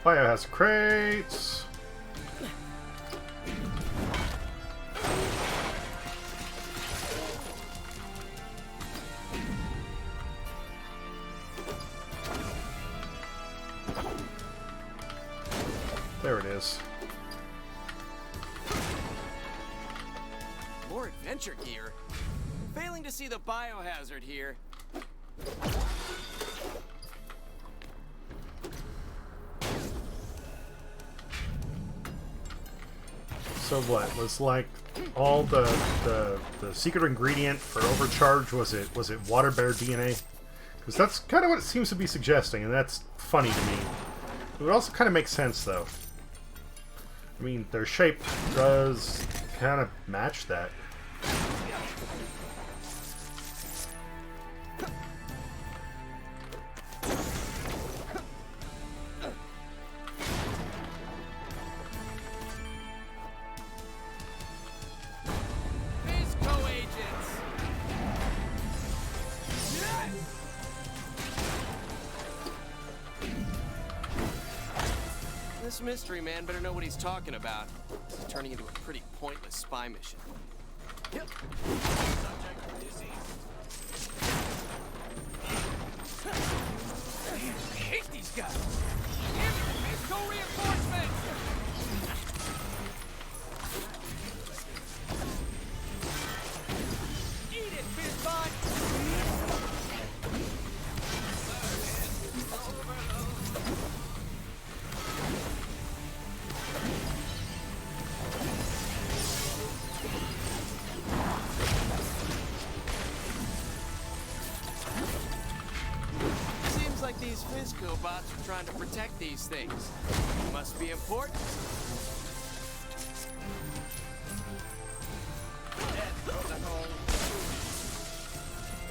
Biohazard crates. There it is. More adventure gear? Failing to see the biohazard here. So what was like all the secret ingredient for overcharge? Was it water bear DNA? Because that's kind of what it seems to be suggesting, and that's funny to me. It would also kind of make sense, though. I mean, their shape does kind of match that. This mystery man better know what he's talking about. This is turning into a pretty pointless spy mission. Yep. I hate these guys. Damn it, Fizco reinforcements! Eat it, Fizzbot! Fizco bots are trying to protect these things. Must be important.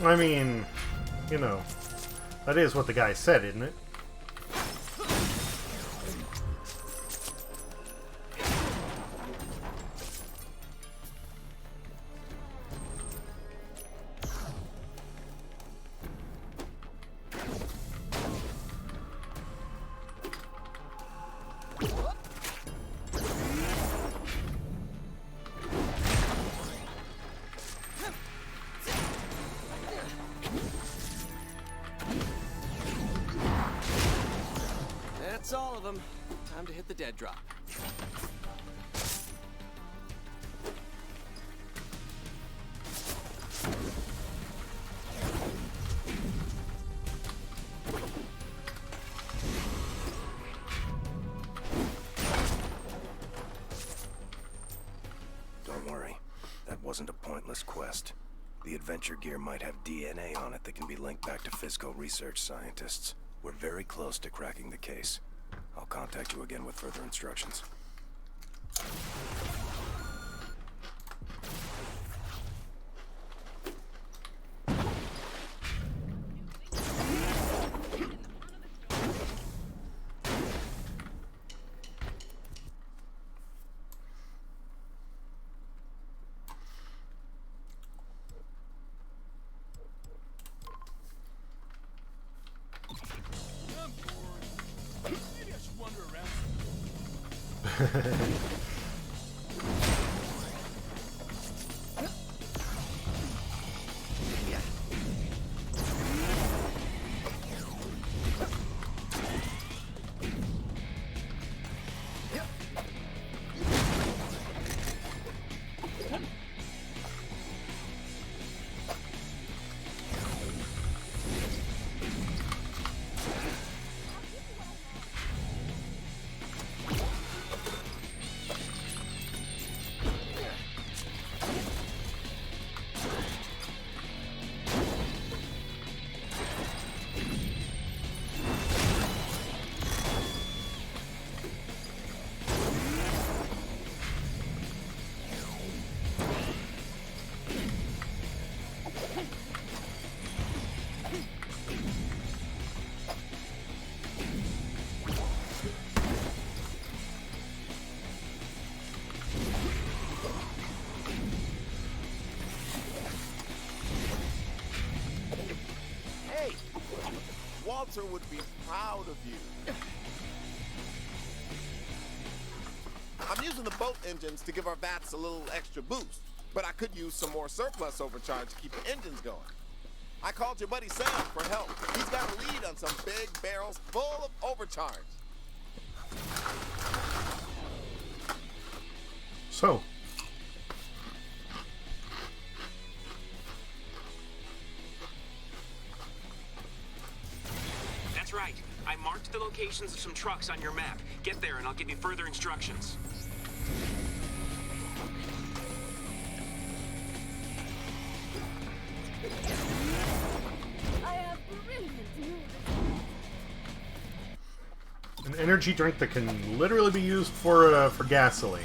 I mean, you know, that is what the guy said, isn't it? That's all of them. Time to hit the dead drop. Don't worry. That wasn't a pointless quest. The adventure gear might have DNA on it that can be linked back to Fizco research scientists. We're very close to cracking the case. I'll contact you again with further instructions. I'm bored. Maybe I should wander around. Hey, Walter would be proud of you. I'm using the boat engines to give our vats a little extra boost, but I could use some more surplus overcharge to keep the engines going. I called your buddy Sam for help. He's got a lead on some big barrels full of overcharge. So, That's right. I marked the locations of some trucks on your map. Get there and I'll give you further instructions. I have brilliant news. an energy drink that can literally be used for gasoline.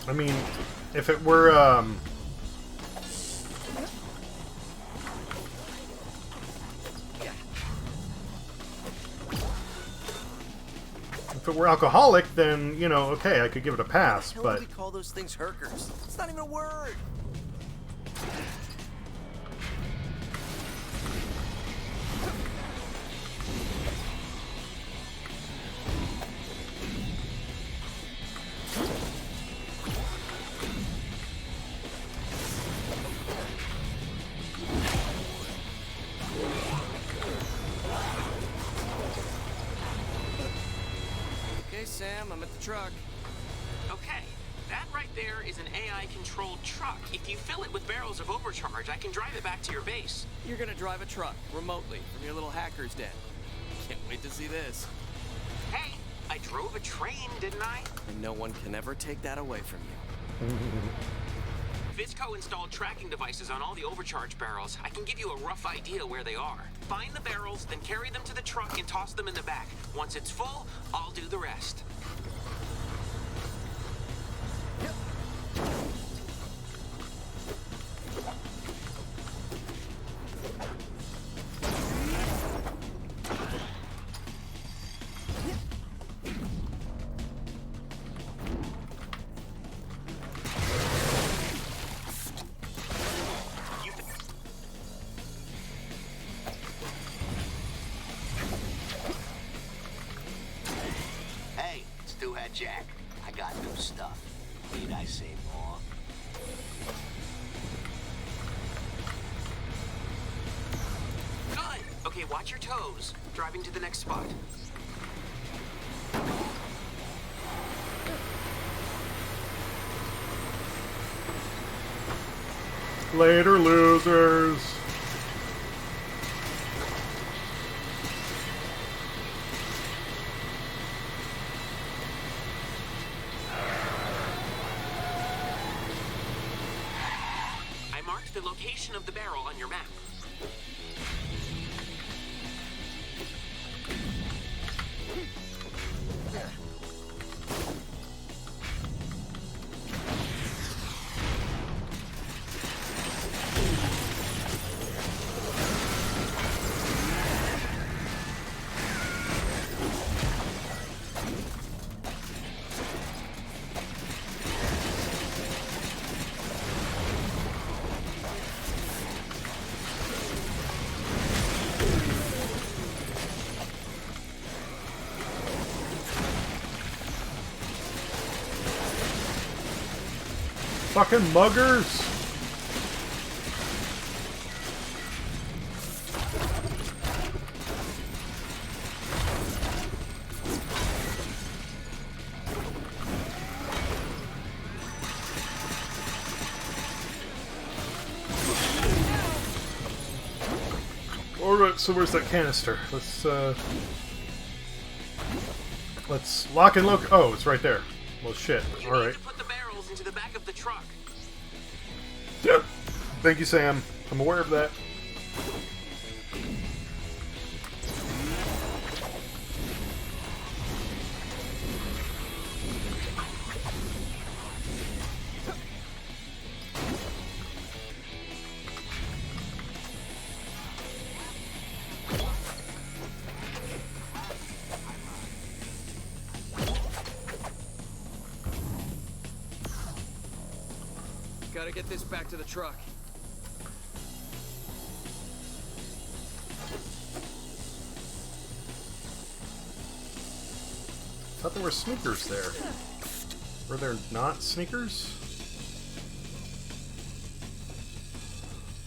I mean, if it were, if it were alcoholic, then, you know, okay, I could give it a pass, Why but... do we call those things herkers? It's not even a word. Okay, Sam, I'm at the truck. Okay, that right there is an AI-controlled truck. If you fill it with barrels of overcharge, I can drive it back to your base. You're gonna drive a truck remotely from your little hacker's den. Can't wait to see this. Hey, I drove a train, didn't I? And no one can ever take that away from you. Vizco installed tracking devices on all the overcharge barrels. I can give you a rough idea where they are. Find the barrels, then carry them to the truck and toss them in the back. Once it's full, I'll do the rest. Hey, Stewhead Jack. I got new stuff. Need I say more? Good. Okay, watch your toes. Driving to the next spot. Later, losers. I marked the location of the barrel on your map. Fucking muggers! Alright, so where's that canister? Let's lock and look. Oh, it's right there. Well, shit. Alright. Put the barrels into the back of the truck. Yep. Thank you, Sam. I'm aware of that. Gotta get this back to the truck. Thought there were sneakers there. Were there not sneakers?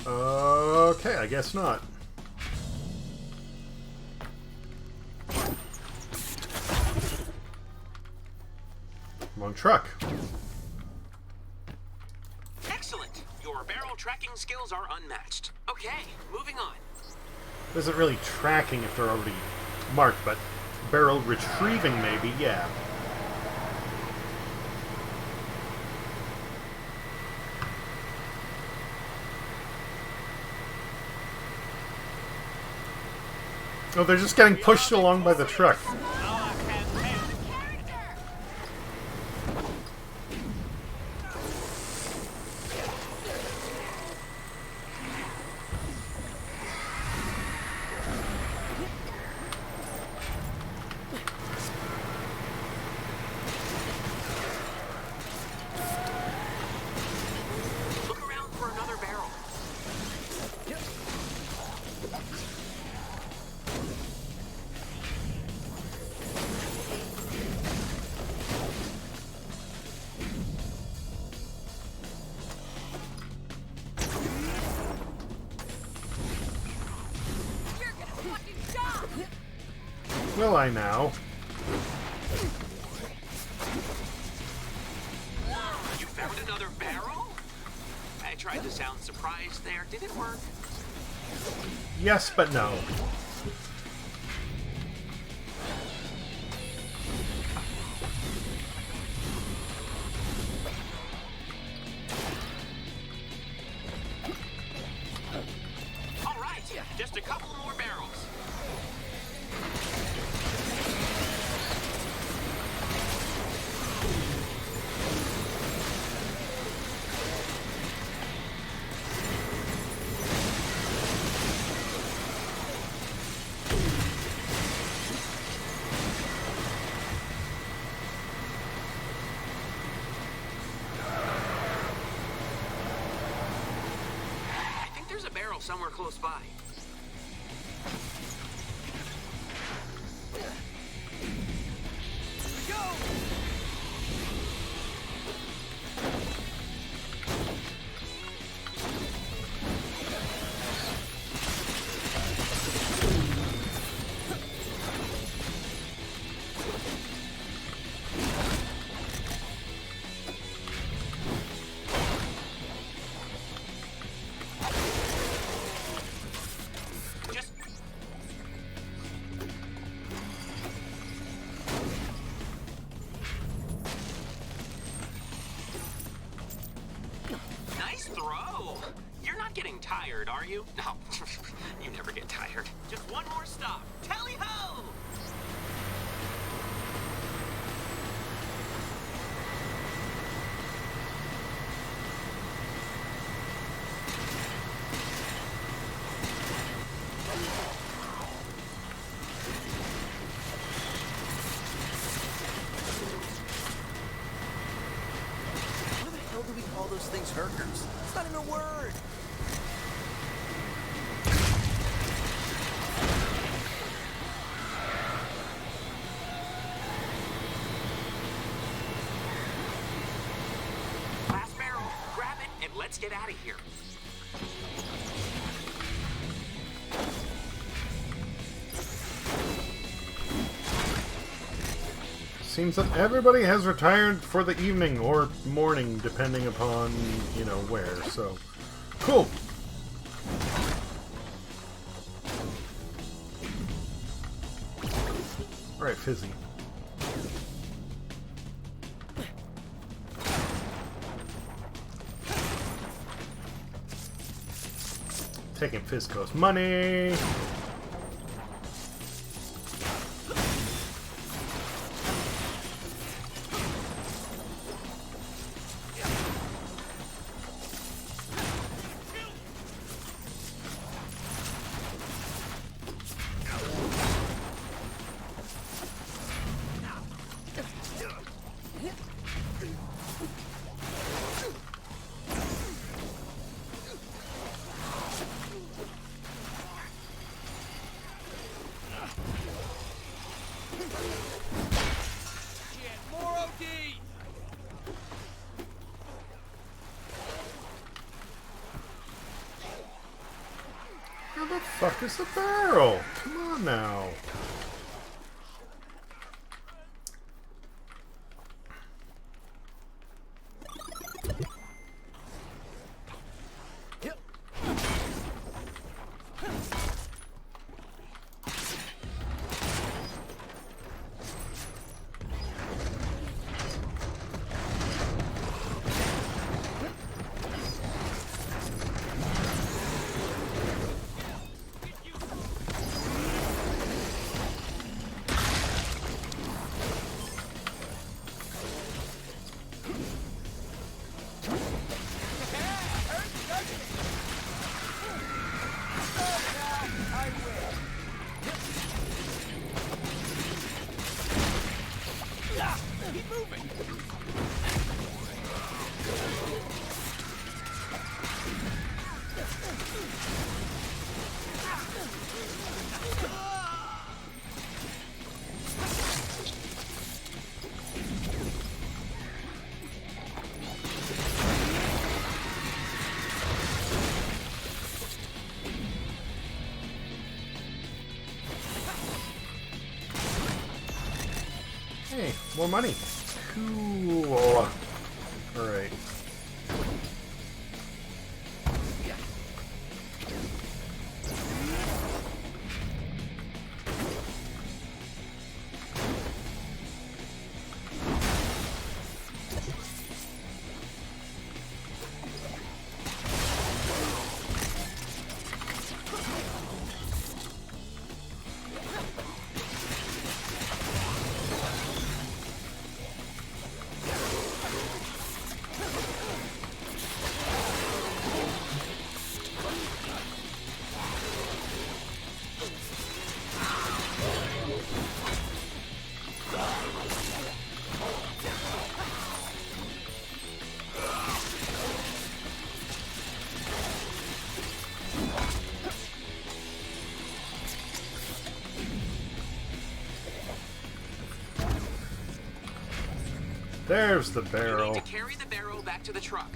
Okay, I guess not. Wrong truck. Excellent. Your barrel tracking skills are unmatched. Okay, moving on. It isn't really tracking if they're already marked, but barrel retrieving maybe, yeah. Oh, they're just getting pushed along by the truck. Look around for another barrel. Will I now? You found another barrel? I tried to sound surprised there. Did it work? Yes, but no. There's a barrel somewhere close by. Nice throw. You're not getting tired, are you? No, you never get tired. Just one more stop. Tally-ho! What the hell do we call those things, herkers? It's not even a word. Last barrel. Grab it and let's get out of here. Seems that everybody has retired for the evening or morning, depending upon, you know, where. So, cool. All right, Fizzy. Taking Fizco's money. More OD! Where the fuck is the barrel? Come on now. Keep moving! Hey, more money. Cool. Alright. There's the You barrel. need to carry the barrel back to the truck.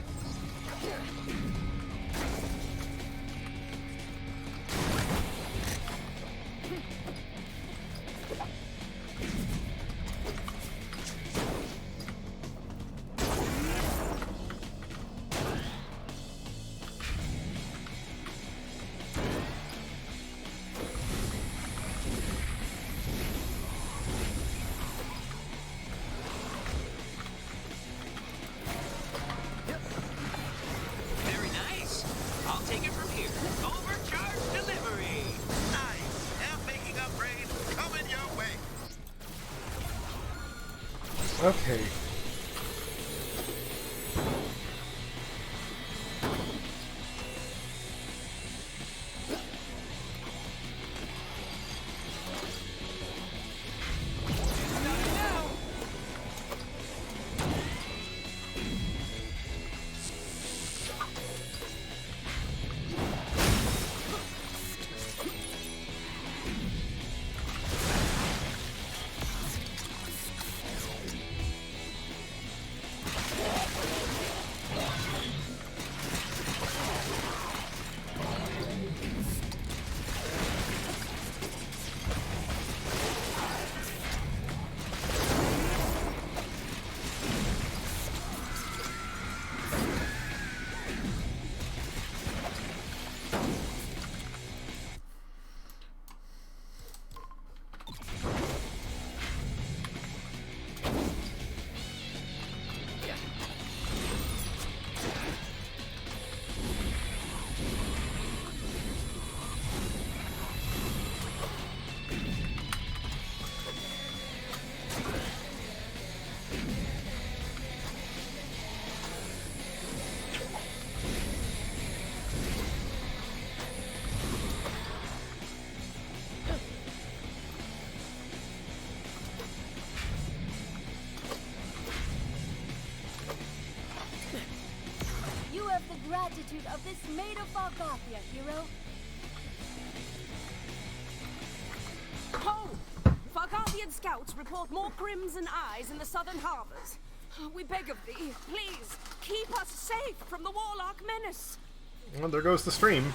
Very nice. I'll take it from here. Overcharge delivery. Nice. And making upgrade coming your way. Okay. You have the gratitude of this maid of Fargothia, hero. Ho! Fargathian scouts report more crimson eyes in the southern harbors. We beg of thee, please, keep us safe from the warlock menace. Well, there goes the stream.